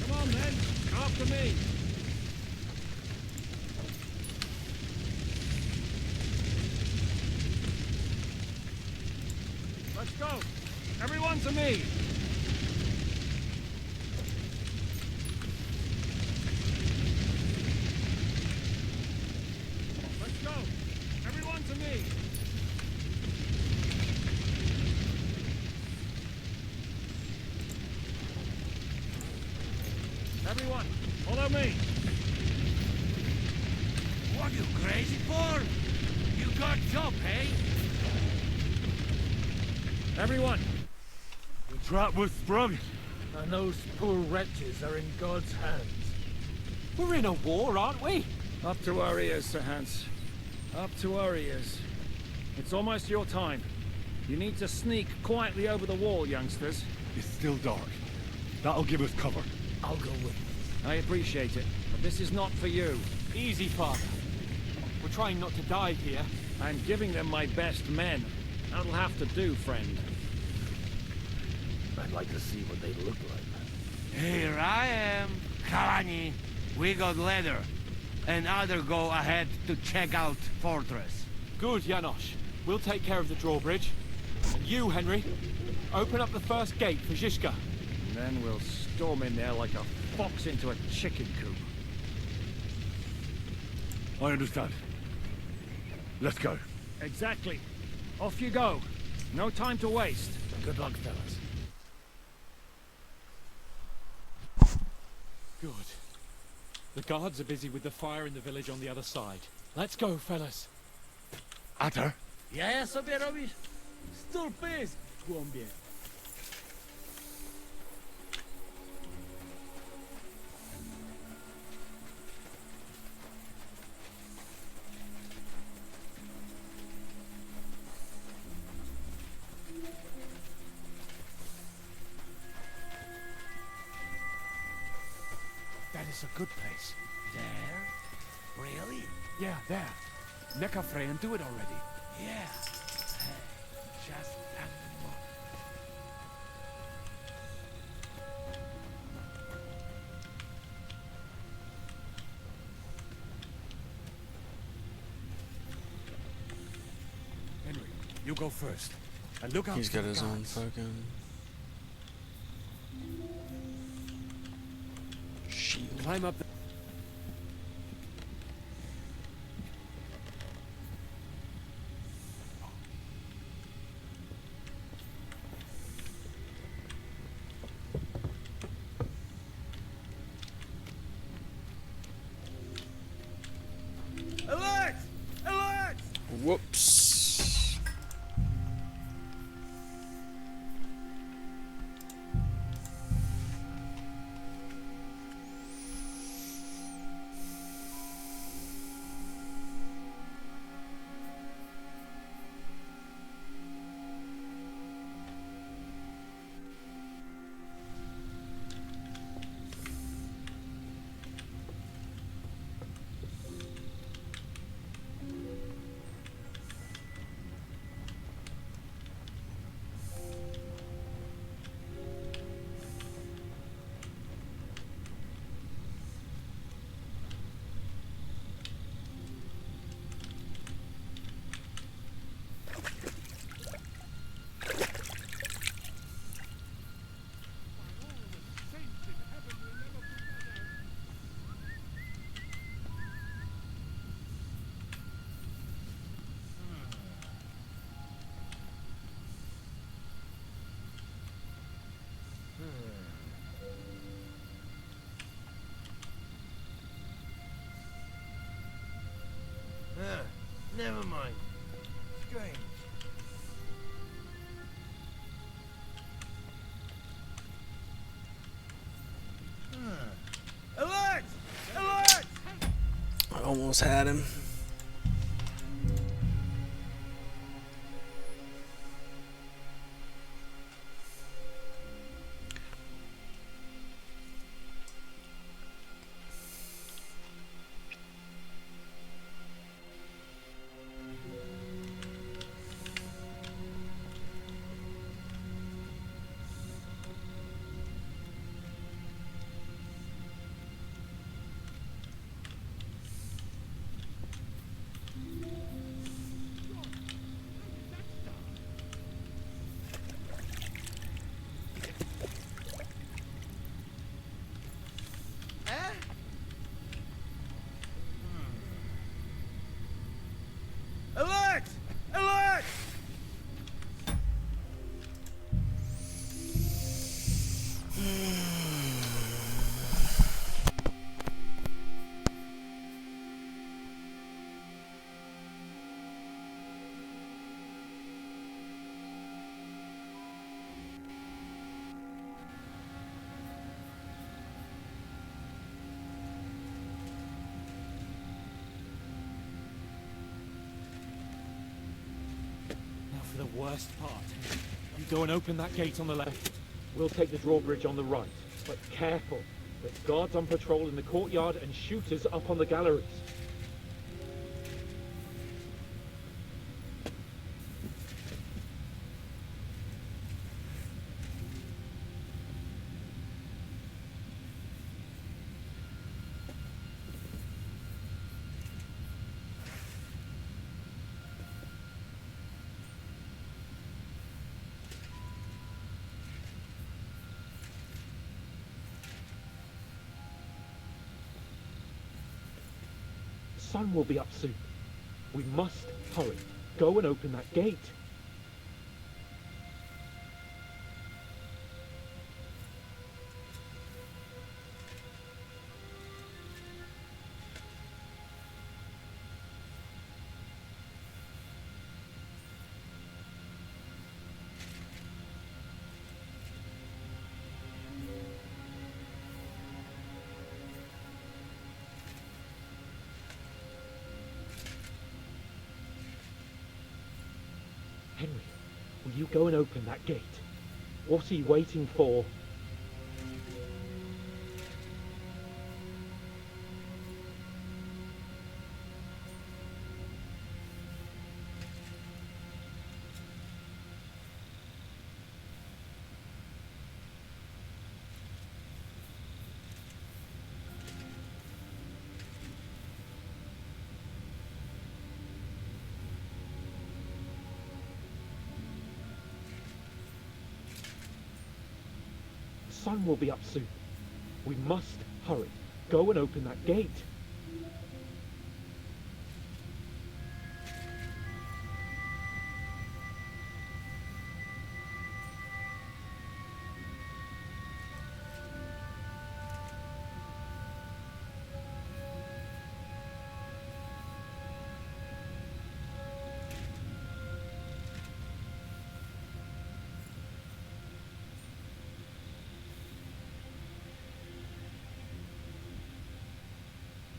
Come on then, after me! Let's go! Everyone to me! Let's go! Everyone to me! Everyone, follow me! What you crazy for? You got job, hey? Everyone! The trap was sprung. And those poor wretches are in God's hands. We're in a war, aren't we? Up to our ears, Sir Hans. Up to our ears. It's almost your time. You need to sneak quietly over the wall, youngsters. It's still dark. That'll give us cover. I'll go with you. I appreciate it, but this is not for you. Easy, Father. We're trying not to die here. I'm giving them my best men. That'll have to do, friend. I'd like to see what they look like. Here I am, Kalani. We got leather. And other go ahead to check out fortress. Good, Janosch. We'll take care of the drawbridge. And you, Henry, open up the first gate for Zizka. And then we'll storm in there like a fox into a chicken coop. I understand. Let's go. Exactly. Off you go. No time to waste. Good luck, fellas. Good. The guards are busy with the fire in the village on the other side. Let's go, fellas. Atter? Ja sobie robisz? Stulpys, głąbie. That is a good place. There? Really? Yeah, there. Neckarfreyan do it already. Yeah. Hey, just at the moment. Henry, you go first. And look out. He's for got the his own guards. fucking shield. Climb up the... Alert! Alert! Whoops. Never mind. Strange. Alert! Alert! I almost had him. Alert! Alert! Now for the worst part. You go and open that gate on the left. We'll take the drawbridge on the right. But careful. There's guards on patrol in the courtyard and shooters up on the galleries. The sun will be up soon. We must hurry. Go and open that gate. Henry, will you go and open that gate? What are you waiting for? The sun will be up soon. We must hurry. Go and open that gate.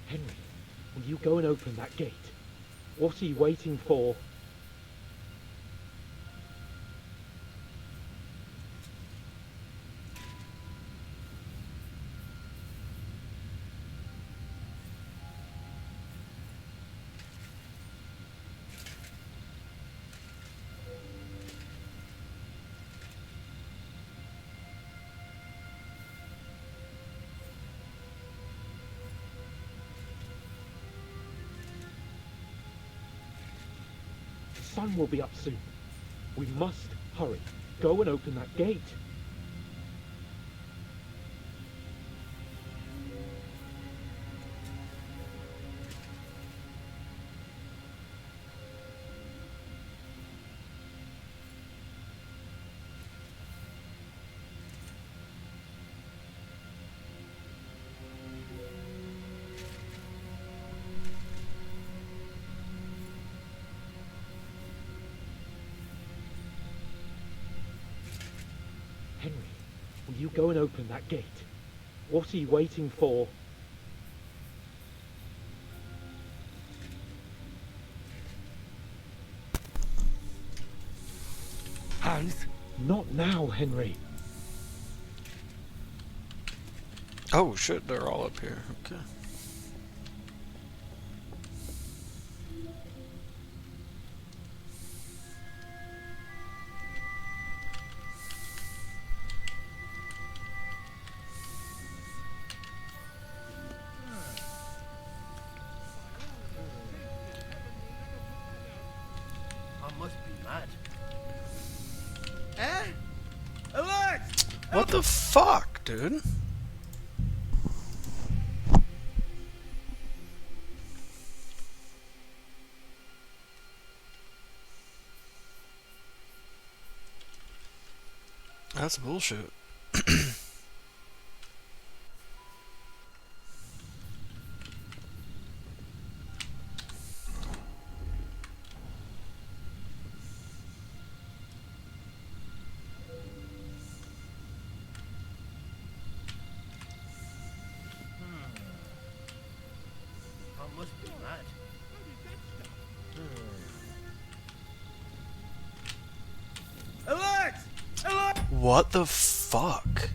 Henry, will you go and open that gate? What are you waiting for? The sun will be up soon. We must hurry. Go and open that gate. You go and open that gate. What are you waiting for? Hans? Not now, Henry. Oh shit, they're all up here. Okay. I must be mad. Eh? Alert! What the fuck, dude? That's bullshit. I must be mad. Alert! Alert! What the fuck?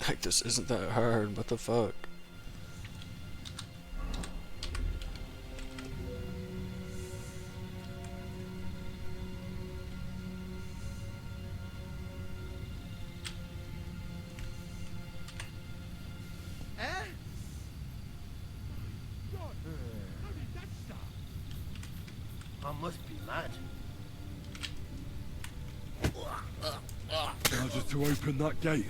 Like, this isn't that hard. What the fuck? I must be mad. Now just to open that gate.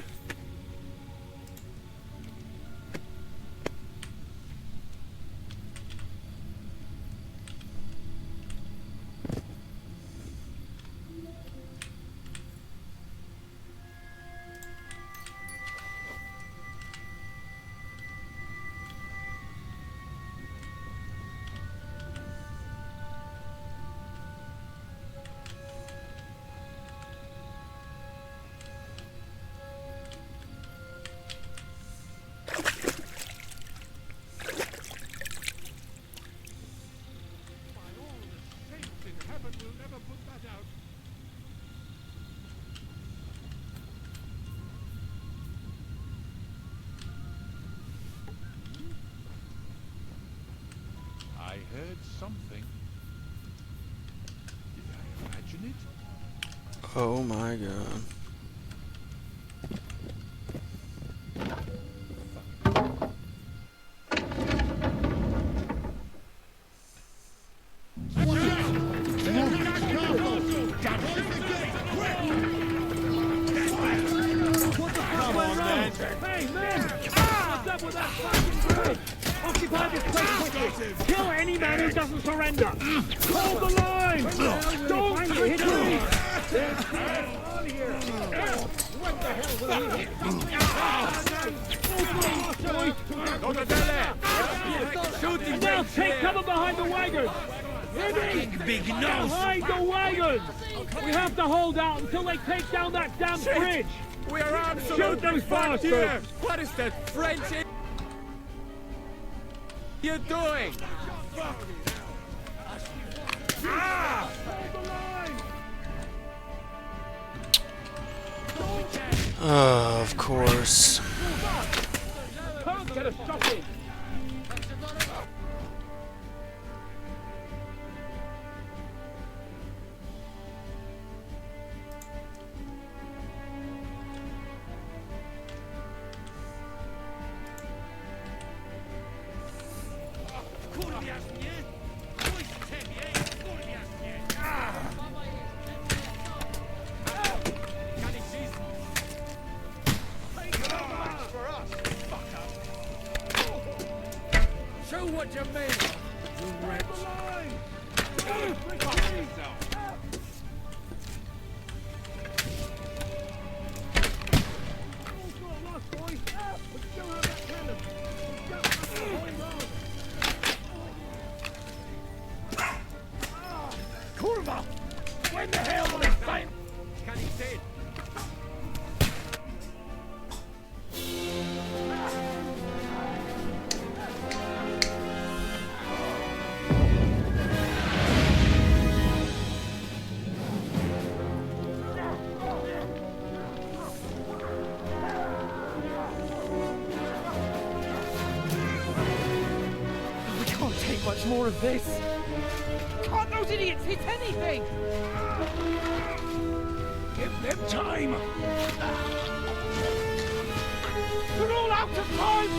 I heard something. Did I imagine it? Oh my god. Come on, man! Hey, man! What's up with that fucking bridge? Occupy this place quickly! Kill any man who doesn't surrender! Hold the line! Don't hit me! On here! What the hell will we hit? And now take cover behind the wagons! Big nose! Behind the wagons! We have to hold out until they take down that damn bridge! We are absolutely Shoot those fucked here! bastards! What is that French you doing? Ah! Of course. Can't get a shot in! Show what you mean, you wretch. Kurva! When the hell will it fight? Can he see it? We can't take much more of this. Can't those idiots hit anything? Give them time. They're all out of time.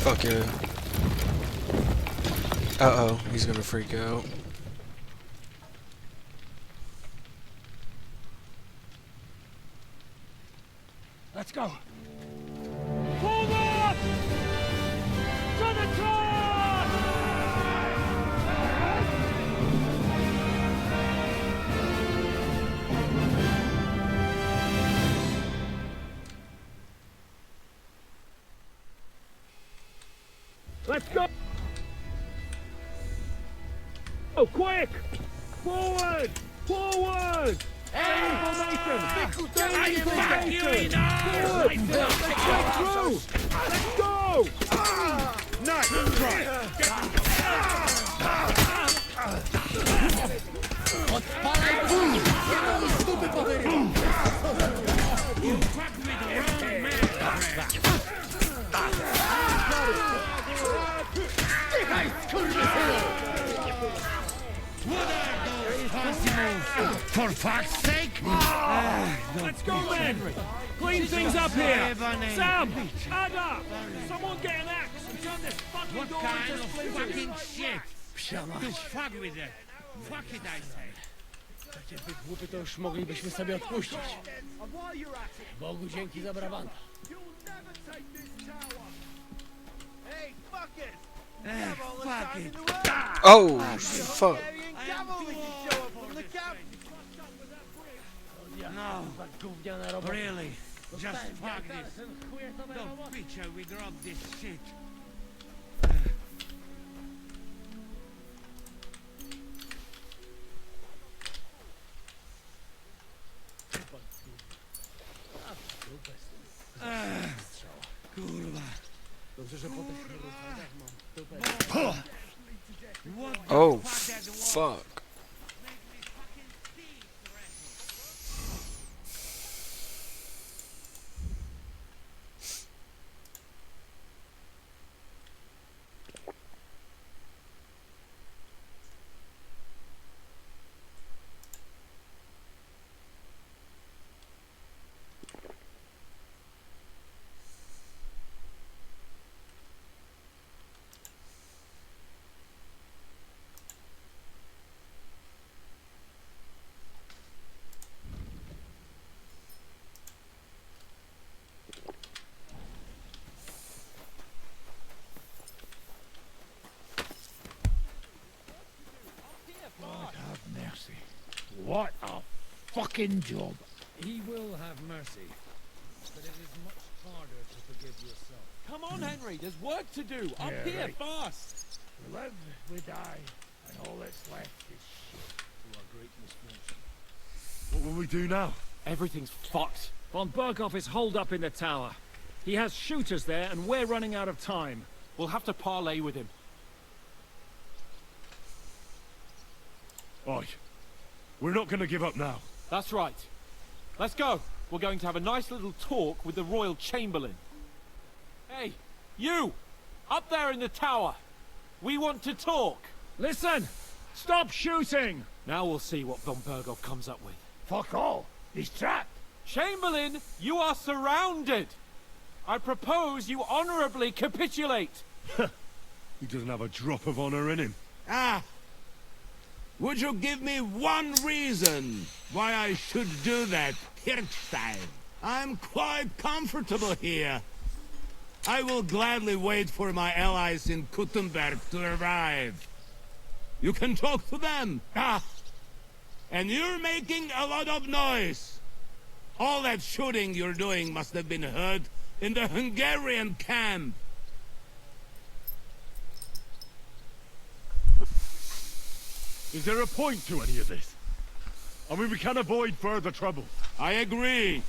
Fuck yeah. Uh-oh, he's gonna freak out. Let's go. Forward! To the top! Let's go! Oh, quick! Forward! Forward! Stay in formation! Stay in formation! Good! Let's get through! Let's go! Nice try! You fucked with the wrong man! For fuck's sake! Let's go, men! Clean things up here! Sam! Ada! Someone get an axe and turn this fucking door into splinters! Fucking shit! To fuck with it! Fuck it, I say! Takie wygłupy to już moglibyśmy sobie odpuścić. Bogu dzięki za brawanta. Hey, fuckers! Fuck it! Oh, fuck. No, really, just fuck this. Don't picture we drop this shit. Kurwa. Oh, fuck. God have mercy. What a fucking job. He will have mercy, but it is much harder to forgive yourself. Come on, Henry, there's work to do. Up Yeah, here, right. fast. We live, we die, and all that's left is shit to our great misfortune. What will we do now? Everything's fucked. Von Berghoff is holed up in the tower. He has shooters there, and we're running out of time. We'll have to parley with him. Oi. We're not gonna give up now. That's right. Let's go. We're going to have a nice little talk with the Royal Chamberlain. Hey, you! Up there in the tower! We want to talk! Listen! Stop shooting! Now we'll see what von Berghoff comes up with. Fuck all. He's trapped. Chamberlain, you are surrounded! I propose you honorably capitulate! He doesn't have a drop of honor in him. Ah! Would you give me one reason why I should do that, Kirchstein? I'm quite comfortable here. I will gladly wait for my allies in Kuttenberg to arrive. You can talk to them. Ah! And you're making a lot of noise. All that shooting you're doing must have been heard in the Hungarian camp. Is there a point to any of this? I mean, we can avoid further trouble. I agree.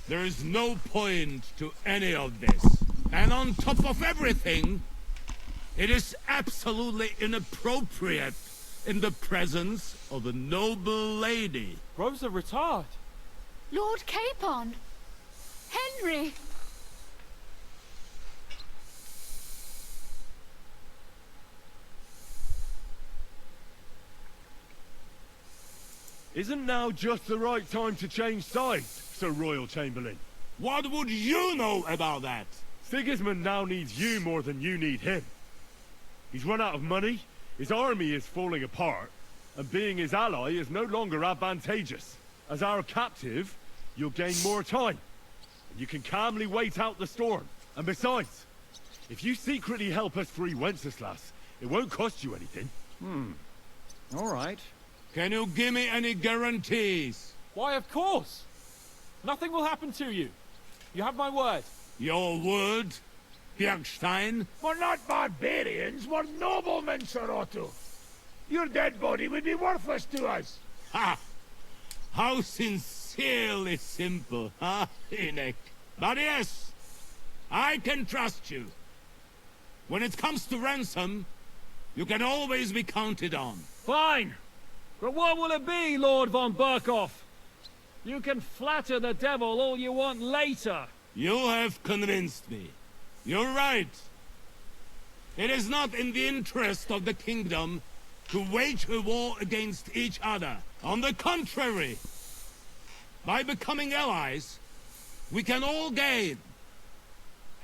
There is no point to any of this. And on top of everything, it is absolutely inappropriate in the presence of a noble lady. Rosa Retard. Lord Capon! Henry! Isn't now just the right time to change sides, Sir Royal Chamberlain? What would you know about that? Sigismund now needs you more than you need him. He's run out of money, his army is falling apart, and being his ally is no longer advantageous. As our captive, you'll gain more time, and you can calmly wait out the storm. And besides, if you secretly help us free Wenceslas, it won't cost you anything. All right. Can you give me any guarantees? Why, of course! Nothing will happen to you. You have my word. Your word, Bjergstein? We're not barbarians, we're noblemen, Sir Otto. Your dead body would be worthless to us. Ha! How sincerely simple, huh, Enoch? But yes, I can trust you. When it comes to ransom, you can always be counted on. Fine. But what will it be, Lord von Burkhoff? You can flatter the devil all you want later. You have convinced me. You're right. It is not in the interest of the kingdom to wage a war against each other. On the contrary, by becoming allies, we can all gain,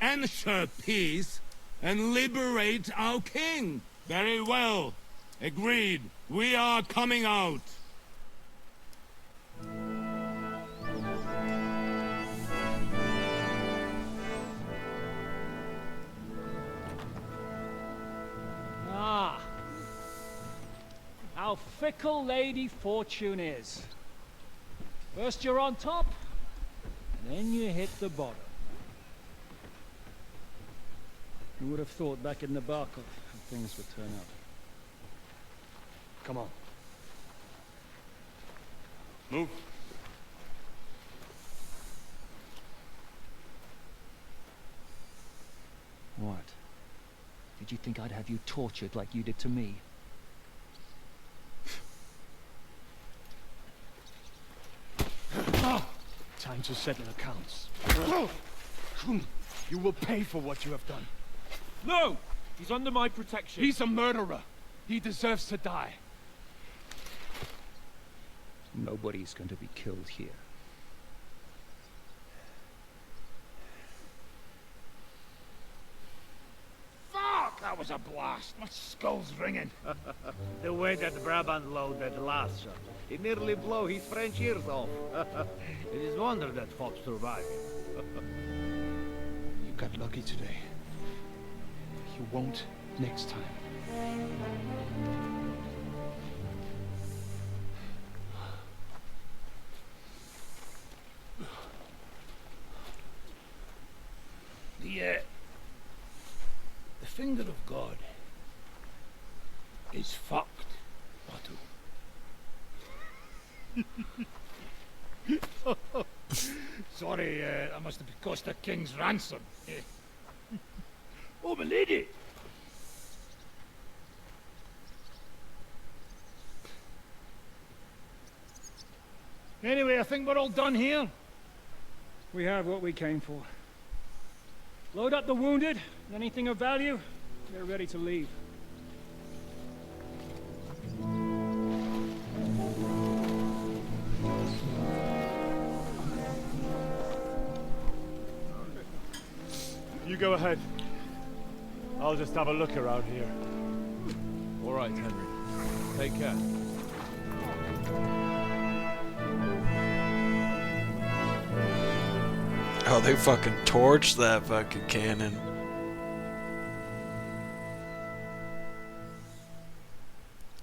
ensure peace, and liberate our king. Very well. Agreed. We are coming out. Ah. How fickle Lady Fortune is. First you're on top, and then you hit the bottom. Who would have thought back in Nabokov how things would turn out? Come on. Move. What? Did you think I'd have you tortured like you did to me? Time to settle accounts. You will pay for what you have done. No! He's under my protection. He's a murderer. He deserves to die. Nobody's going to be killed here. Fuck! That was a blast. My skull's ringing. The way that Brabant loaded last shot, it nearly blew his French ears off. It is wonder that Fox survived. You got lucky today. You won't next time. The finger of God is fucked, Otto. Sorry, that must have cost the king's ransom. Oh, my lady! Anyway, I think we're all done here. We have what we came for. Load up the wounded, and anything of value, they're ready to leave. You go ahead. I'll just have a look around here. All right, Henry. Take care. Oh, they fucking torched that fucking cannon.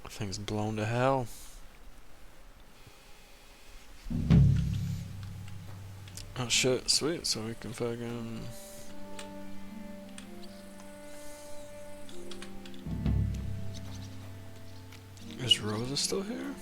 Thing's blown to hell. Oh shit, sweet, so we can fucking... Is Rosa still here?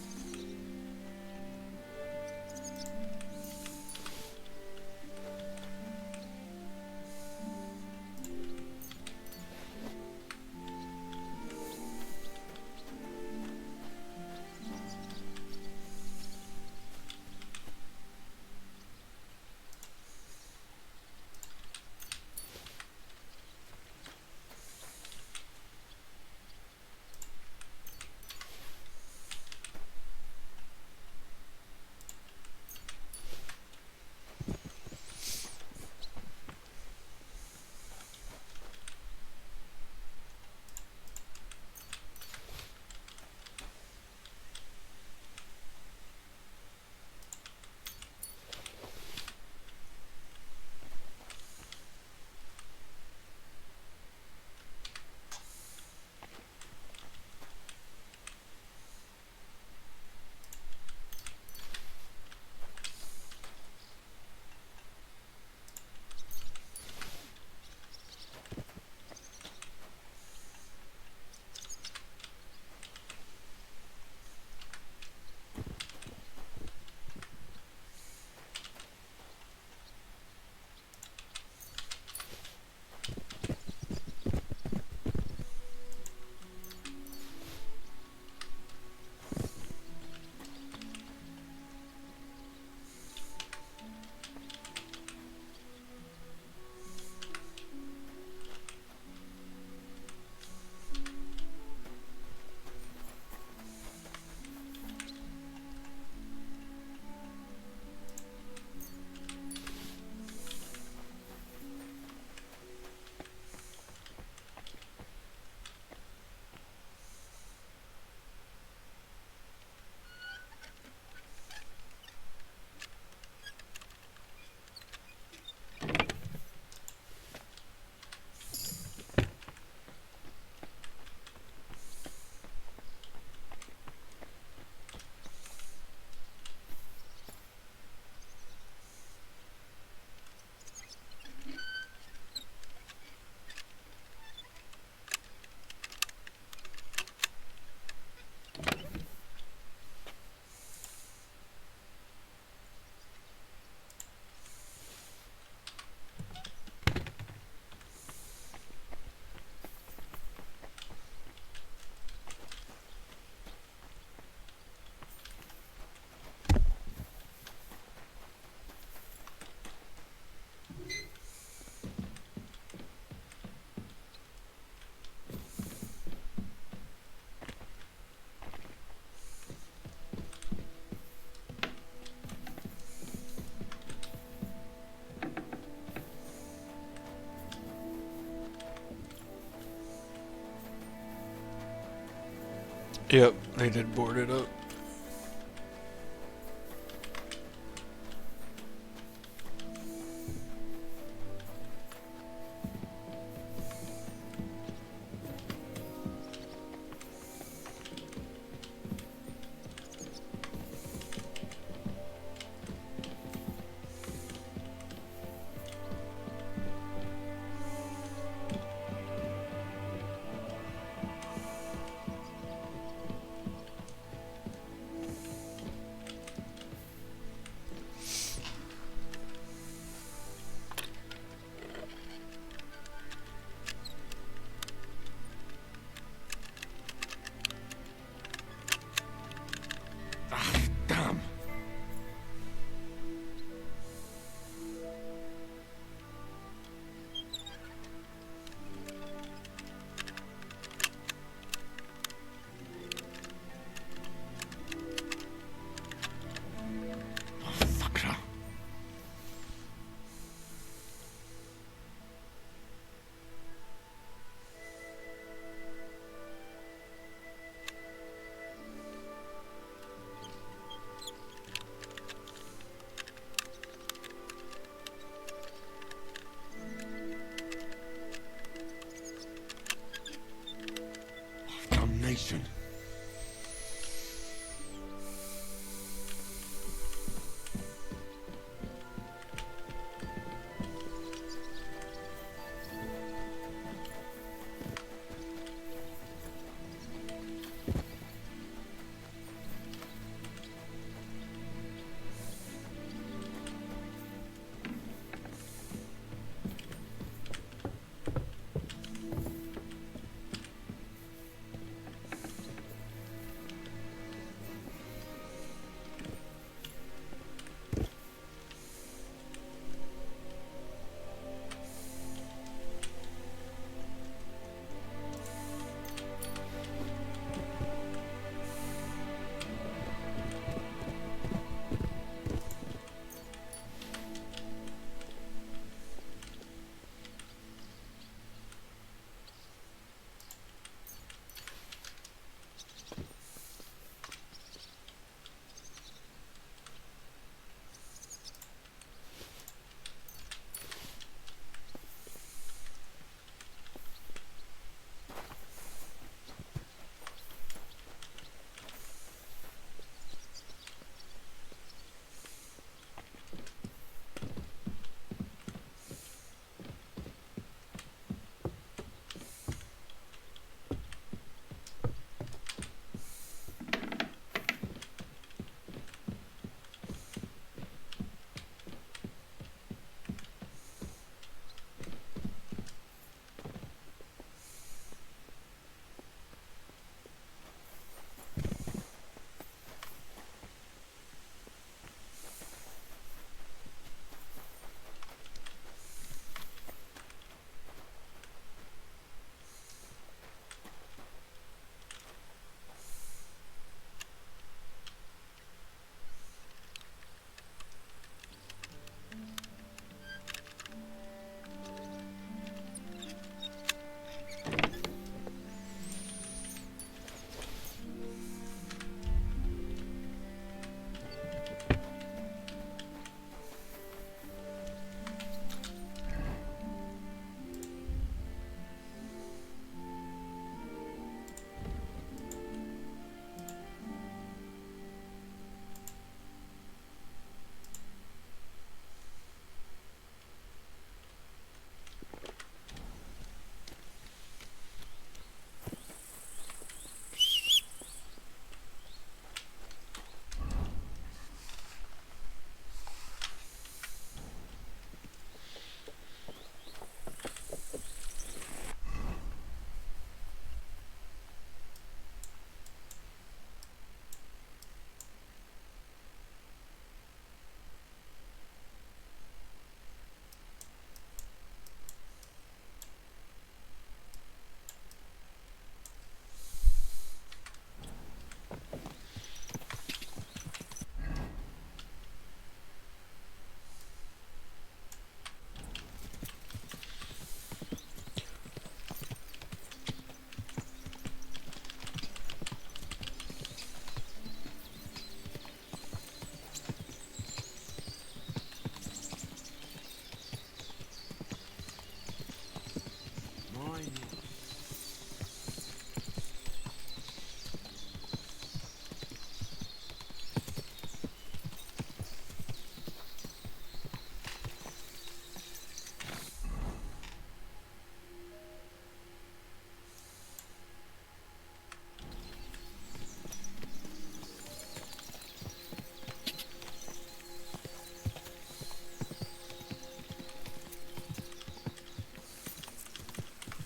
Yep, they did board it up. question.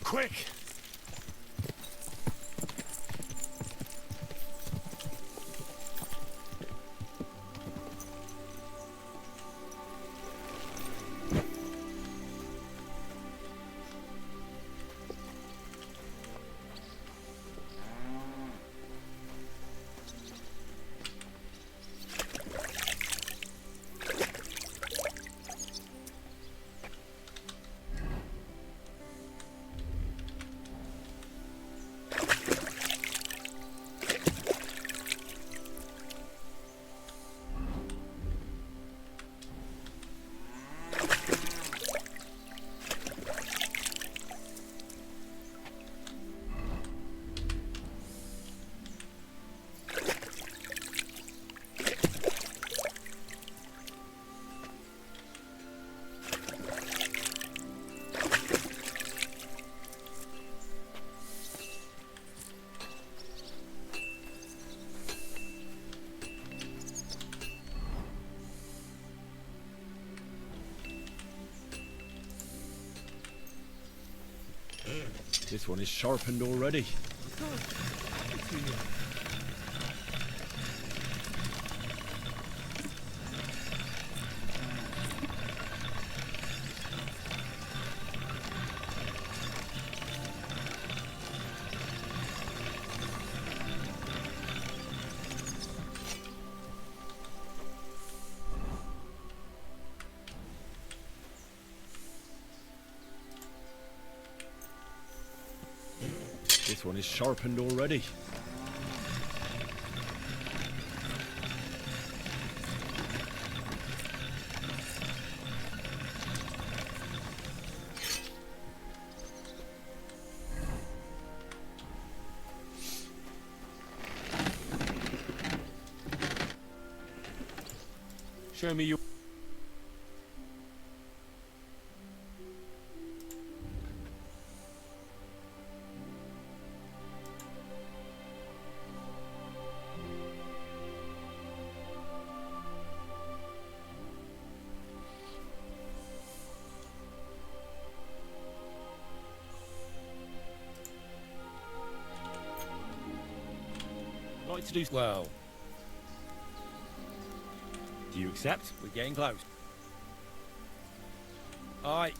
Quick! This one is sharpened already. This one is sharpened already. Show me your... like to do... Well... Do you accept? We're getting close. Aye.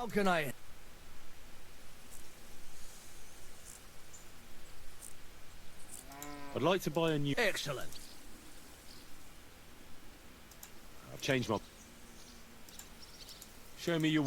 How can I... I'd like to buy a new... Excellent. I've changed my... Show me your...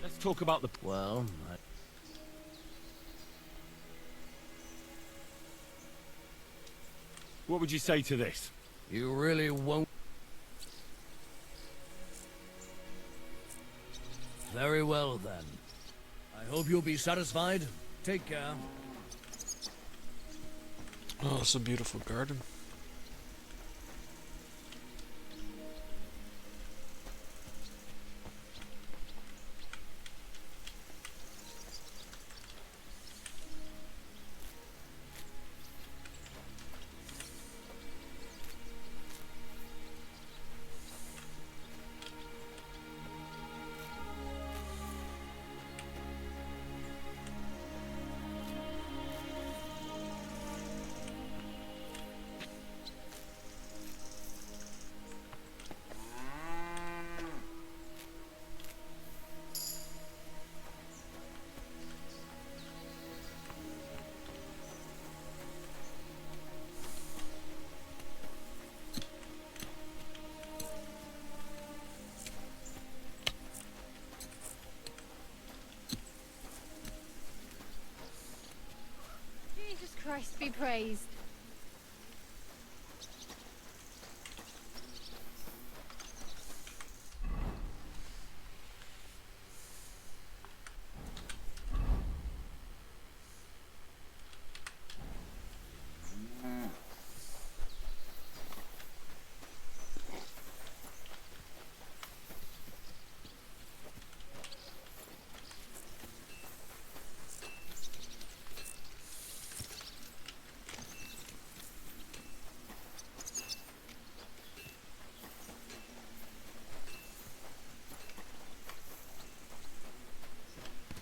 Let's talk about the... Well, What would you say to this? you really won't... Very well, then. I hope you'll be satisfied. Take care. Oh, it's a beautiful garden. Christ be praised.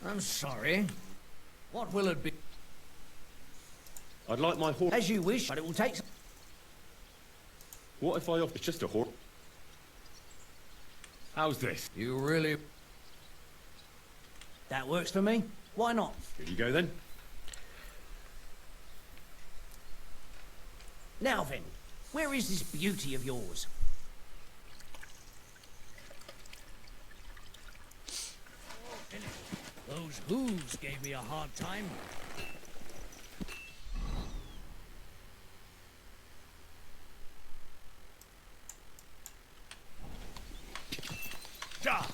I'm sorry. What will it be? I'd like my horse. As you wish, but it will take... What if I offer just a horse? How's this? You really... That works for me. Why not? Here you go then. Now then, where is this beauty of yours? Those hooves gave me a hard time. Die!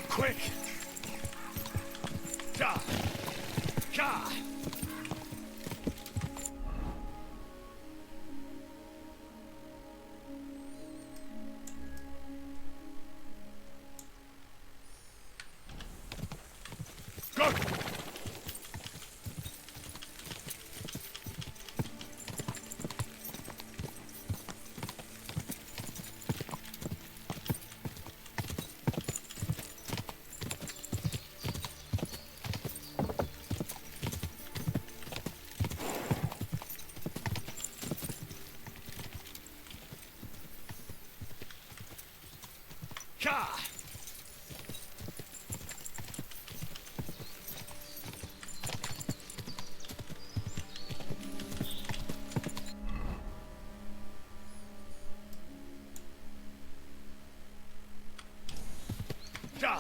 Quick! Ja! Ja! Go! Ja! Ja!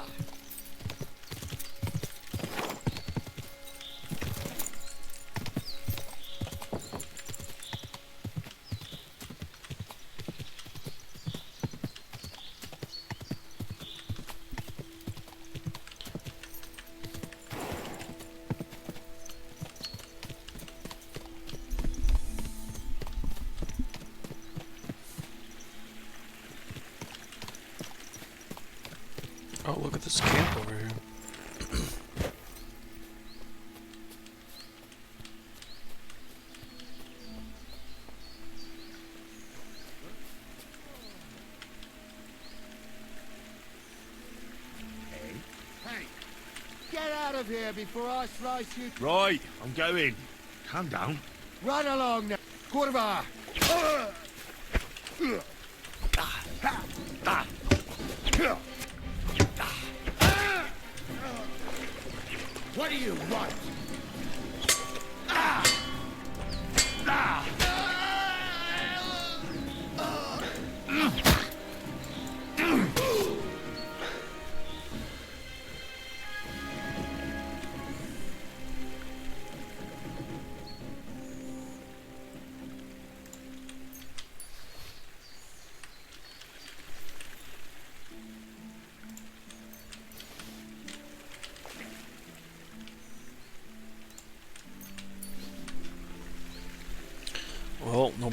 Oh, look at this camp over here. Hey! Get out of here before I slice you. Right, I'm going. Calm down. Run along now. Curva! What do you want?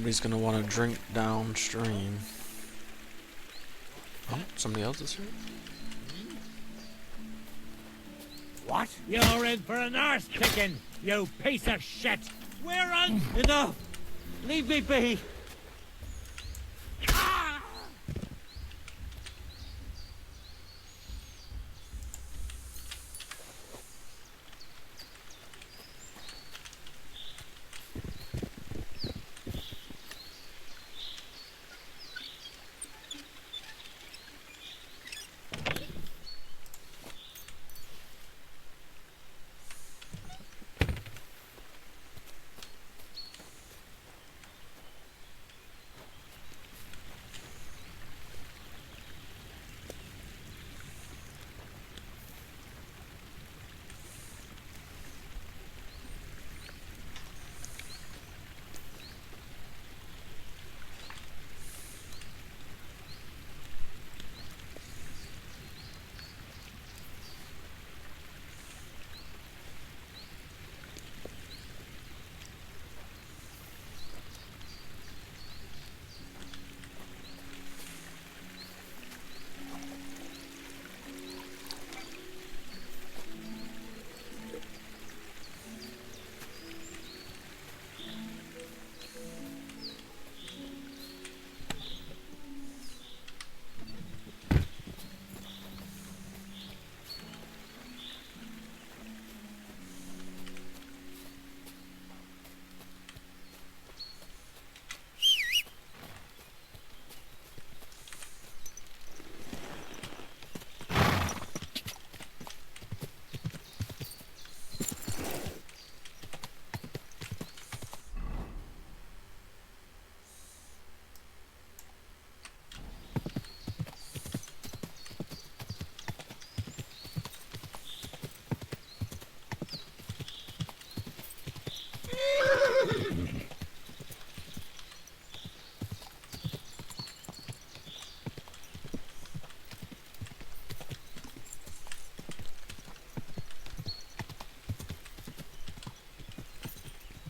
Nobody's gonna want to drink downstream. Oh, somebody else is here? What? You're in for an arse kicking, you piece of shit! We're on! Enough! Leave me be!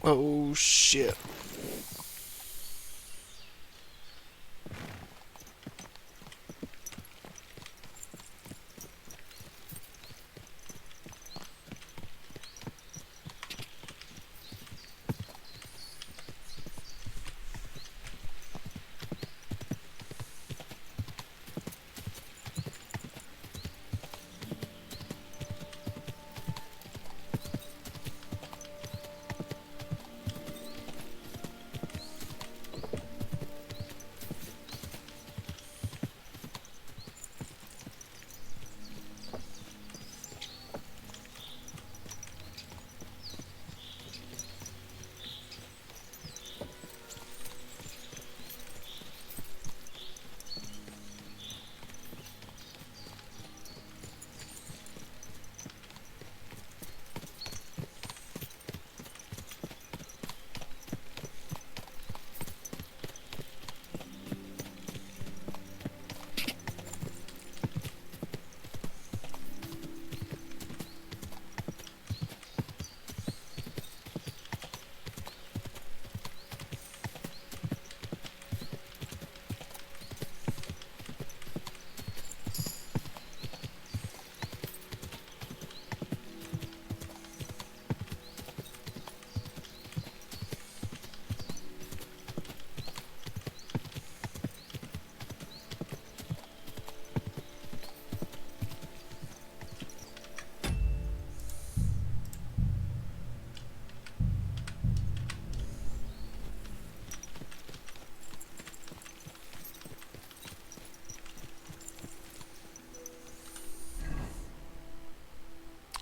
Oh shit.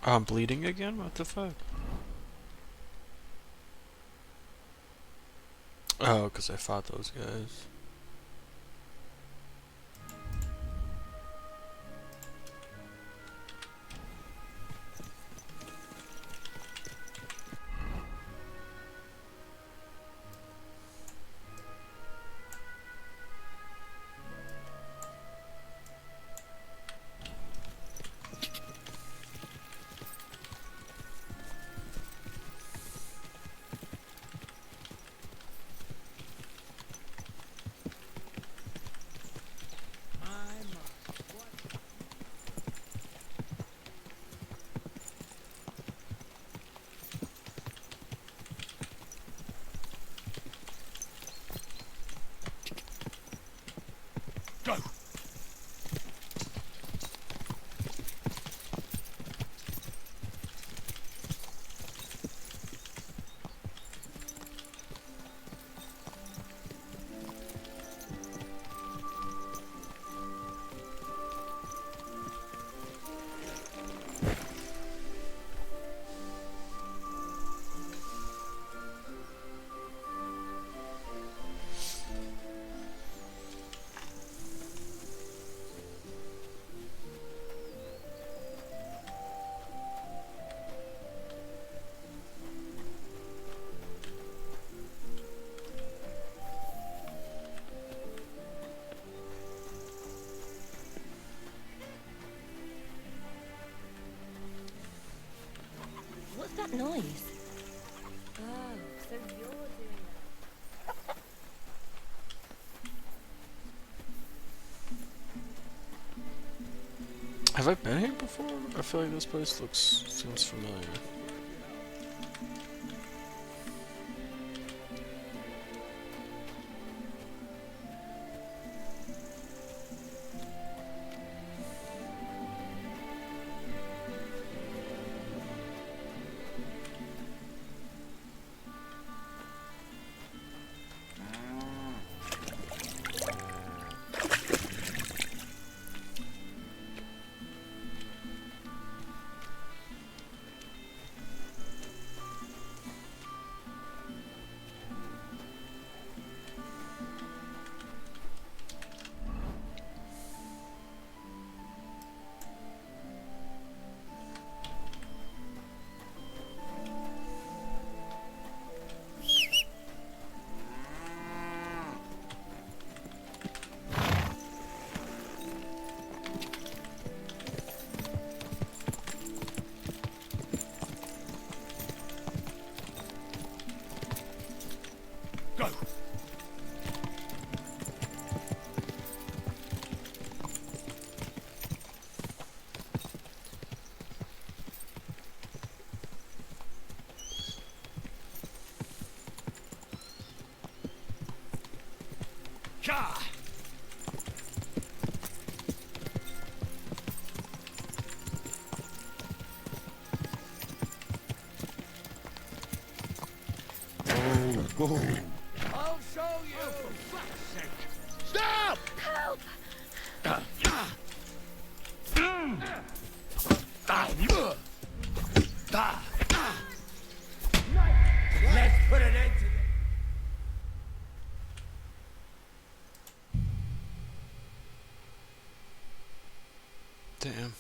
I'm bleeding again? What the fuck? Oh, because I fought those guys. that noise? Oh, so you're doing that. Have I been here before? I feel like this place seems familiar. Whoa. I'll show you, for fuck's sake. Stop! Help! Let's put an end to this. Damn.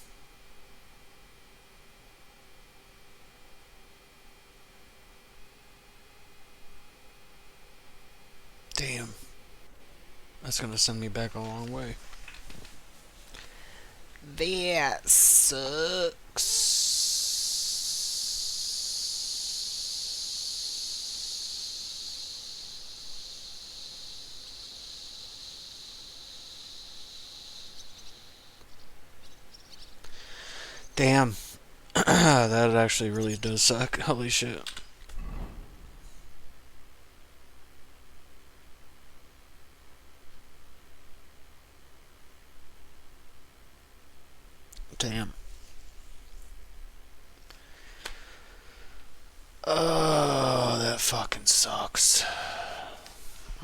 Damn. That's gonna send me back a long way. That sucks. Damn. That actually really does suck. Holy shit. Damn. Oh, that fucking sucks.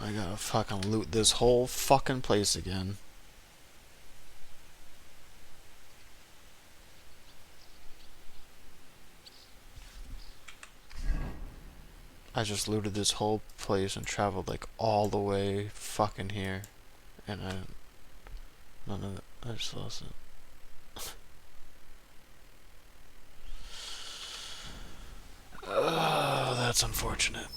I gotta fucking loot this whole fucking place again. I just looted this whole place and traveled like all the way fucking here. And none of it, I just lost it. Oh, that's unfortunate.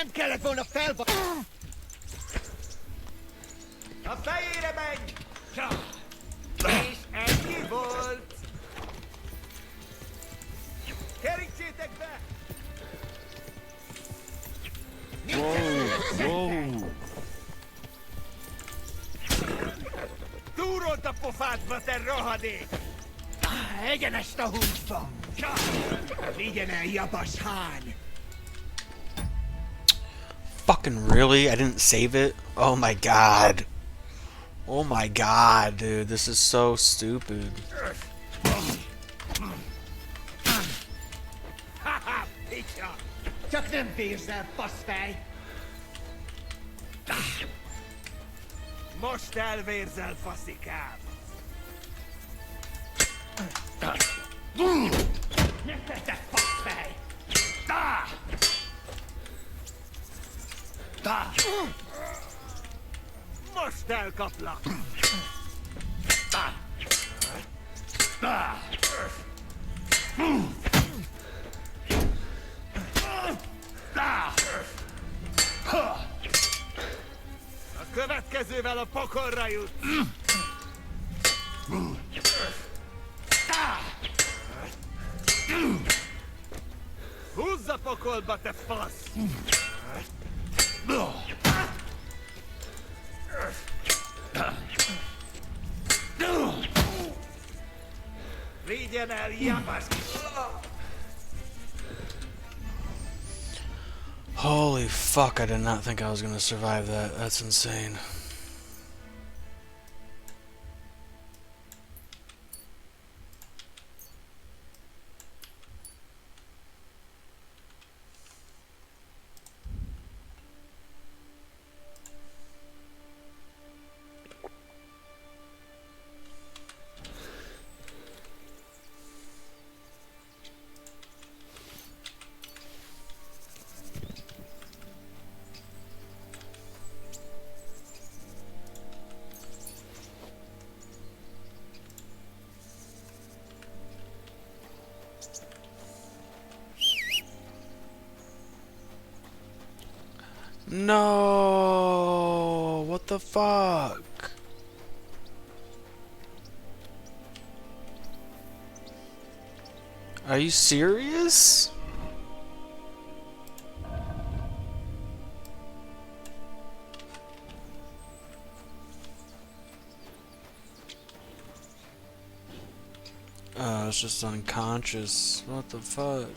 can't kill it on a fell, but... A fire man! Please and give volt! Carry cheatek back! Whoa! Túrod a pofádba, te rohadék! Egyenes a húsba! Vigyen el, Jabas Hán! Fucking really? I didn't save it? Oh my god. Oh my god, dude. This is so stupid. Haha, picture! Csak nem bírsz el, faszfej! Most elvérzel, faszikám! Te faszfej! Most elkaplak! A következővel a pokolra jut! Húzz a pokolba, te fasz! Vigyen el, Jabas! Holy fuck, I did not think I was gonna survive that. That's insane. No, what the fuck? Are you serious? Oh, it's just unconscious. What the fuck?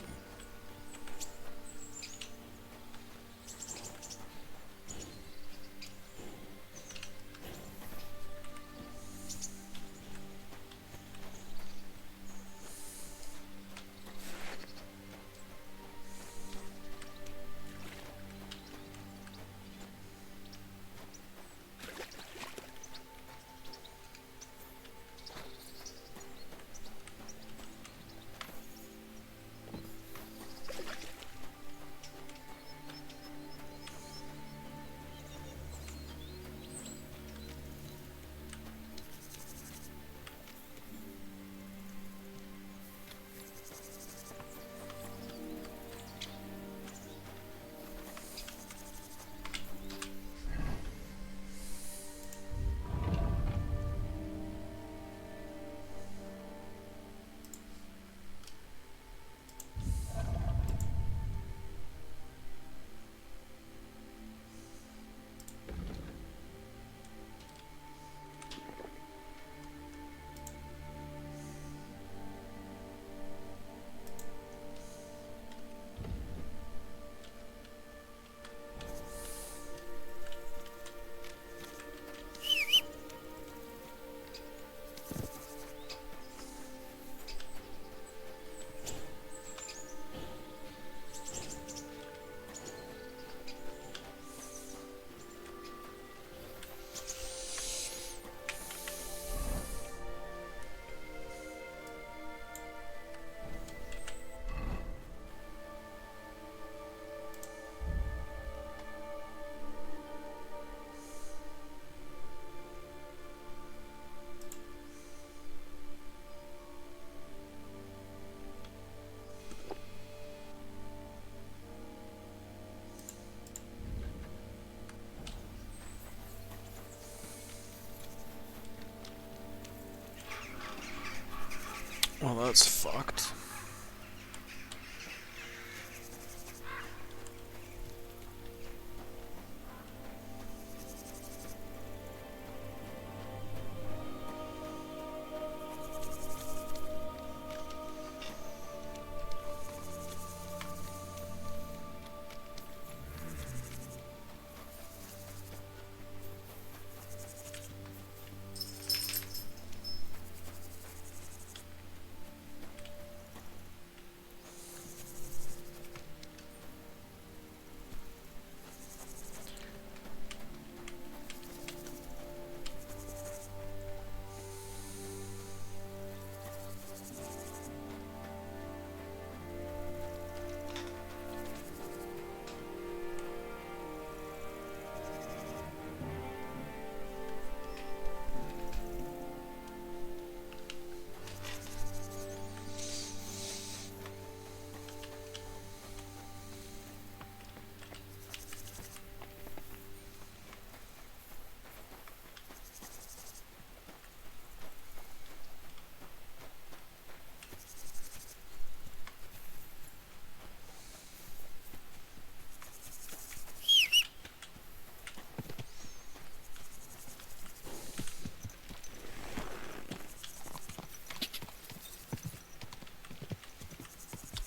Well, that's fucked.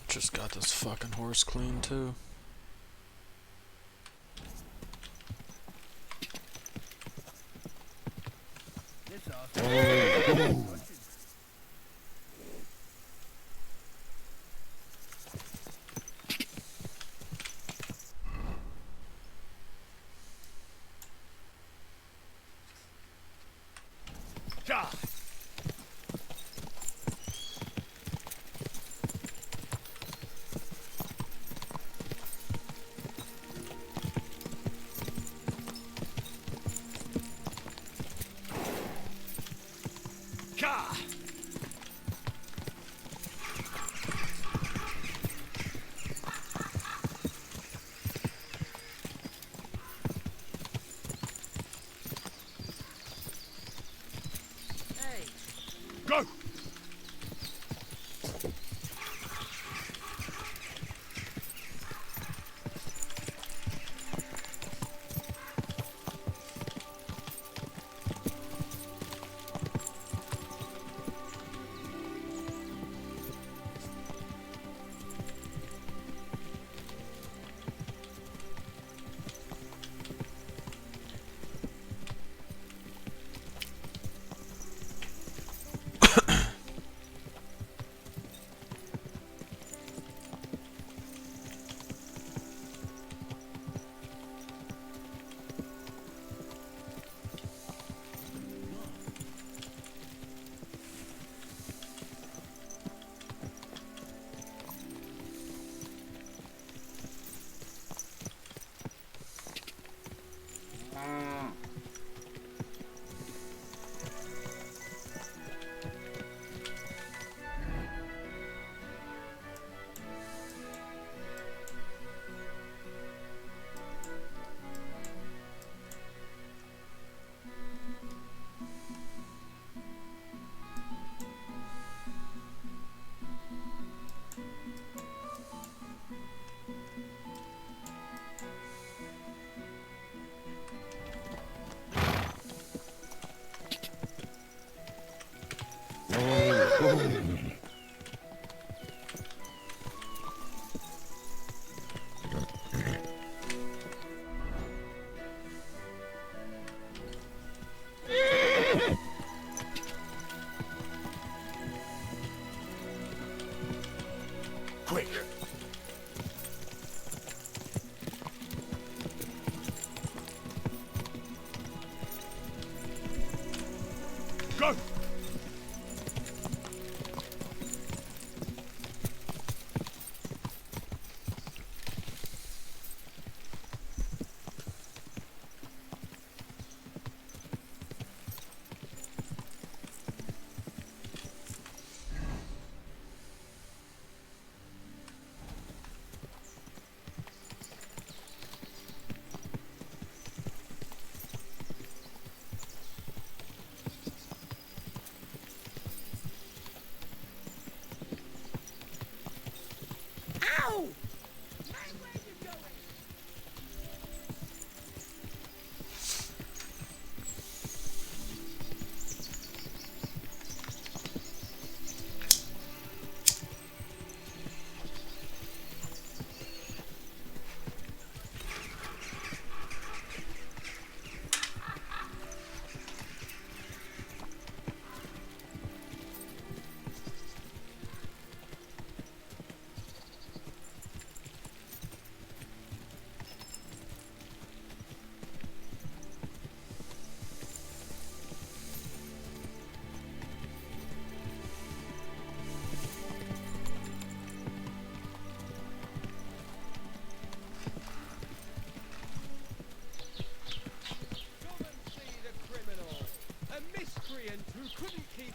Just got this fucking horse clean too. Go! Quick! Go!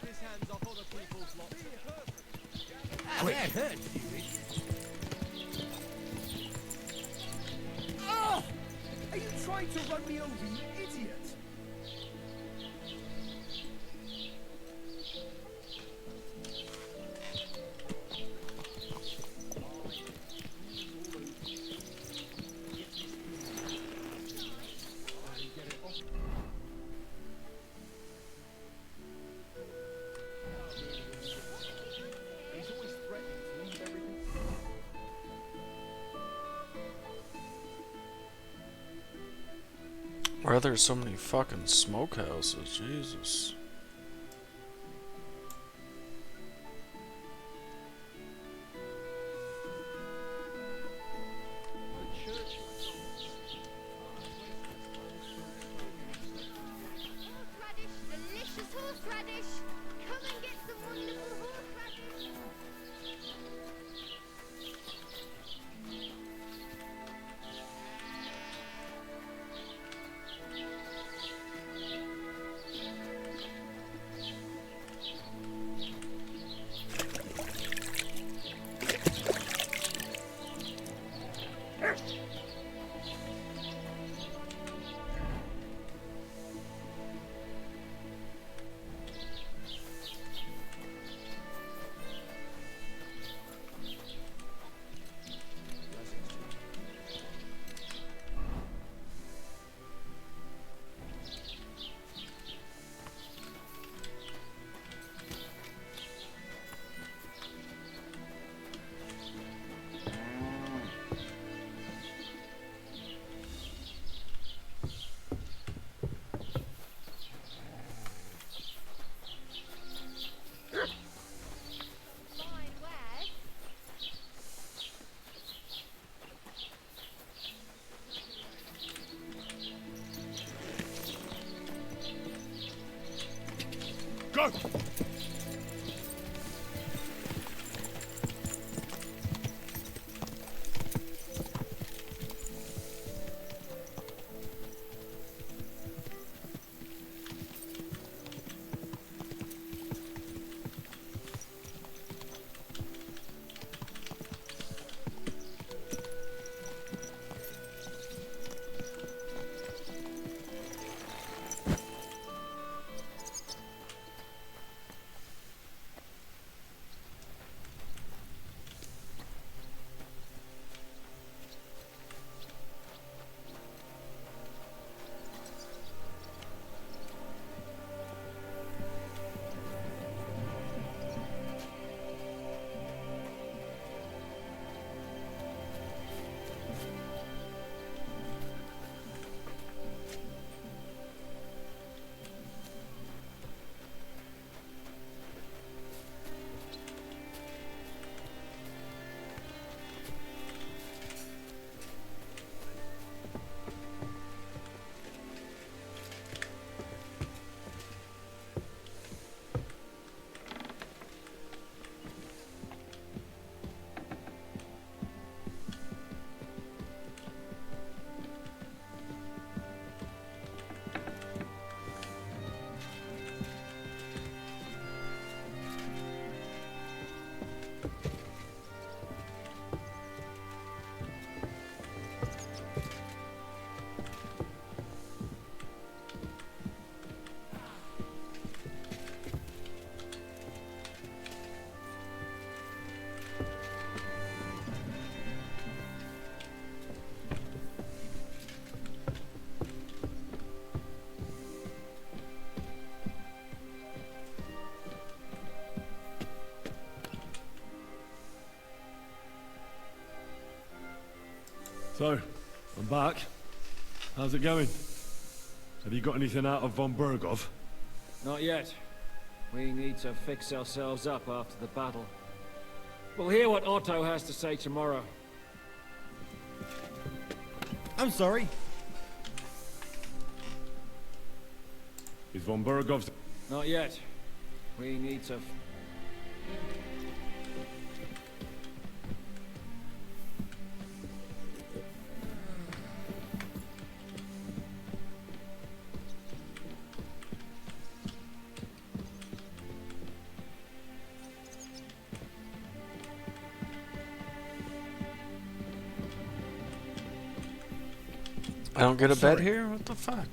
his hands off other people's lots of Quick. Ah! Are you trying to run me over, you idiot? He's always threatening to leave everything. Why are there so many fucking smokehouses? Jesus. Horseradish, delicious horseradish. Come and get some wonderful horseradish. Fine wares. Go! So, I'm back. How's it going? Have you got anything out of von Bergov? Not yet. We need to fix ourselves up after the battle. We'll hear what Otto has to say tomorrow. I'm sorry. Is von Bergov's... Not yet. We need to... don't get a bed Sorry. here? What the fuck?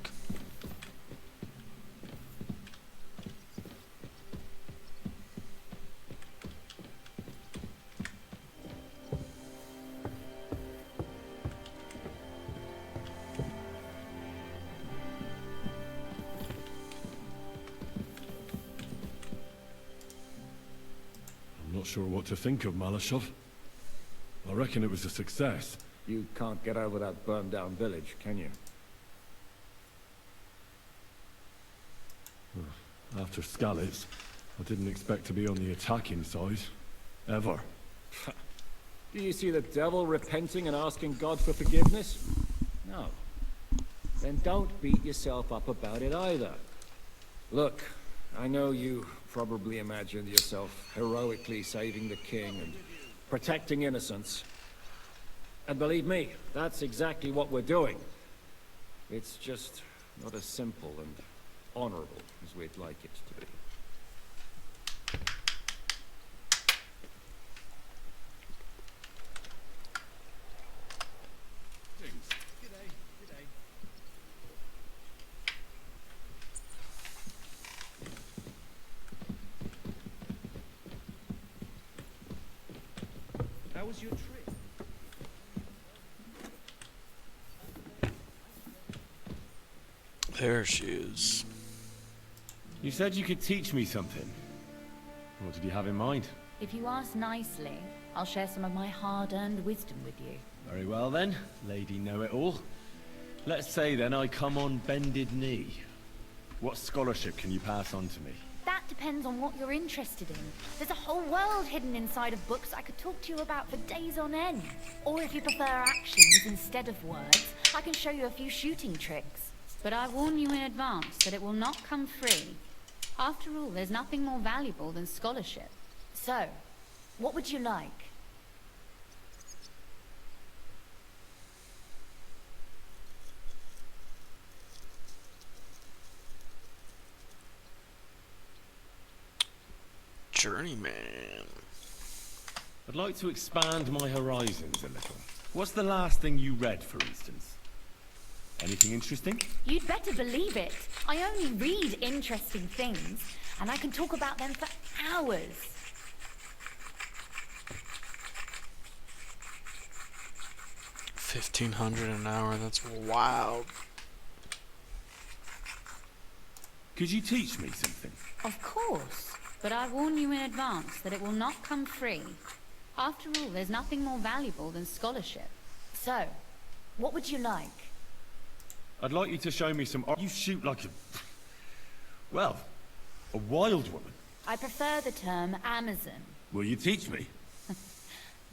I'm not sure what to think of Malashov. I reckon it was a success. You can't get over that burned-down village, can you? After Skalitz, I didn't expect to be on the attacking side. Ever. Do you see the devil repenting and asking God for forgiveness? No. Then don't beat yourself up about it either. Look, I know you probably imagined yourself heroically saving the king and protecting innocents. And believe me, that's exactly what we're doing. It's just not as simple and honorable as we'd like it to be. How was your trip? There she is. You said you could teach me something. What did you have in mind? If you ask nicely, I'll share some of my hard-earned wisdom with you. Very well then, Lady Know-It-All. Let's say then I come on bended knee. What scholarship can you pass on to me? That depends on what you're interested in. There's a whole world hidden inside of books I could talk to you about for days on end. Or if you prefer actions instead of words, I can show you a few shooting tricks. But I warn you in advance that it will not come free. After all, there's nothing more valuable than scholarship. So, what would you like? Journeyman. I'd like to expand my horizons a little. What's the last thing you read, for instance? Anything interesting? You'd better believe it. I only read interesting things, and I can talk about them for hours. $1,500 an hour, that's wild. Could you teach me something? Of course, but I warn you in advance that it will not come free. After all, there's nothing more valuable than scholarship. So, what would you like? I'd like you to show me some... You shoot like a... Well, a wild woman. I prefer the term Amazon. Will you teach me?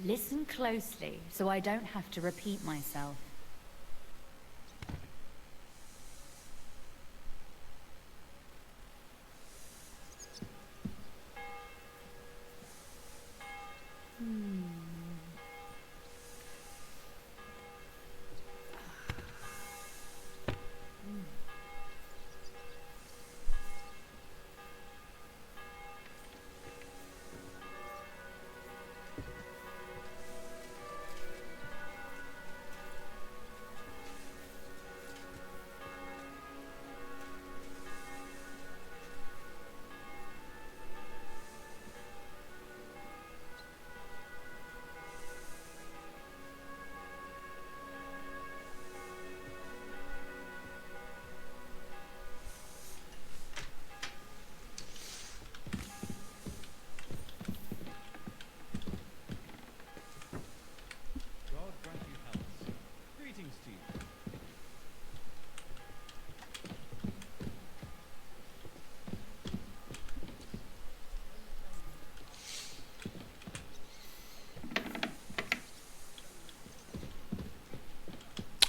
Listen closely, so I don't have to repeat myself. God grant you health. Greetings to you.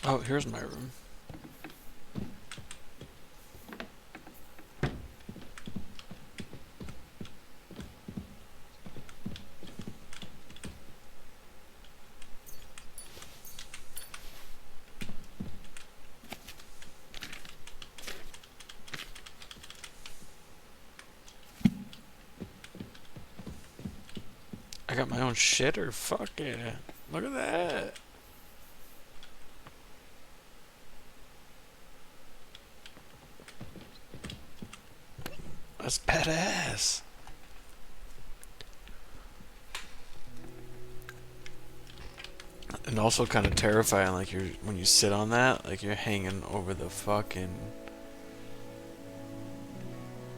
Oh, here's my room. I got my own shitter. Fuck yeah. Look at that. That's badass. And also kind of terrifying, like when you sit on that, like you're hanging over the fucking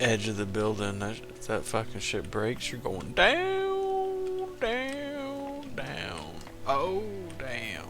edge of the building. If that fucking shit breaks, you're going down, down, down. Oh, damn.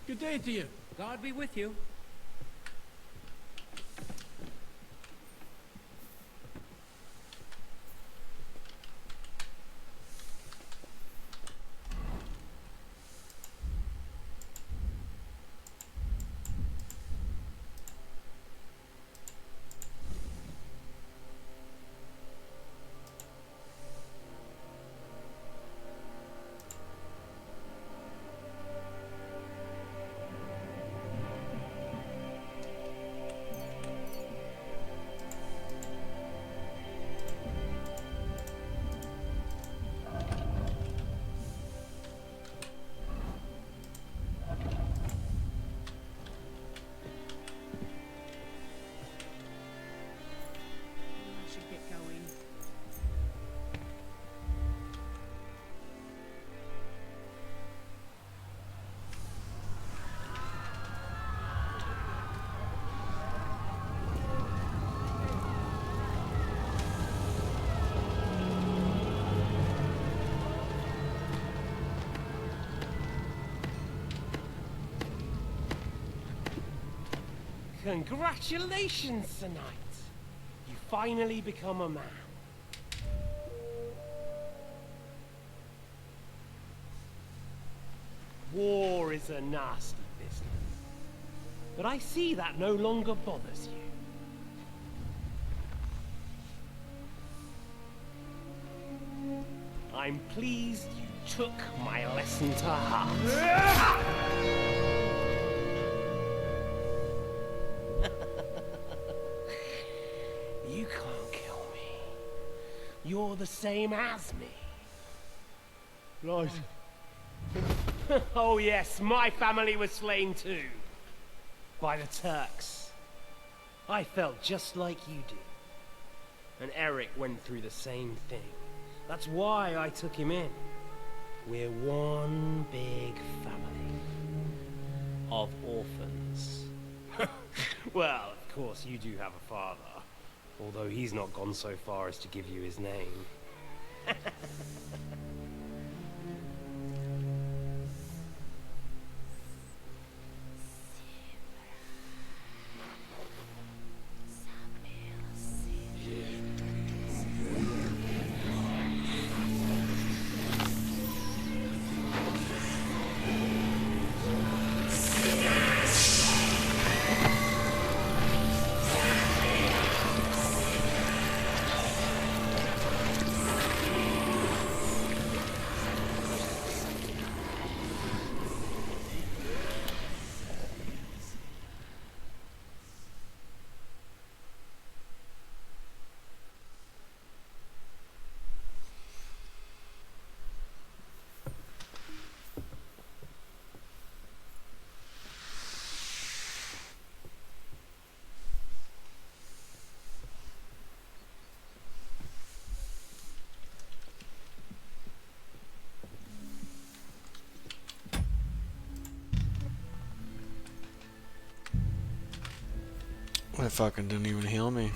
Good day to you. God be with you. Congratulations, Sir Knight. You finally become a man. War is a nasty business. But I see that no longer bothers you. I'm pleased you took my lesson to heart. You can't kill me. You're the same as me. Right. Oh yes, my family was slain too. By the Turks. I felt just like you do. And Eric went through the same thing. That's why I took him in. We're one big family. Of orphans. Well, of course you do have a father. Although he's not gone so far as to give you his name. That fucking didn't even heal me.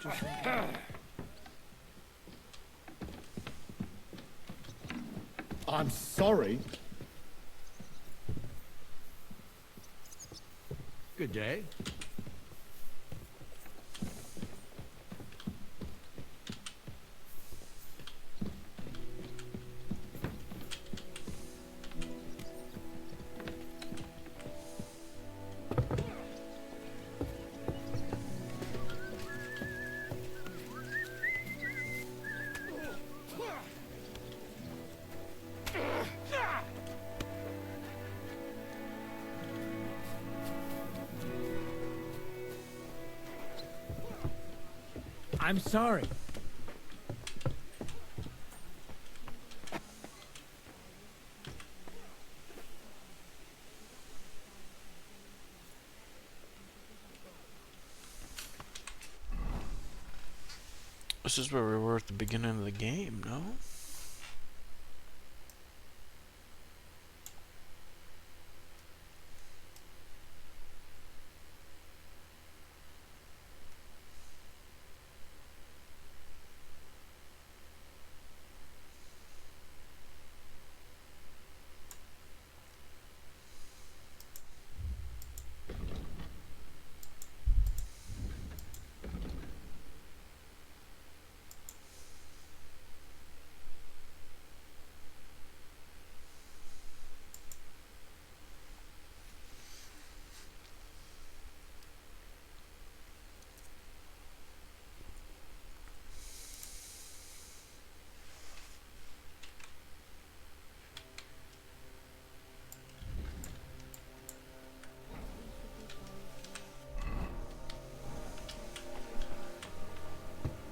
just think. I'm sorry. Good day. I'm sorry. This is where we were at the beginning of the game, no?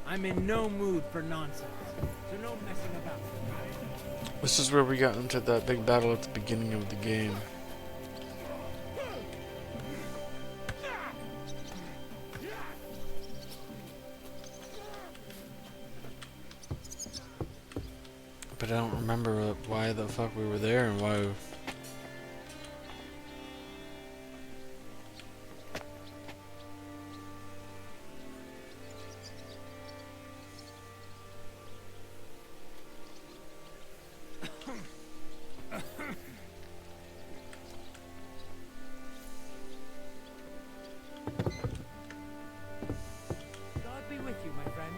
I'm in no mood for nonsense, so no messing about. This is where we got into that big battle at the beginning of the game. But I don't remember why the fuck we were there and why... God be with you, my friend.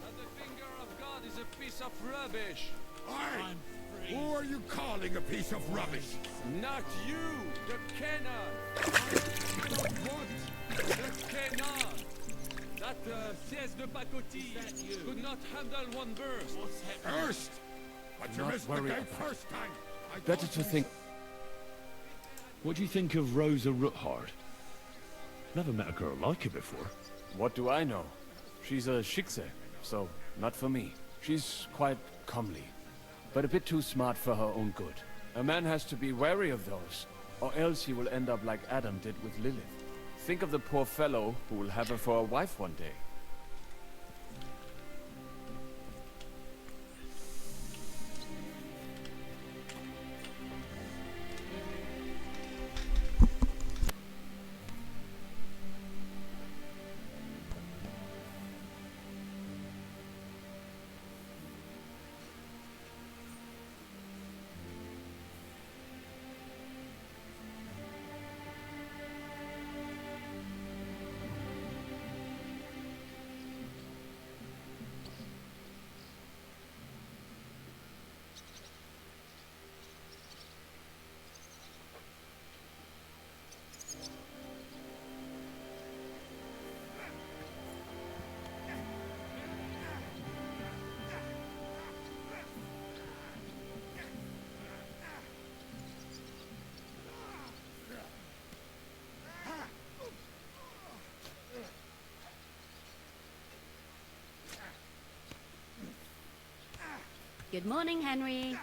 That the finger of God is a piece of rubbish. Who are you calling a piece of rubbish? Not you, the Kenner. What? The Kenner. That pièce de pacotille could not handle one burst. Burst? But you Not missed the worry game about it. first time. Better to think. What do you think of Rosa Ruthard? Never met a girl like her before. What do I know? She's a Schickse, so not for me. She's quite comely, but a bit too smart for her own good. A man has to be wary of those, or else he will end up like Adam did with Lilith. Think of the poor fellow who will have her for a wife one day. Good morning, Henry.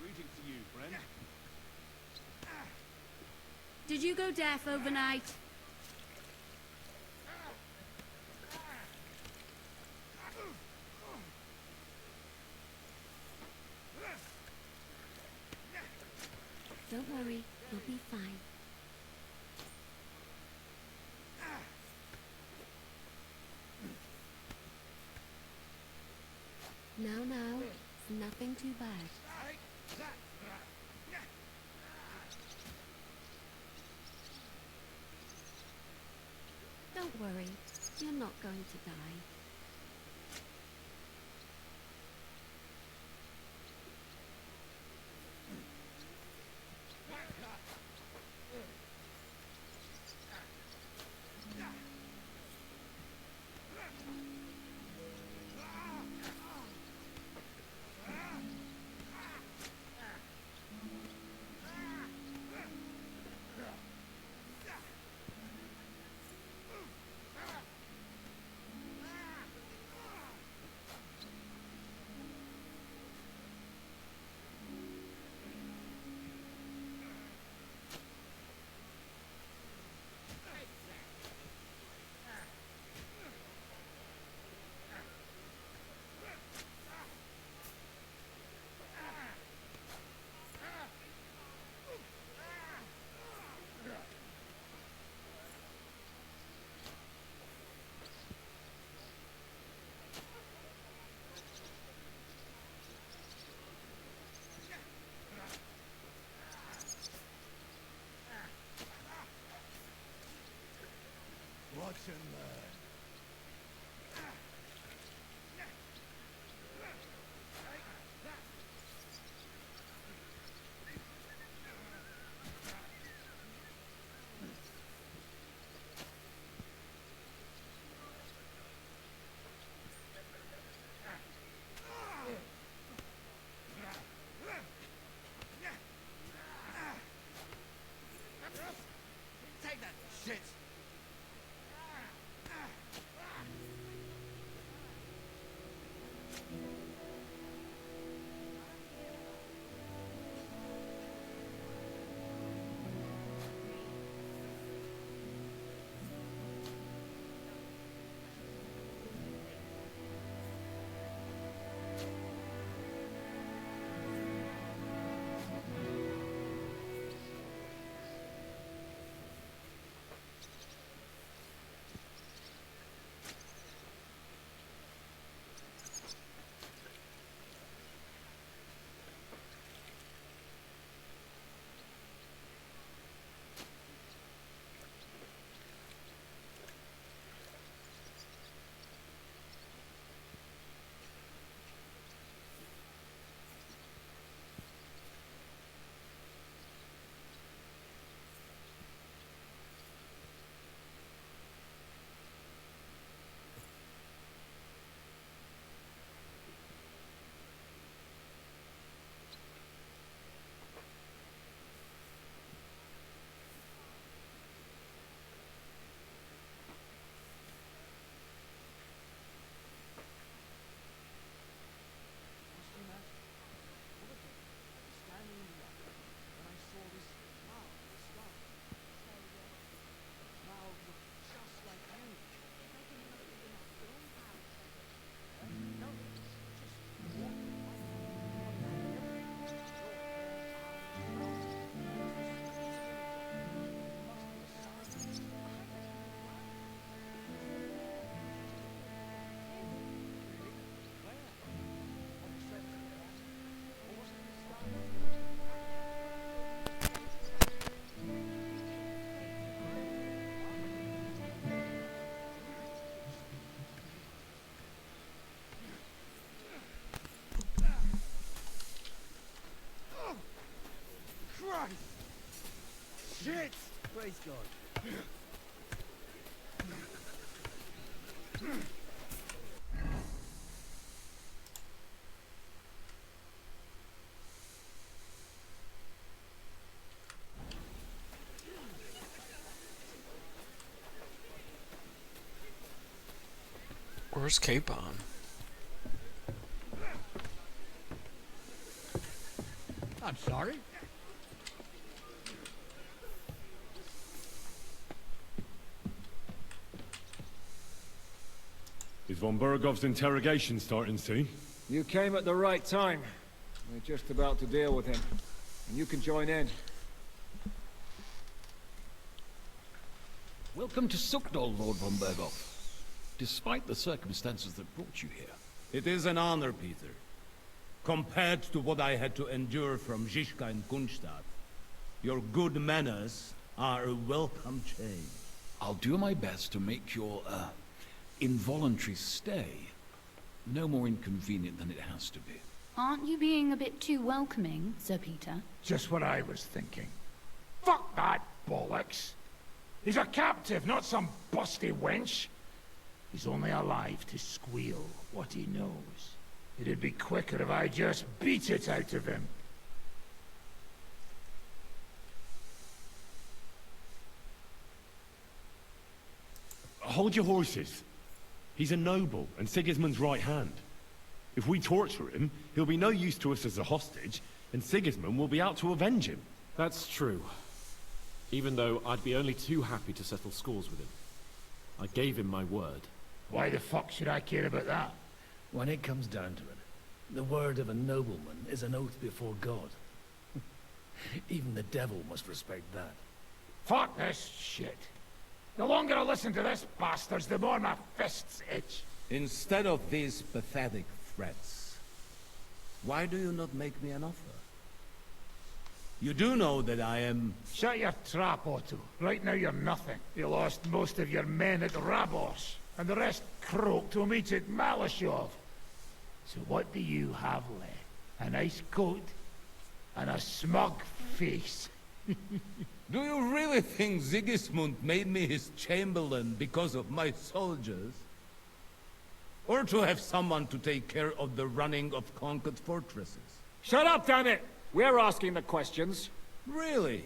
Greetings to you, friend. Did you go deaf overnight? Don't worry, you'll be fine. No, it's nothing too bad. Don't worry, you're not going to die. Watch and learn. Take that shit! Shit! Praise God. Where's Capon? I'm sorry. Is von Bergov's interrogation starting, see? You came at the right time. We're just about to deal with him. And you can join in. Welcome to Suckdol, Lord von Berghoff. Despite the circumstances that brought you here. It is an honor, Peter. Compared to what I had to endure from Zizka and Kunstadt, your good manners are a welcome change. I'll do my best to make your, involuntary stay no more inconvenient than it has to be. Aren't you being a bit too welcoming, Sir Peter? Just what I was thinking. Fuck that bollocks. He's a captive, not some busty wench. He's only alive to squeal what he knows. It'd be quicker if I just beat it out of him. Hold your horses. He's a noble and Sigismund's right hand. If we torture him, he'll be no use to us as a hostage, and Sigismund will be out to avenge him. That's true. Even though I'd be only too happy to settle scores with him. I gave him my word. Why the fuck should I care about that? When it comes down to it, the word of a nobleman is an oath before God. Even the devil must respect that. Fuck this shit. The longer I listen to this bastards, the more my fists itch. Instead of these pathetic threats, why do you not make me an offer? You do know that I am... Shut your trap, Otto. Right now you're nothing. You lost most of your men at Rabos, and the rest croaked to meet at Malashov. So what do you have left? A nice coat and a smug face. Do you really think Sigismund made me his chamberlain because of my soldiers? Or to have someone to take care of the running of conquered fortresses? Shut up, damn it! We're asking the questions. Really?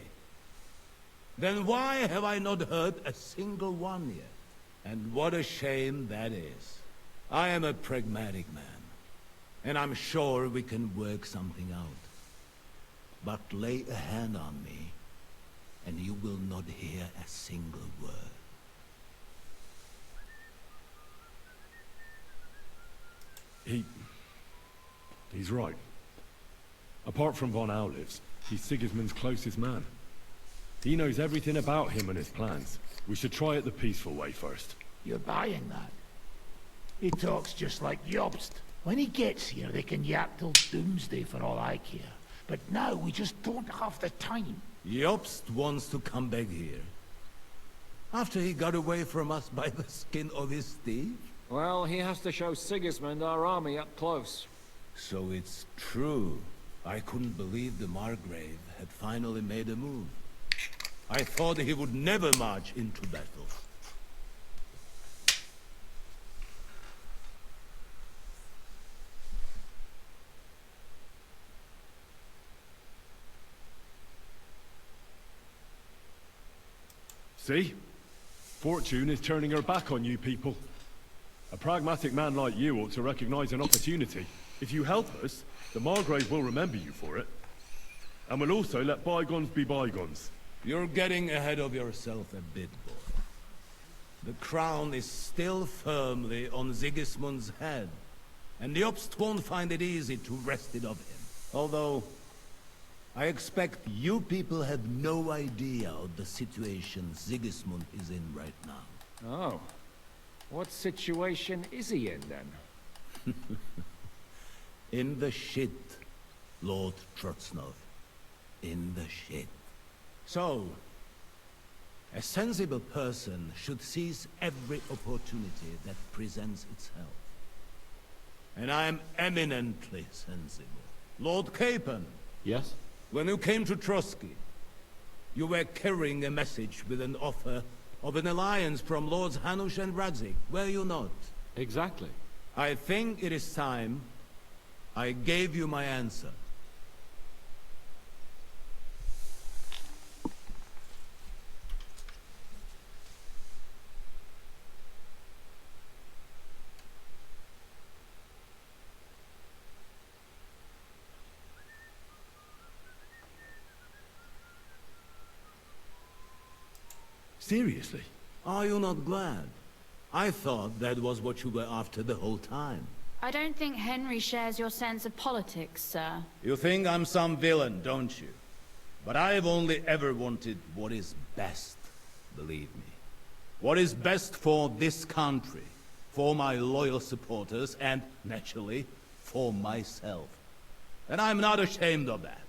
Then why have I not heard a single one yet? And what a shame that is. I am a pragmatic man, and I'm sure we can work something out. But lay a hand on me, and you will not hear a single word. He's right. Apart from von Aulivs, he's Sigismund's closest man. He knows everything about him and his plans. We should try it the peaceful way first. You're buying that? He talks just like Jobst. When he gets here, they can yap till doomsday for all I care. But now we just don't have the time. Jobst wants to come back here. After he got away from us by the skin of his teeth? Well, he has to show Sigismund our army up close. So it's true. I couldn't believe the Margrave had finally made a move. I thought he would never march into battle. See? Fortune is turning her back on you people. A pragmatic man like you ought to recognize an opportunity. If you help us, the Margrave will remember you for it. And will also let bygones be bygones. You're getting ahead of yourself a bit, boy. The crown is still firmly on Sigismund's head, and the Jobst won't find it easy to wrest it of him. Although, I expect you people have no idea of the situation Sigismund is in right now. Oh. What situation is he in, then? In the shit, Lord Trotznov. In the shit. So, a sensible person should seize every opportunity that presents itself. And I am eminently sensible. Lord Capon. Yes? When you came to Trotsky, you were carrying a message with an offer of an alliance from Lords Hanush and Radzik, were you not? Exactly. I think it is time I gave you my answer. Seriously? Are you not glad? I thought that was what you were after the whole time. I don't think Henry shares your sense of politics, sir. You think I'm some villain, don't you? But I've only ever wanted what is best, believe me. What is best for this country, for my loyal supporters, and, naturally, for myself. And I'm not ashamed of that.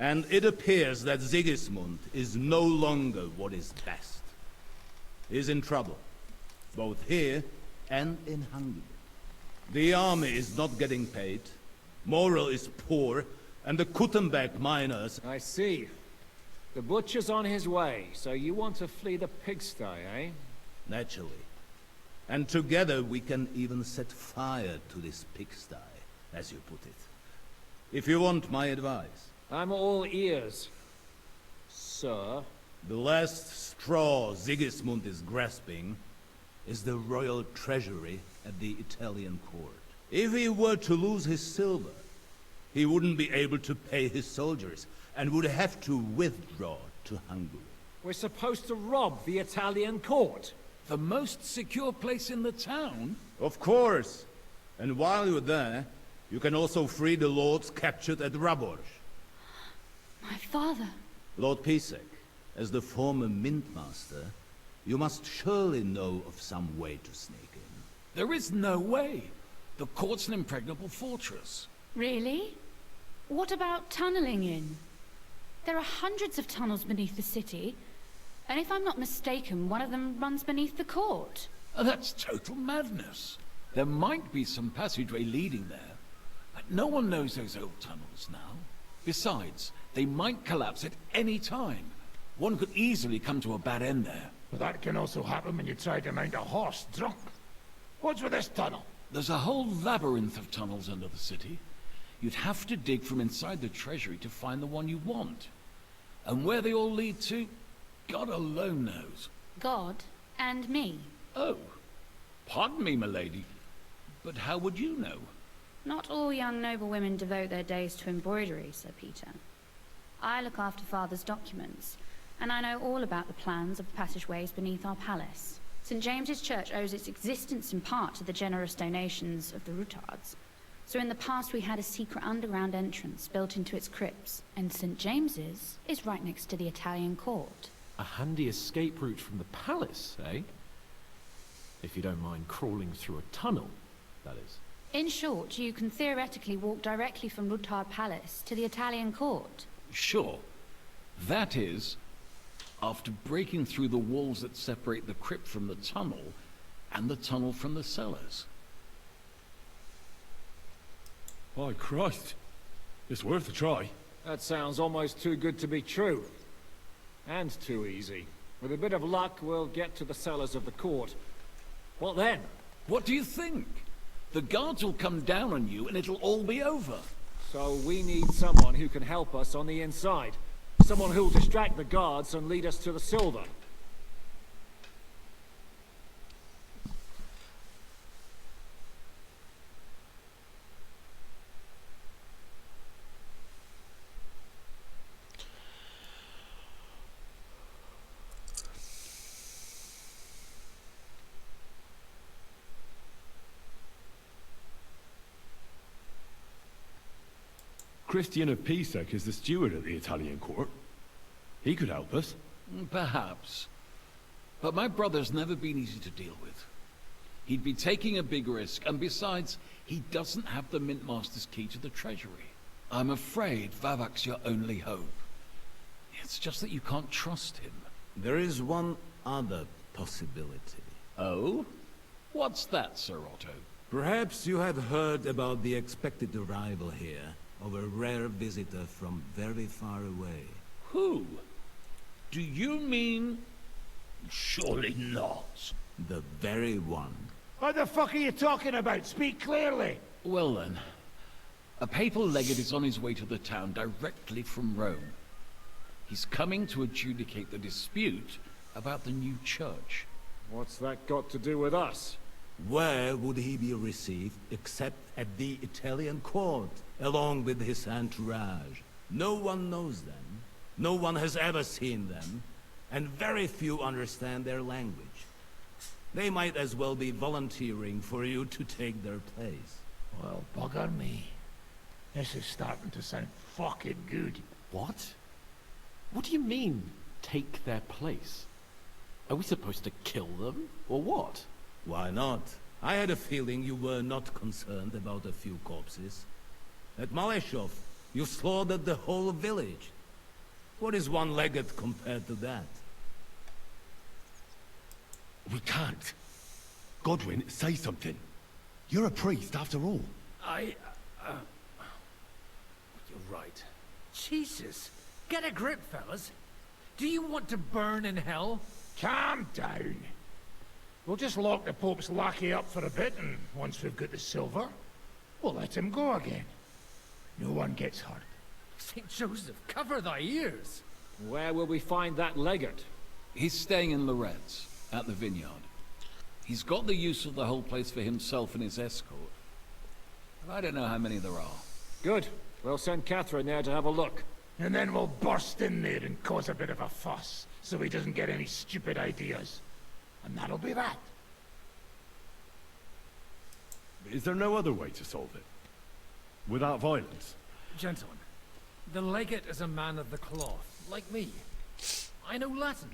And it appears that Sigismund is no longer what is best. He's in trouble, both here and in Hungary. The army is not getting paid, morale is poor, and the Kuttenberg miners... I see. The butcher's on his way, so you want to flee the pigsty, eh? Naturally. And together we can even set fire to this pigsty, as you put it. If you want my advice. I'm all ears, sir. The last straw Sigismund is grasping is the royal treasury at the Italian court. If he were to lose his silver, he wouldn't be able to pay his soldiers and would have to withdraw to Hungary. We're supposed to rob the Italian court. The most secure place in the town? Of course. And while you're there, you can also free the lords captured at Raborj. My father. Lord Pisek, as the former mint master, you must surely know of some way to sneak in. There is no way. The court's an impregnable fortress. Really? What about tunneling in? There are hundreds of tunnels beneath the city, and if I'm not mistaken, one of them runs beneath the court. That's total madness. There might be some passageway leading there, but no one knows those old tunnels now. Besides, they might collapse at any time. One could easily come to a bad end there. But that can also happen when you try to mount a horse drunk. What's with this tunnel? There's a whole labyrinth of tunnels under the city. You'd have to dig from inside the treasury to find the one you want. And where they all lead to, God alone knows. God and me. Oh, pardon me, milady, but how would you know? Not all young noblewomen devote their days to embroidery, Sir Peter. I look after Father's documents, and I know all about the plans of passageways beneath our palace. St. James's Church owes its existence in part to the generous donations of the Routards. So in the past we had a secret underground entrance built into its crypts, and St. James's is right next to the Italian court. A handy escape route from the palace, eh? If you don't mind crawling through a tunnel, that is. In short, you can theoretically walk directly from Routard Palace to the Italian court. Sure. That is, after breaking through the walls that separate the crypt from the tunnel, and the tunnel from the cellars. By Christ. It's worth a try. That sounds almost too good to be true. And too easy. With a bit of luck, we'll get to the cellars of the court. What then? What do you think? The guards will come down on you and it'll all be over. So we need someone who can help us on the inside. Someone who'll distract the guards and lead us to the silver. Christian of Pisek is the steward at the Italian court. He could help us. Perhaps. But my brother's never been easy to deal with. He'd be taking a big risk, and besides, he doesn't have the Mint Master's key to the treasury. I'm afraid Vavak's your only hope. It's just that you can't trust him. There is one other possibility. Oh? What's that, Sir Otto? Perhaps you have heard about the expected arrival here of a rare visitor from very far away. Who? Do you mean... Surely not. The very one. What the fuck are you talking about? Speak clearly. Well then, a papal legate is on his way to the town directly from Rome. He's coming to adjudicate the dispute about the new church. What's that got to do with us? Where would he be received except at the Italian court, along with his entourage? No one knows them, no one has ever seen them, and very few understand their language. They might as well be volunteering for you to take their place. Well, bugger me. This is starting to sound fucking good. What? What do you mean, take their place? Are we supposed to kill them, or what? Why not? I had a feeling you were not concerned about a few corpses. At Malashov, you slaughtered the whole village. What is one legate compared to that? We can't. Godwin, say something. You're a priest, after all. You're right. Jesus! Get a grip, fellas. Do you want to burn in hell? Calm down. We'll just lock the Pope's lackey up for a bit, and once we've got the silver, we'll let him go again. No one gets hurt. St. Joseph, cover thy ears! Where will we find that legate? He's staying in Loretz, at the vineyard. He's got the use of the whole place for himself and his escort. But I don't know how many there are. Good. We'll send Catherine there to have a look. And then we'll burst in there and cause a bit of a fuss, so he doesn't get any stupid ideas. And that'll be that. Is there no other way to solve it? Without violence? Gentlemen, the legate is a man of the cloth, like me. I know Latin,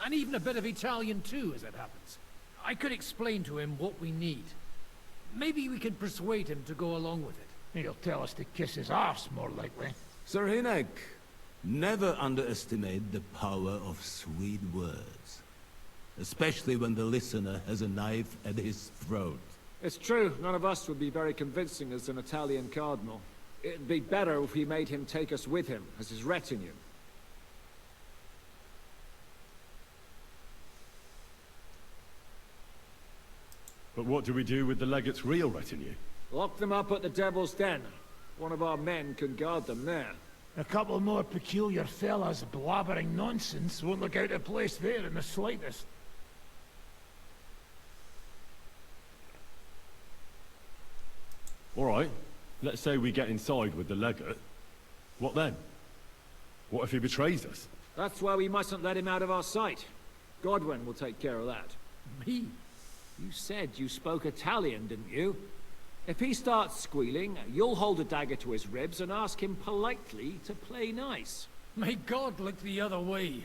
and even a bit of Italian too, as it happens. I could explain to him what we need. Maybe we could persuade him to go along with it. He'll tell us to kiss his arse, more likely. Sir Hinek, never underestimate the power of sweet words. Especially when the listener has a knife at his throat. It's true, none of us would be very convincing as an Italian cardinal. It'd be better if we made him take us with him, as his retinue. But what do we do with the legate's real retinue? Lock them up at the Devil's Den. One of our men can guard them there. A couple more peculiar fellas blabbering nonsense won't look out of place there in the slightest. All right, let's say we get inside with the legate. What then? What if he betrays us? That's why we mustn't let him out of our sight. Godwin will take care of that. Me? You said you spoke Italian, didn't you? If he starts squealing, you'll hold a dagger to his ribs and ask him politely to play nice. May God look the other way.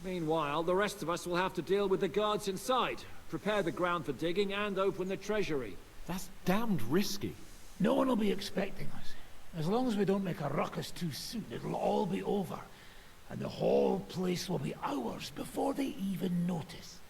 Meanwhile, the rest of us will have to deal with the guards inside, prepare the ground for digging, and open the treasury. That's damned risky. No one will be expecting us. As long as we don't make a ruckus too soon, it'll all be over. And the whole place will be ours before they even notice.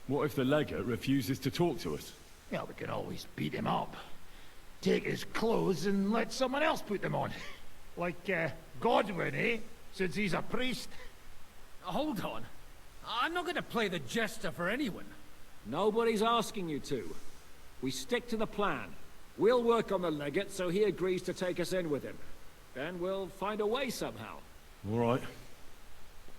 What if the legate refuses to talk to us? Well, we can always beat him up. Take his clothes and let someone else put them on. Like, Godwin, eh? Since he's a priest. Hold on. I'm not going to play the jester for anyone. Nobody's asking you to. We stick to the plan. We'll work on the legate so he agrees to take us in with him. Then we'll find a way somehow. All right.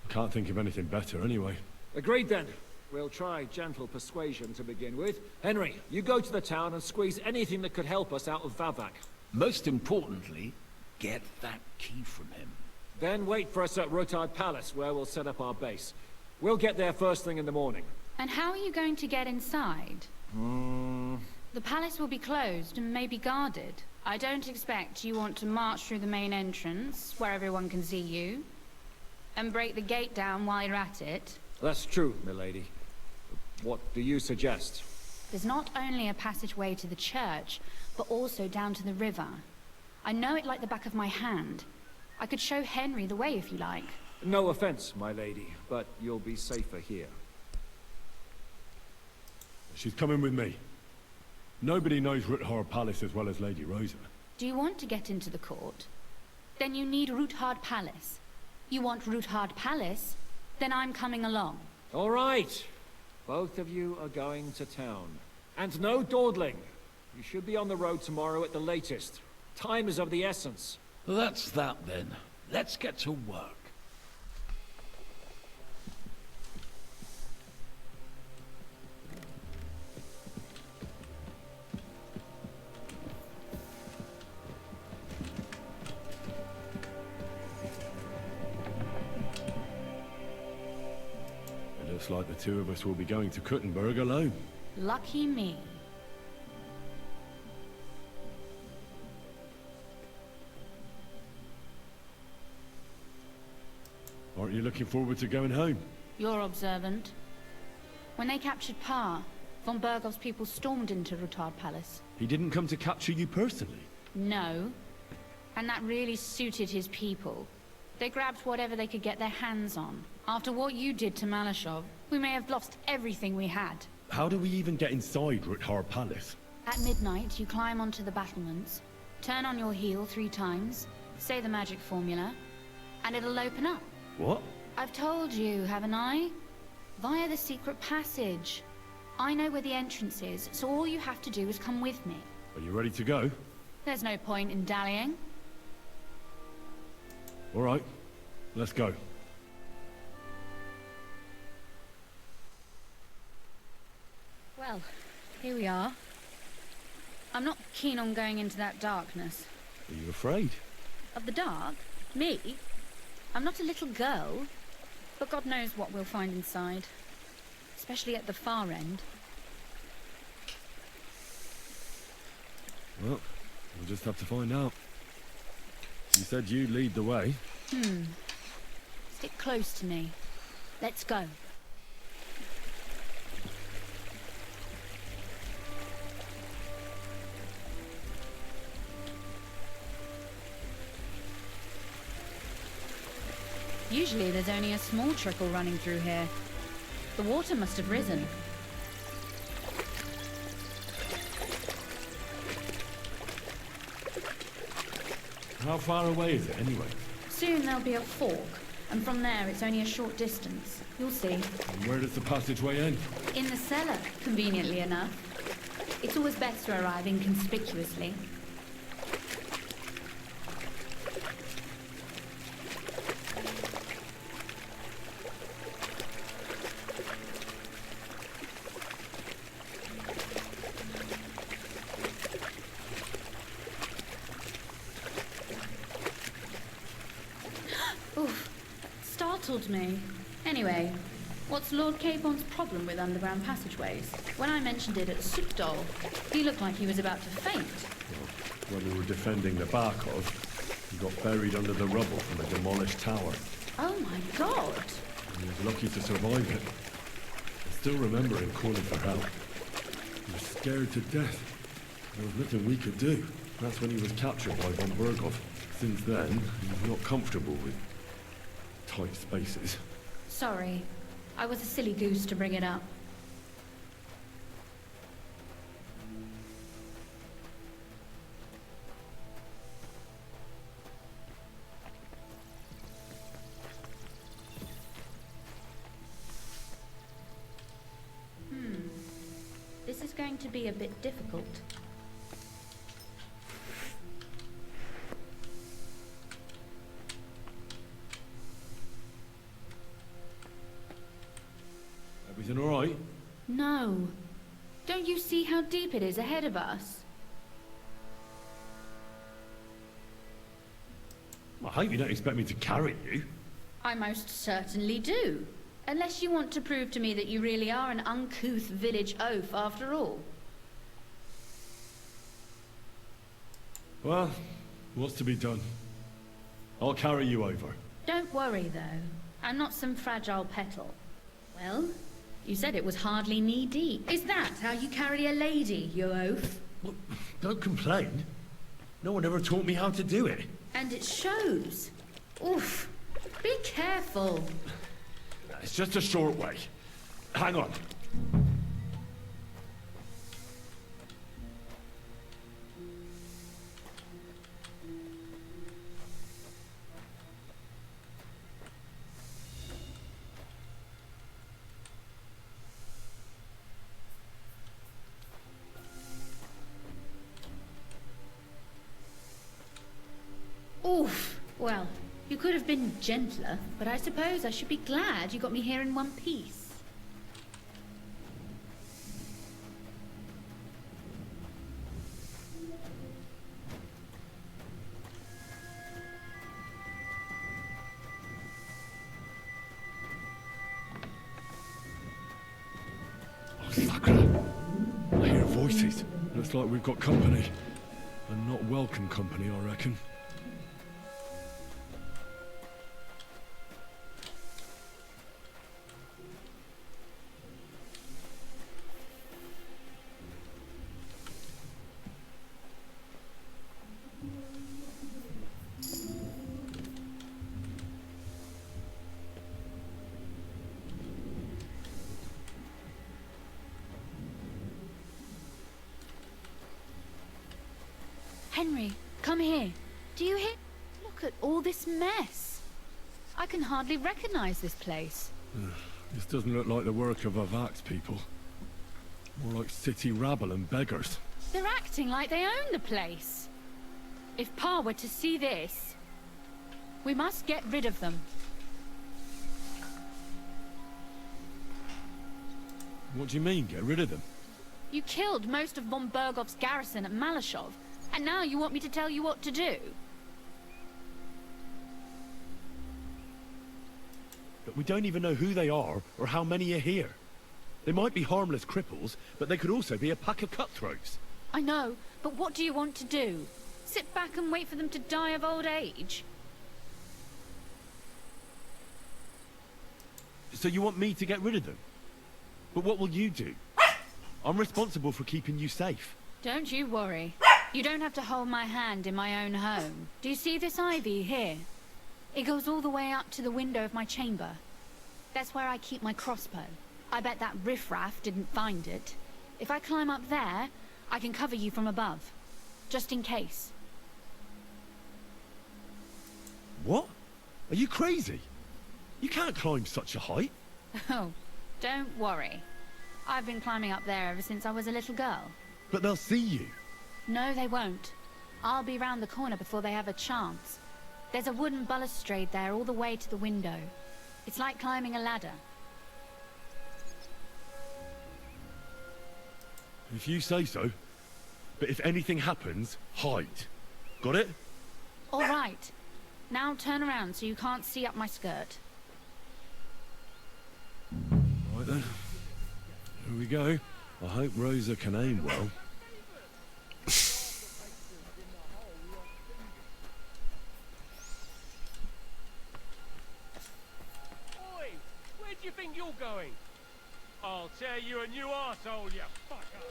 I can't think of anything better anyway. Agreed then. We'll try gentle persuasion to begin with. Henry, you go to the town and squeeze anything that could help us out of Vavak. Most importantly, get that key from him. Then wait for us at Rotard Palace, where we'll set up our base. We'll get there first thing in the morning. And how are you going to get inside? The palace will be closed and maybe guarded. I don't expect you want to march through the main entrance, where everyone can see you, and break the gate down while you're at it. That's true, milady. What do you suggest? There's not only a passageway to the church, but also down to the river. I know it like the back of my hand. I could show Henry the way if you like. No offense, my lady, but you'll be safer here. She's coming with me. Nobody knows Ruthard Palace as well as Lady Rosa. Do you want to get into the court? Then you need Ruthard Palace. You want Ruthard Palace? Then I'm coming along. All right. Both of you are going to town. And no dawdling. You should be on the road tomorrow at the latest. Time is of the essence. That's that then. Let's get to work. It looks like the two of us will be going to Kuttenberg alone. Lucky me. Aren't you looking forward to going home? You're observant. When they captured Pa, von Bergov's people stormed into Rutard Palace. He didn't come to capture you personally? No. And that really suited his people. They grabbed whatever they could get their hands on. After what you did to Malashov, we may have lost everything we had. How do we even get inside Rutard Palace? At midnight, you climb onto the battlements, turn on your heel 3 times, say the magic formula, and it'll open up. What? I've told you, haven't I? Via the secret passage. I know where the entrance is, so all you have to do is come with me. Are you ready to go? There's no point in dallying. All right, let's go. Well, here we are. I'm not keen on going into that darkness. Are you afraid? Of the dark? Me? I'm not a little girl. But God knows what we'll find inside. Especially at the far end. Well, we'll just have to find out. You said you'd lead the way. Stick close to me. Let's go. Usually there's only a small trickle running through here. The water must have risen. How far away is it anyway? Soon there'll be a fork, and from there it's only a short distance. You'll see. And where does the passageway end? In the cellar, conveniently enough. It's always best to arrive inconspicuously. Oof, startled me. Anyway, what's Lord Capon's problem with underground passageways? When I mentioned it at Sukdol, he looked like he was about to faint. Well, when we were defending the Barkov, he got buried under the rubble from a demolished tower. Oh my god! He was lucky to survive it. I still remember him calling for help. He was scared to death. There was nothing we could do. That's when he was captured by von Bergov. Since then, he's not comfortable with tight spaces. Sorry. I was a silly goose to bring it up. This is going to be a bit difficult. Everything all right? No. Don't you see how deep it is ahead of us? I hope you don't expect me to carry you. I most certainly do. Unless you want to prove to me that you really are an uncouth village oaf after all. Well, what's to be done? I'll carry you over. Don't worry, though. I'm not some fragile petal. Well, you said it was hardly knee-deep. Is that how you carry a lady, you oaf? Well, don't complain. No one ever taught me how to do it. And it shows. Oof. Be careful. It's just a short way. Hang on. Oof. Well, you could have been gentler, but I suppose I should be glad you got me here in one piece. Oh, Sakura. I hear voices. Looks like we've got company. And not welcome company, I reckon. Henry, come here. Do you hear? Look at all this mess. I can hardly recognize this place. This doesn't look like the work of Avax people. More like city rabble and beggars. They're acting like they own the place. If Pa were to see this, we must get rid of them. What do you mean, get rid of them? You killed most of von Bergov's garrison at Malashov, and now you want me to tell you what to do? But we don't even know who they are or how many are here. They might be harmless cripples, but they could also be a pack of cutthroats. I know, but what do you want to do? Sit back and wait for them to die of old age? So you want me to get rid of them? But what will you do? I'm responsible for keeping you safe. Don't you worry. You don't have to hold my hand in my own home. Do you see this ivy here? It goes all the way up to the window of my chamber. That's where I keep my crossbow. I bet that riffraff didn't find it. If I climb up there, I can cover you from above. Just in case. What? Are you crazy? You can't climb such a height. Oh, don't worry. I've been climbing up there ever since I was a little girl. But they'll see you. No, they won't. I'll be round the corner before they have a chance. There's a wooden balustrade there all the way to the window. It's like climbing a ladder. If you say so. But if anything happens, hide. Got it? All right. Now turn around so you can't see up my skirt. Right then. Here we go. I hope Rosa can aim well. Oi! Where do you think you're going? I'll tear you a new arsehole, you fucker!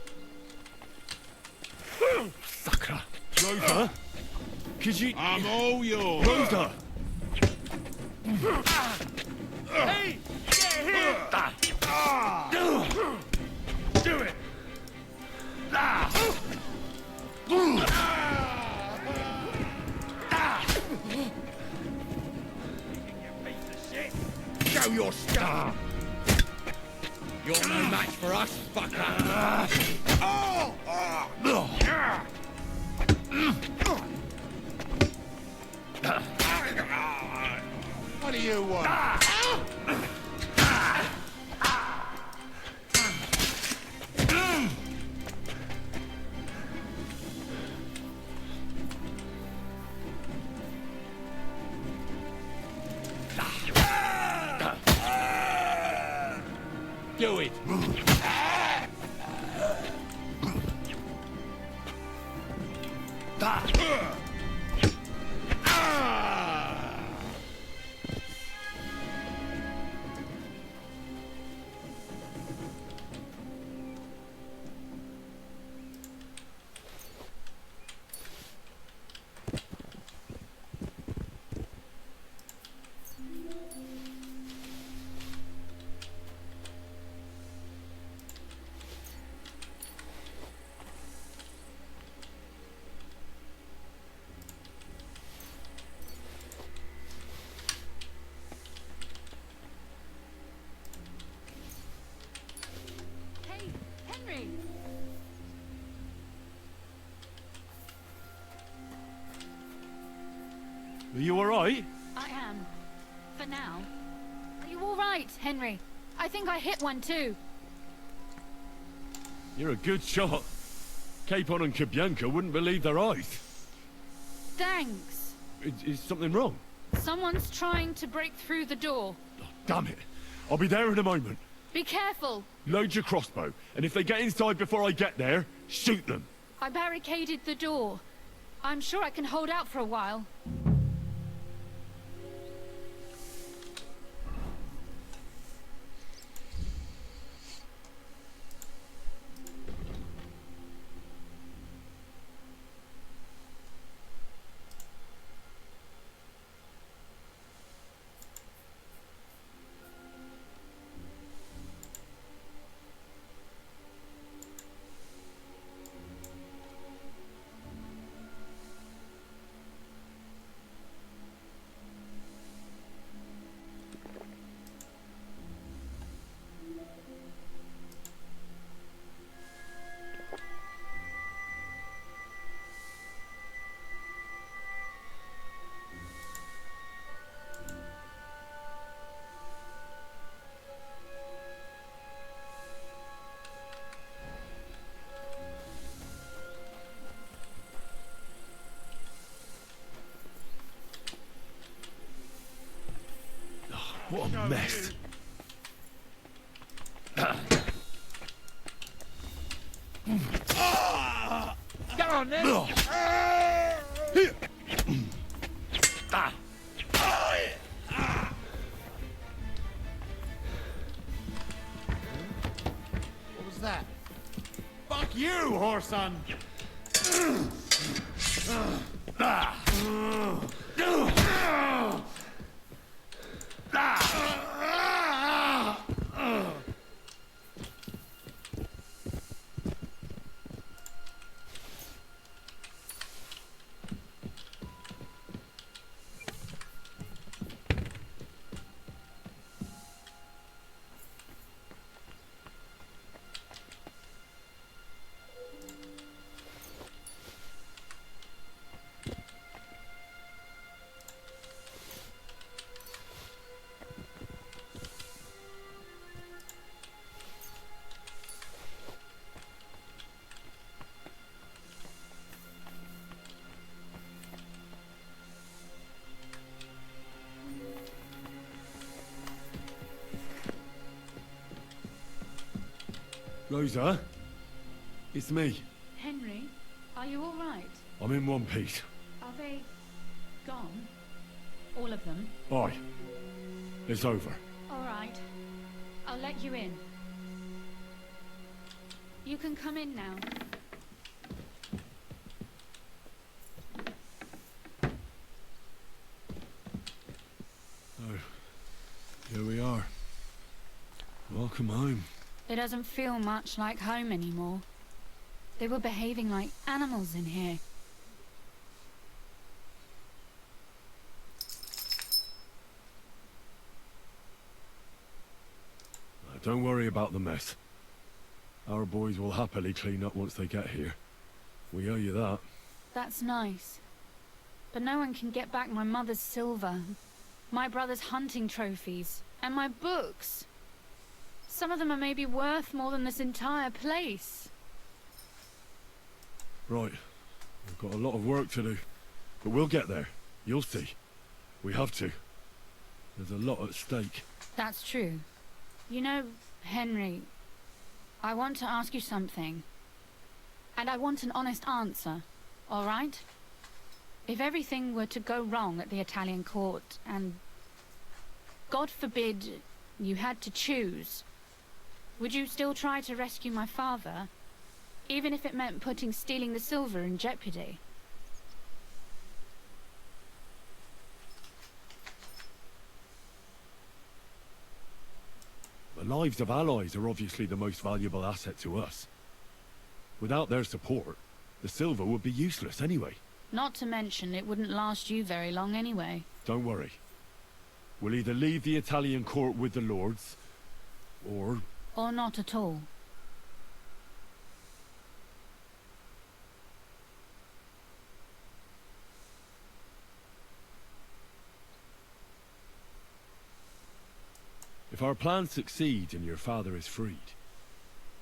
Sucker! Rosa? Could you... I'm all yours! Rosa! Hey! Get here! Do it! Show your star! You're no match for us, fucker! What do you want? Do it! Hey, Henry! Are you alright? I am. For now. Are you all right, Henry? I think I hit one too. You're a good shot. Capon and Kabianka wouldn't believe their eyes. Thanks. Is something wrong? Someone's trying to break through the door. Damn it. I'll be there in a moment. Be careful. Load your crossbow, and if they get inside before I get there, shoot them. I barricaded the door. I'm sure I can hold out for a while. What a mess. Get on then! What was that? Fuck you, whoreson! Rosa? It's me. Henry, are you all right? I'm in one piece. Are they gone? All of them? Aye. It's over. All right. I'll let you in. You can come in now. Oh, here we are. Welcome home. It doesn't feel much like home anymore. They were behaving like animals in here. Don't worry about the mess. Our boys will happily clean up once they get here. We owe you that. That's nice. But no one can get back my mother's silver, my brother's hunting trophies, and my books. Some of them are maybe worth more than this entire place. Right. We've got a lot of work to do. But we'll get there. You'll see. We have to. There's a lot at stake. That's true. You know, Henry, I want to ask you something. And I want an honest answer, all right? If everything were to go wrong at the Italian court, and God forbid you had to choose, would you still try to rescue my father, even if it meant putting stealing the silver in jeopardy? The lives of allies are obviously the most valuable asset to us. Without their support, the silver would be useless anyway. Not to mention it wouldn't last you very long anyway. Don't worry. We'll either leave the Italian court with the lords, or... Or not at all. If our plan succeeds and your father is freed,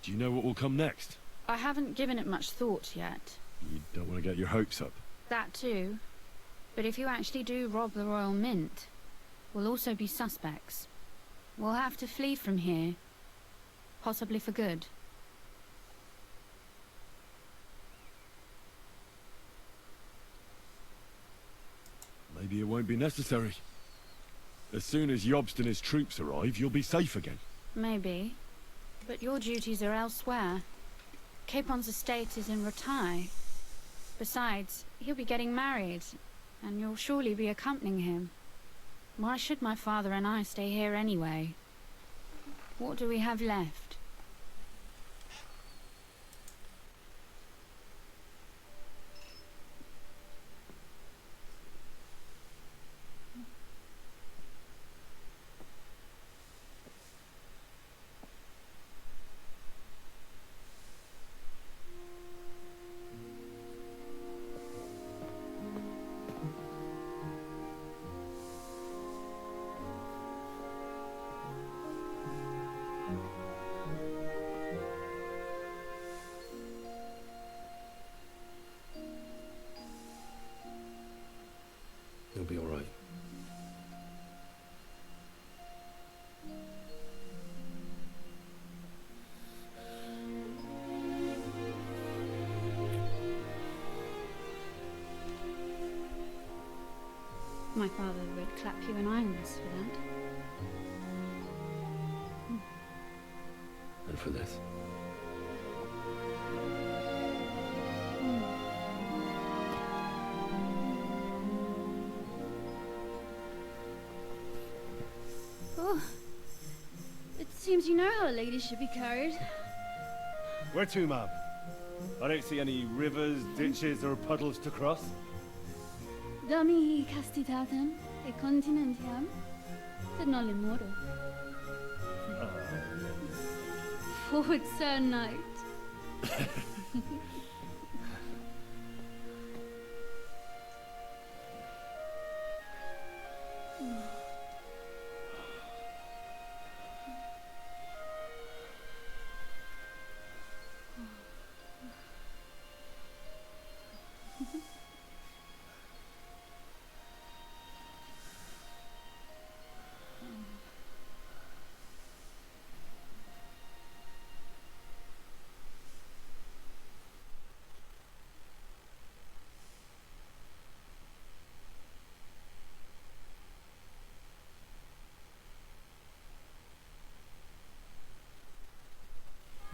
do you know what will come next? I haven't given it much thought yet. You don't want to get your hopes up. That too. But if you actually do rob the Royal Mint, we'll also be suspects. We'll have to flee from here. Possibly for good. Maybe it won't be necessary. As soon as Jobst and his troops arrive, you'll be safe again. Maybe. But your duties are elsewhere. Capon's estate is in Retaille. Besides, he'll be getting married, and you'll surely be accompanying him. Why should my father and I stay here anyway? What do we have left? My father would clap you in irons for that. And for this? Oh, it seems you know how a lady should be carried. Where to, ma'am? I don't see any rivers, ditches, or puddles to cross. Dami castitatem e continentiam, sed non le moro. Forward, Sir Knight.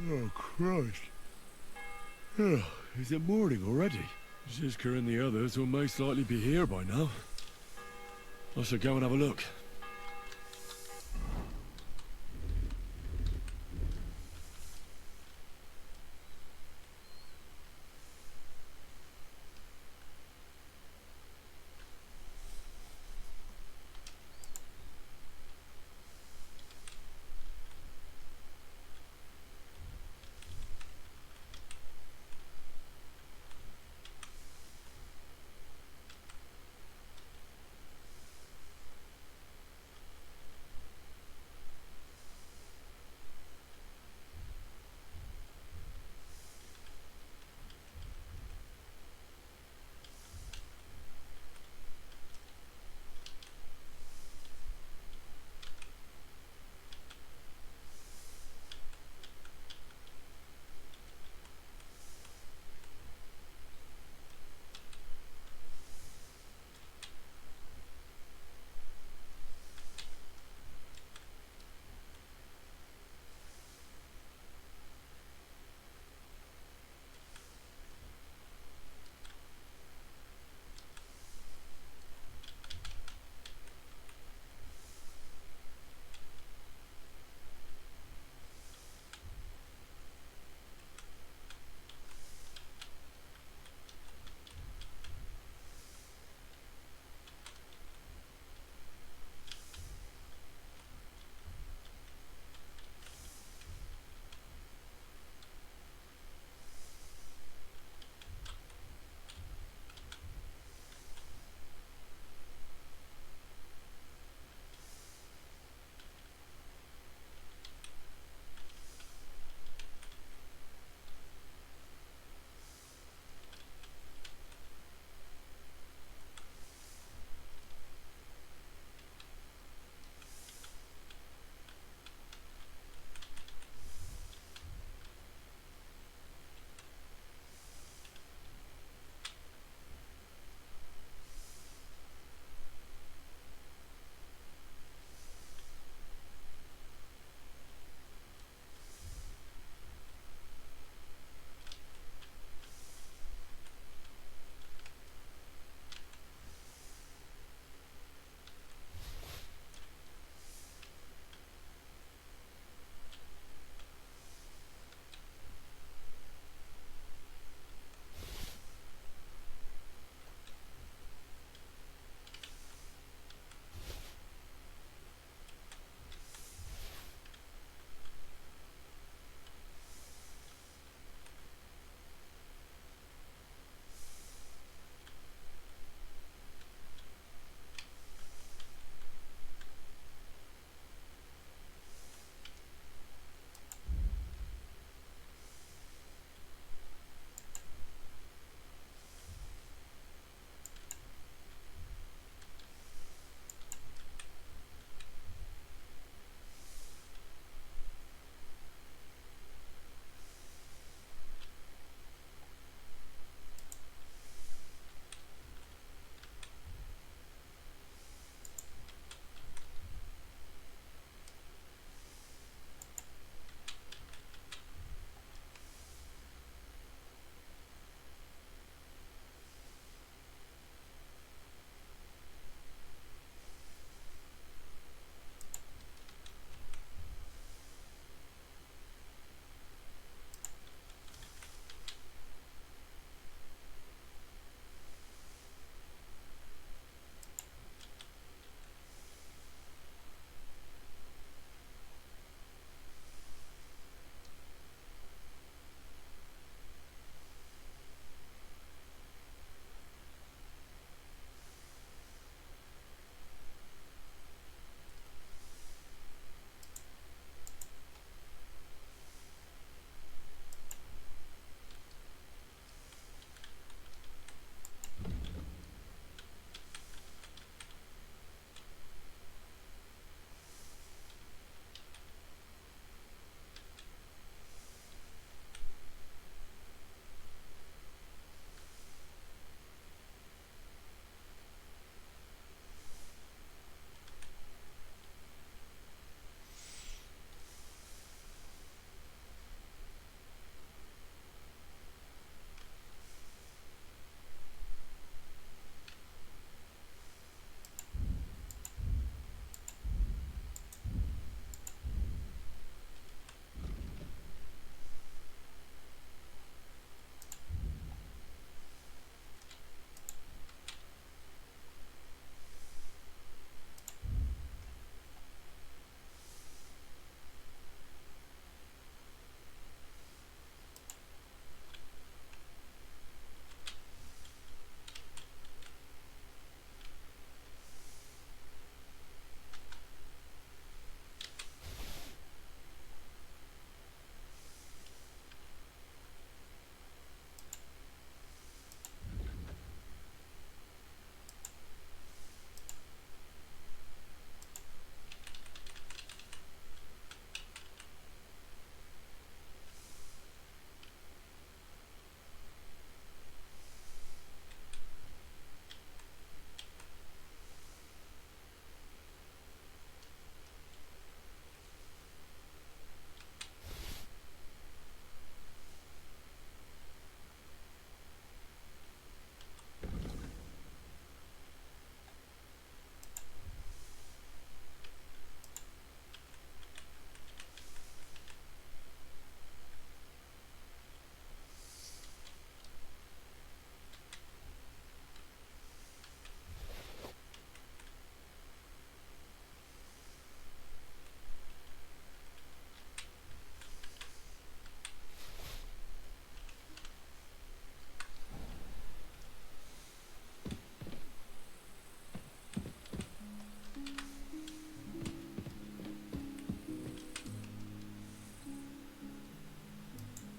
Oh, Christ. Oh, is it morning already? Zizka and the others will most likely be here by now. I should go and have a look.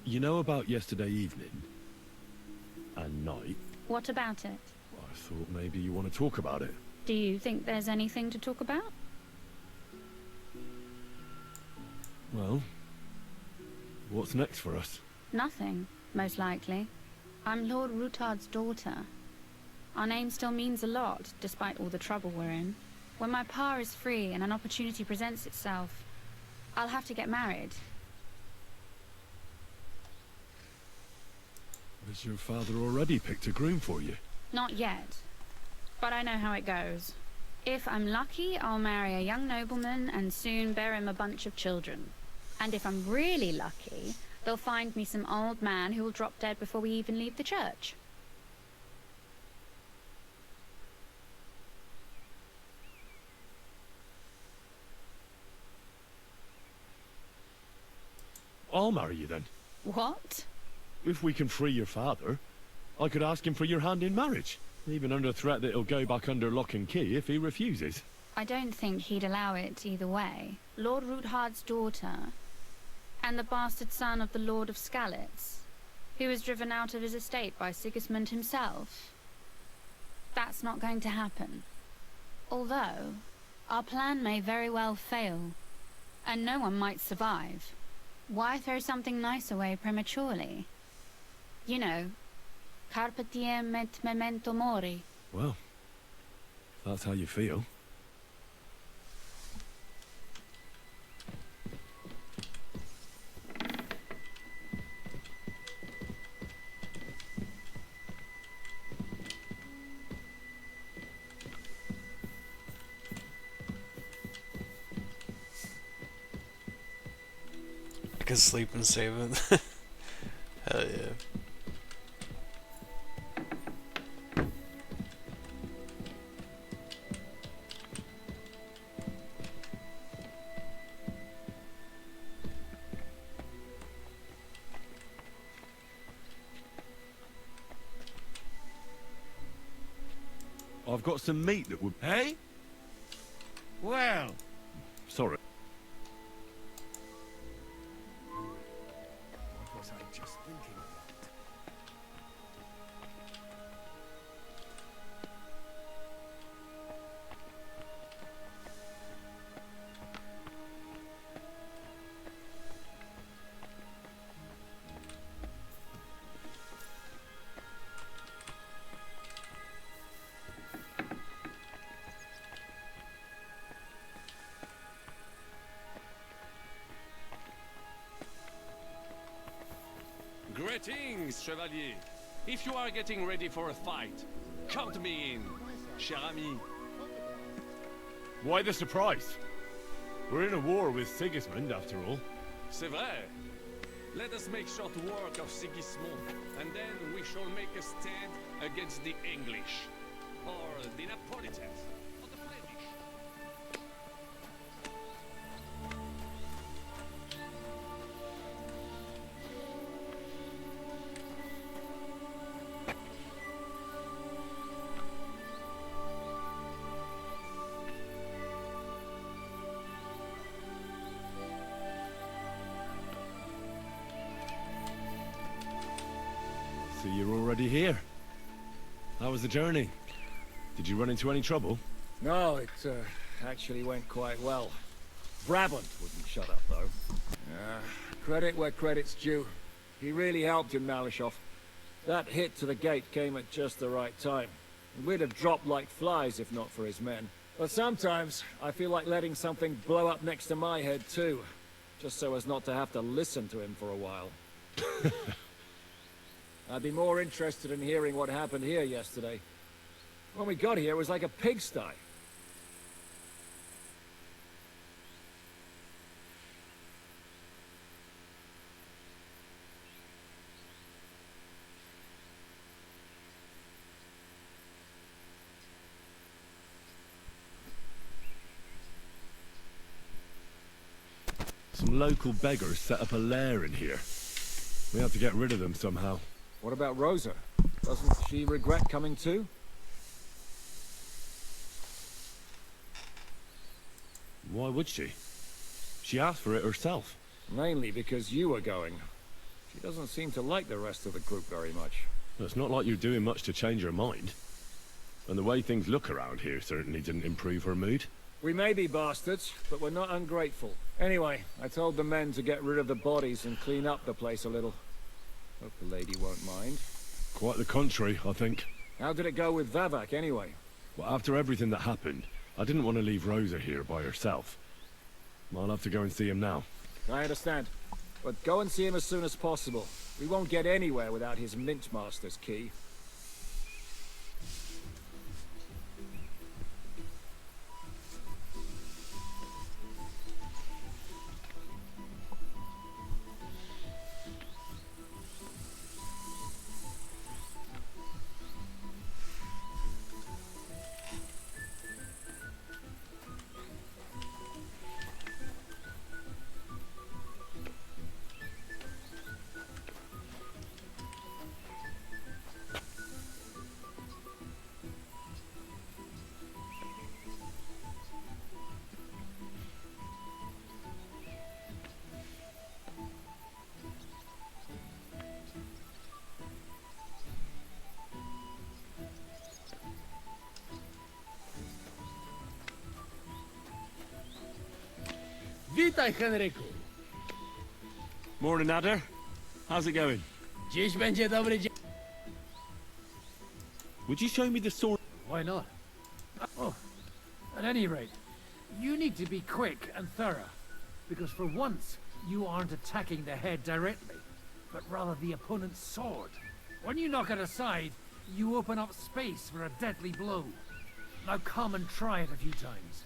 You know about yesterday evening? And night? What about it? I thought maybe you want to talk about it. Do you think there's anything to talk about? Well, what's next for us? Nothing, most likely. I'm Lord Rutard's daughter. Our name still means a lot, despite all the trouble we're in. When my pa is free and an opportunity presents itself, I'll have to get married. Has your father already picked a groom for you? Not yet. But I know how it goes. If I'm lucky, I'll marry a young nobleman and soon bear him a bunch of children. And if I'm really lucky, they'll find me some old man who will drop dead before we even leave the church. I'll marry you then. What? If we can free your father, I could ask him for your hand in marriage. Even under threat that he'll go back under lock and key if he refuses. I don't think he'd allow it either way. Lord Ruthard's daughter, and the bastard son of the Lord of Skalitz, who was driven out of his estate by Sigismund himself. That's not going to happen. Although, our plan may very well fail, and no one might survive. Why throw something nice away prematurely? You know, carpe diem et memento mori. Well, if that's how you feel. I could sleep and save it. Hell yeah. I've got some meat that would... Hey? Well... Sorry. What was I just thinking about? Greetings, Chevalier. If you are getting ready for a fight, count me in, cher ami. Why the surprise? We're in a war with Sigismund, after all. C'est vrai. Let us make short work of Sigismund, and then we shall make a stand against the English, or the Napolitans, or the Flemish. So you're already here. How was the journey? Did you run into any trouble? No, it actually went quite well. Brabant wouldn't shut up, though. Credit where credit's due. He really helped in Malishov. That hit to the gate came at just the right time. We'd have dropped like flies if not for his men. But sometimes, I feel like letting something blow up next to my head too. Just so as not to have to listen to him for a while. I'd be more interested in hearing what happened here yesterday. When we got here, it was like a pigsty. Some local beggars set up a lair in here. We have to get rid of them somehow. What about Rosa? Doesn't she regret coming too? Why would she? She asked for it herself. Mainly because you were going. She doesn't seem to like the rest of the group very much. It's not like you're doing much to change her mind. And the way things look around here certainly didn't improve her mood. We may be bastards, but we're not ungrateful. Anyway, I told the men to get rid of the bodies and clean up the place a little. Hope the lady won't mind. Quite the contrary, I think. How did it go with Vavak, anyway? Well, after everything that happened, I didn't want to leave Rosa here by herself. I'll have to go and see him now. I understand. But go and see him as soon as possible. We won't get anywhere without his Mint Master's key. Witaj, Henryku. Morning, Adder. How's it going? Dziś będzie dobry dzień. Would you show me the sword? Why not? Oh, at any rate, you need to be quick and thorough, because for once, you aren't attacking the head directly, but rather the opponent's sword. When you knock it aside, you open up space for a deadly blow. Now come and try it a few times.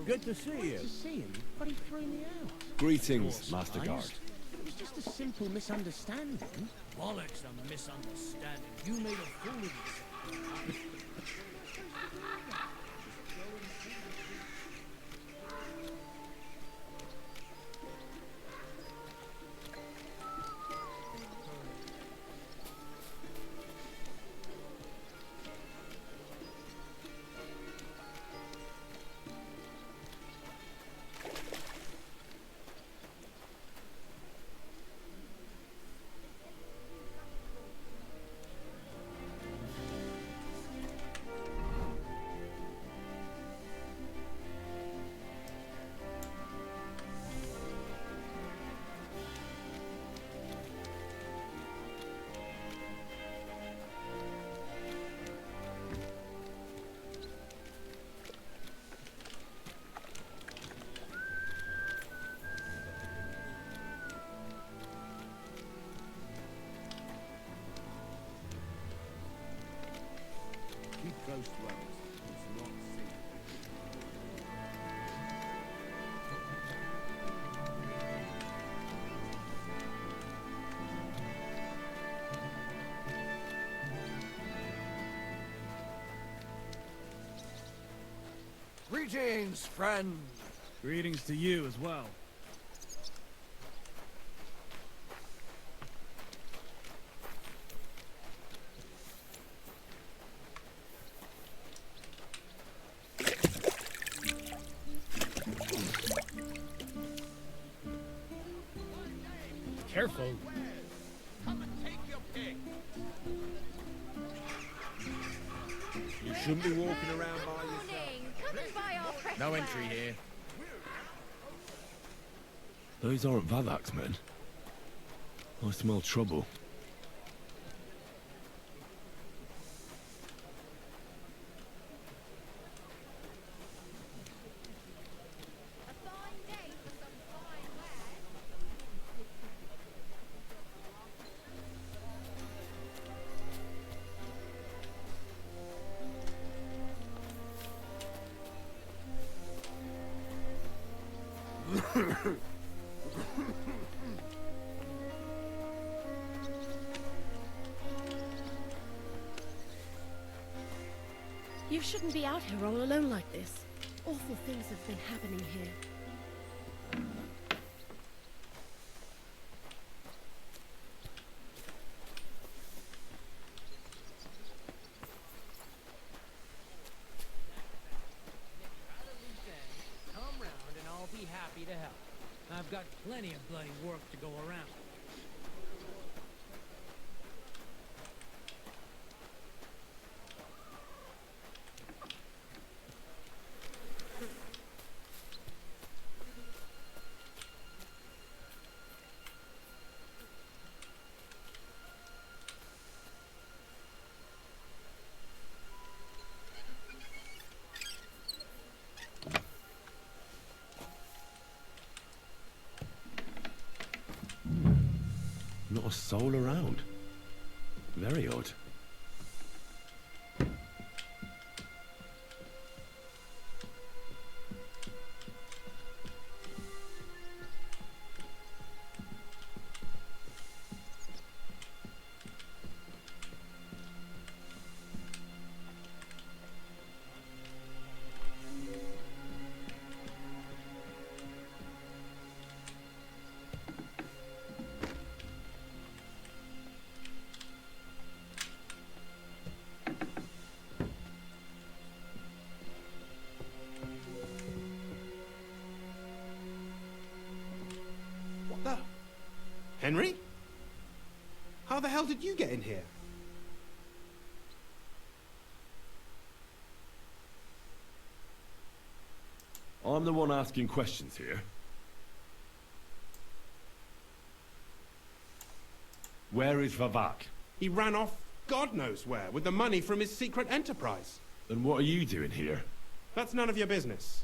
Good to see you. Good to see him, but he threw me out. Greetings, Master Guard. It was just a simple misunderstanding. Bollocks, a misunderstanding. You made a fool of yourself. Greetings, friend. Greetings to you as well. Careful. You shouldn't be walking around by yourself. No entry here. Those aren't Vavak's men. I smell trouble. You shouldn't be out here all alone like this. Awful things have been happening here. Come round and I'll be happy to help. I've got plenty of bloody work to go around. Not a soul around. Very odd. What the? Henry? How the hell did you get in here? I'm the one asking questions here. Where is Vavak? He ran off God knows where with the money from his secret enterprise. And what are you doing here? That's none of your business.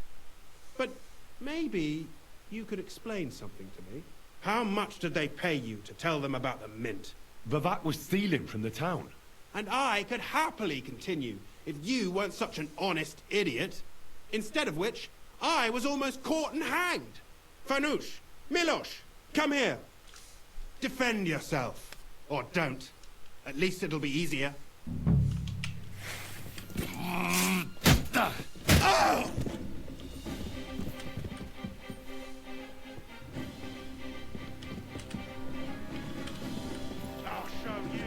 But maybe you could explain something to me. How much did they pay you to tell them about the mint? Vavak was stealing from the town. And I could happily continue if you weren't such an honest idiot. Instead of which, I was almost caught and hanged. Fanush, Milosh, come here. Defend yourself. Or don't. At least it'll be easier. I'll show you.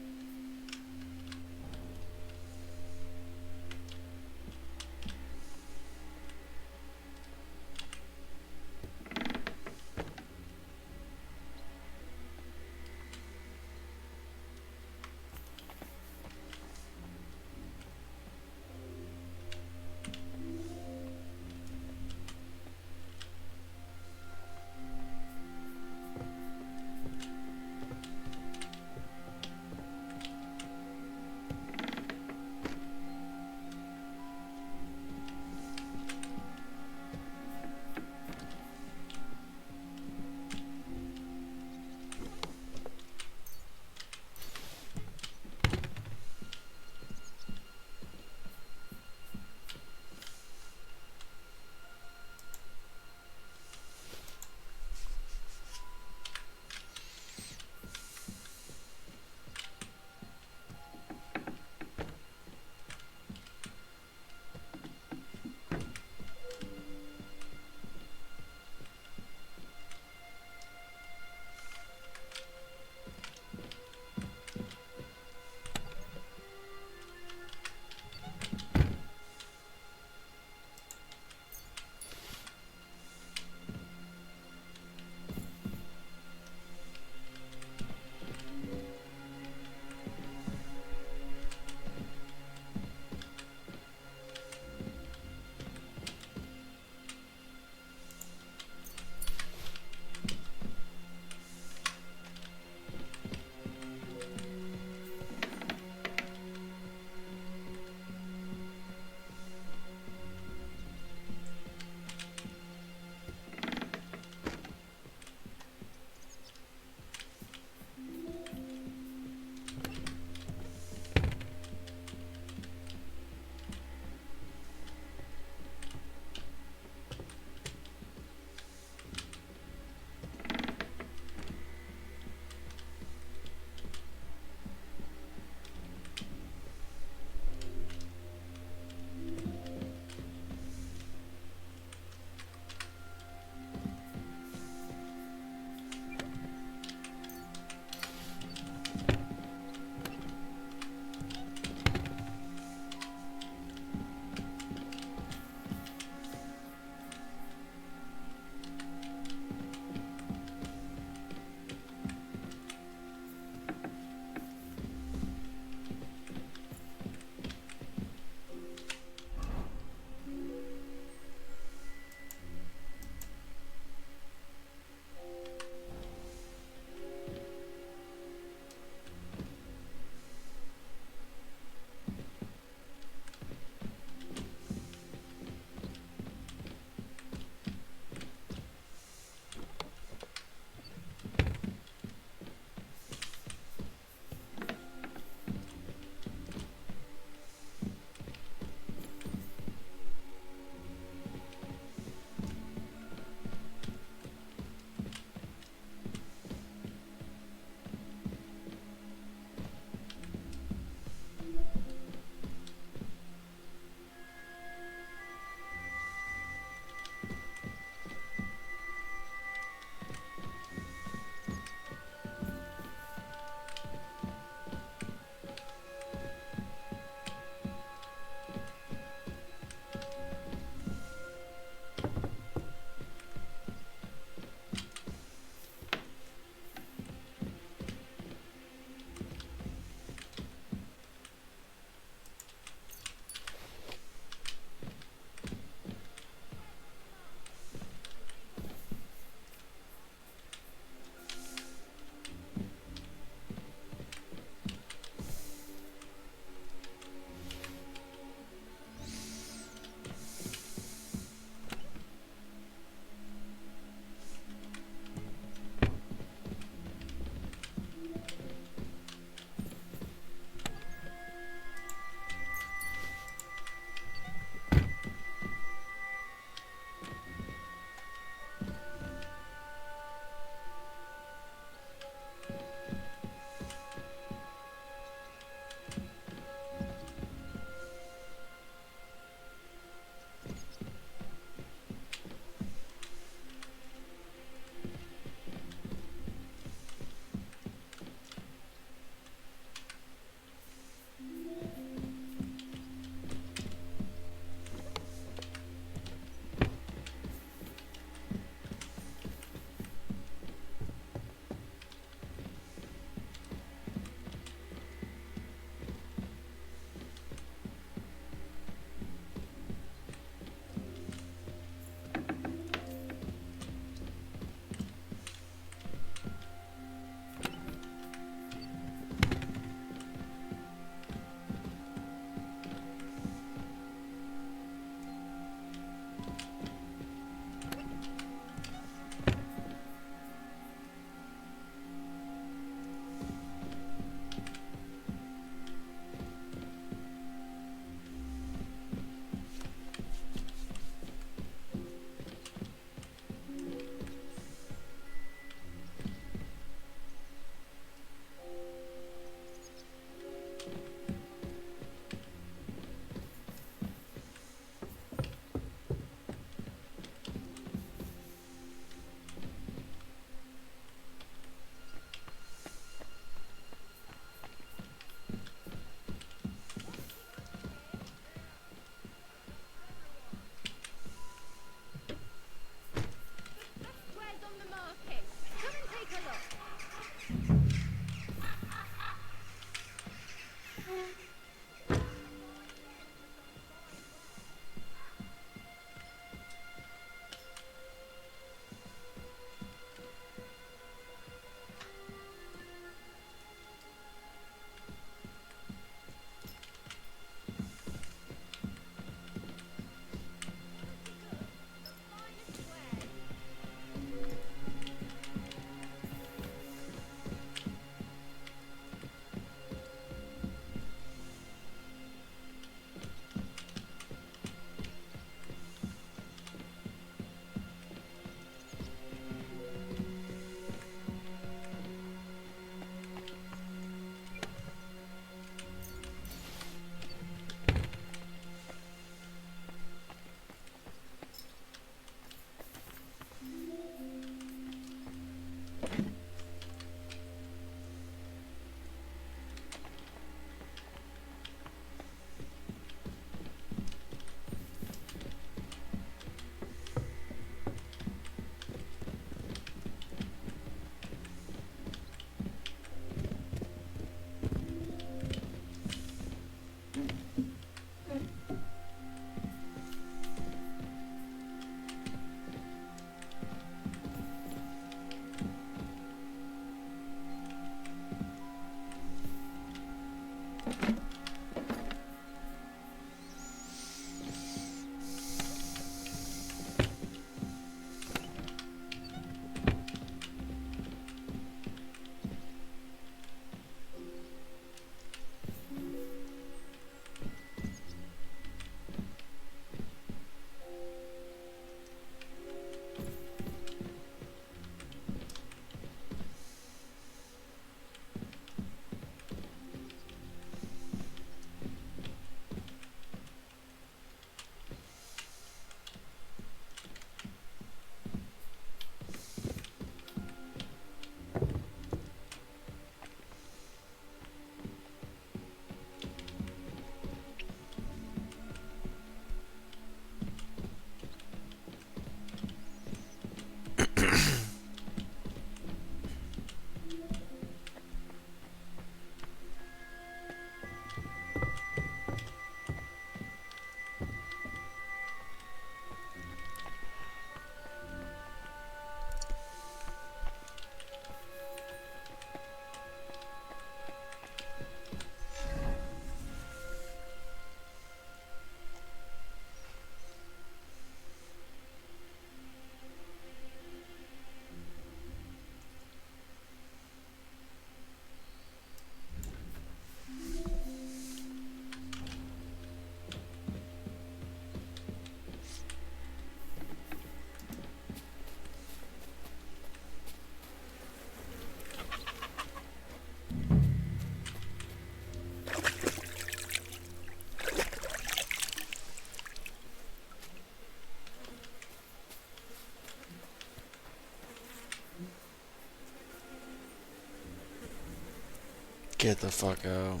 Get the fuck out.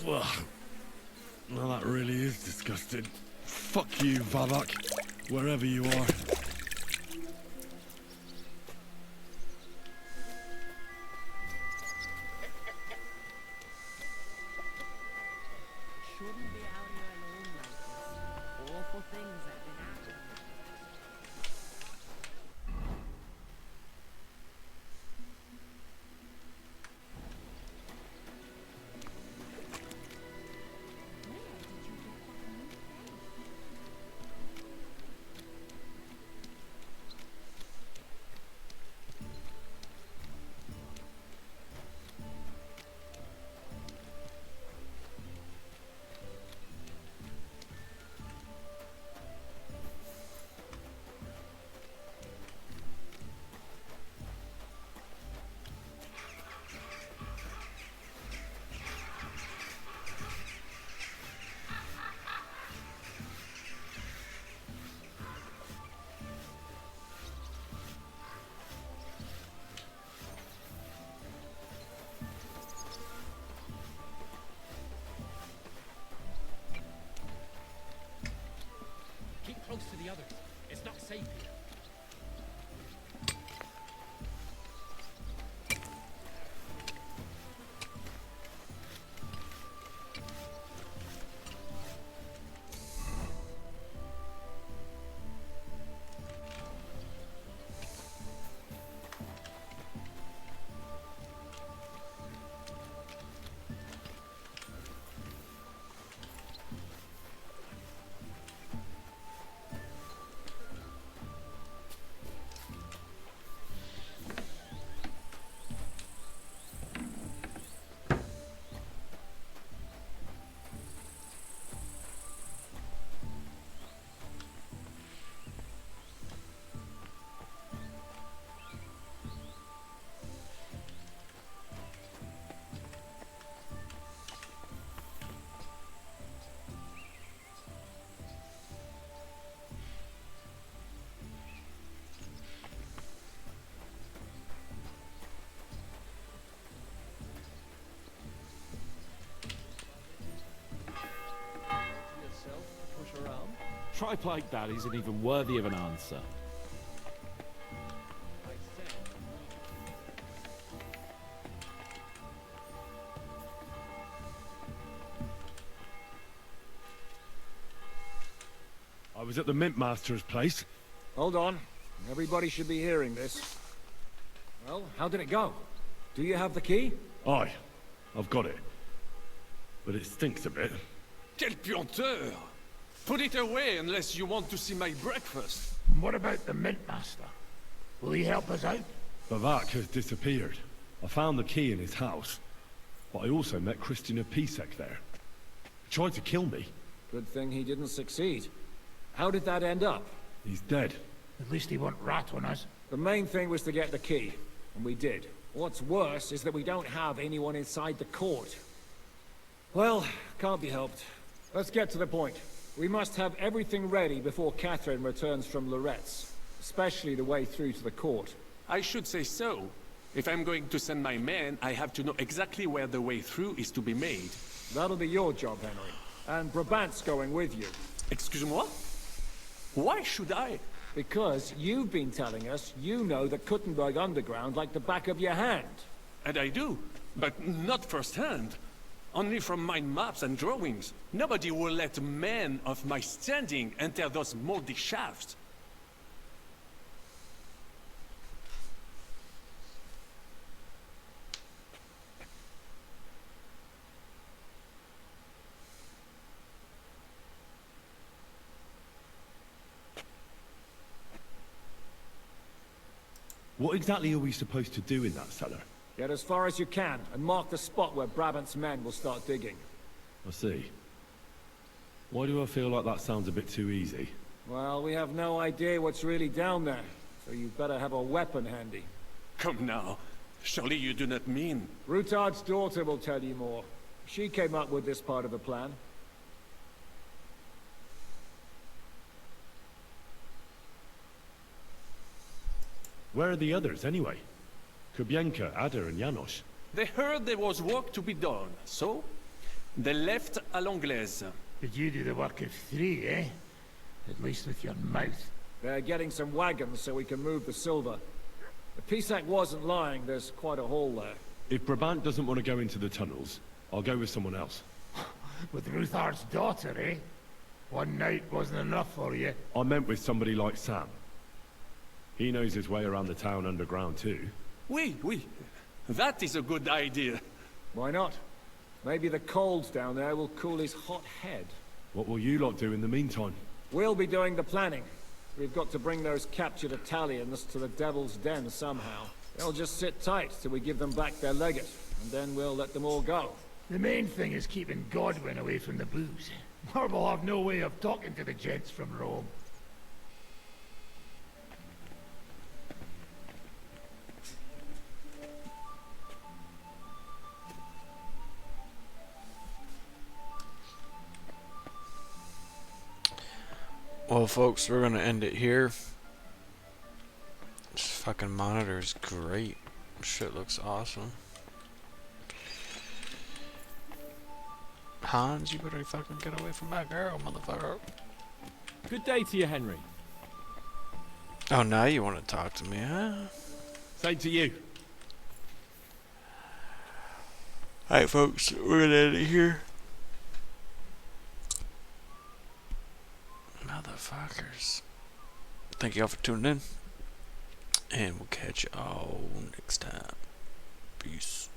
Well, that really is disgusting. Fuck you, Vavak, wherever you are. Shouldn't be out here alone like this. Awful things have been happening. Keep close to the others. It's not safe here. Tripe like that isn't even worthy of an answer. I was at the Mint Master's place. Hold on. Everybody should be hearing this. Well, how did it go? Do you have the key? Aye, I've got it. But it stinks a bit. Quel puanteur! Put it away unless you want to see my breakfast. What about the Mint Master? Will he help us out? Vavak has disappeared. I found the key in his house. But I also met Christina Pisek there. He tried to kill me. Good thing he didn't succeed. How did that end up? He's dead. At least he won't rat on us. The main thing was to get the key, and we did. What's worse is that we don't have anyone inside the court. Well, can't be helped. Let's get to the point. We must have everything ready before Catherine returns from Loretz, especially the way through to the court. I should say so. If I'm going to send my men, I have to know exactly where the way through is to be made. That'll be your job, Henry. And Brabant's going with you. Excuse-moi? Why should I? Because you've been telling us you know the Kuttenberg Underground like the back of your hand. And I do, but not firsthand. Only from mind maps and drawings. Nobody will let men of my standing enter those moldy shafts. What exactly are we supposed to do in that cellar? Get as far as you can, and mark the spot where Brabant's men will start digging. I see. Why do I feel like that sounds a bit too easy? Well, we have no idea what's really down there, so you'd better have a weapon handy. Come now. Surely you do not mean... Rutard's daughter will tell you more. She came up with this part of the plan. Where are the others, anyway? Kubienka, Ada, and Janos. They heard there was work to be done, so they left à l'anglaise. Did you do the work of 3, eh? At least with your mouth. They're getting some wagons so we can move the silver. If Pisak wasn't lying, there's quite a haul there. If Brabant doesn't want to go into the tunnels, I'll go with someone else. With Ruthard's daughter, eh? One night wasn't enough for you. I meant with somebody like Sam. He knows his way around the town underground too. Oui. That is a good idea. Why not? Maybe the cold down there will cool his hot head. What will you lot do in the meantime? We'll be doing the planning. We've got to bring those captured Italians to the Devil's Den somehow. They'll just sit tight till we give them back their legate, and then we'll let them all go. The main thing is keeping Godwin away from the booze. Or we'll have no way of talking to the gents from Rome. Well, folks, we're gonna end it here. This fucking monitor is great. Shit looks awesome. Hans, you better fucking get away from that girl, motherfucker. Good day to you, Henry. Oh, now you want to talk to me, huh? Same to you. Alright, folks, we're gonna end it here. Motherfuckers. Thank you all for tuning in. And we'll catch you all next time. Peace.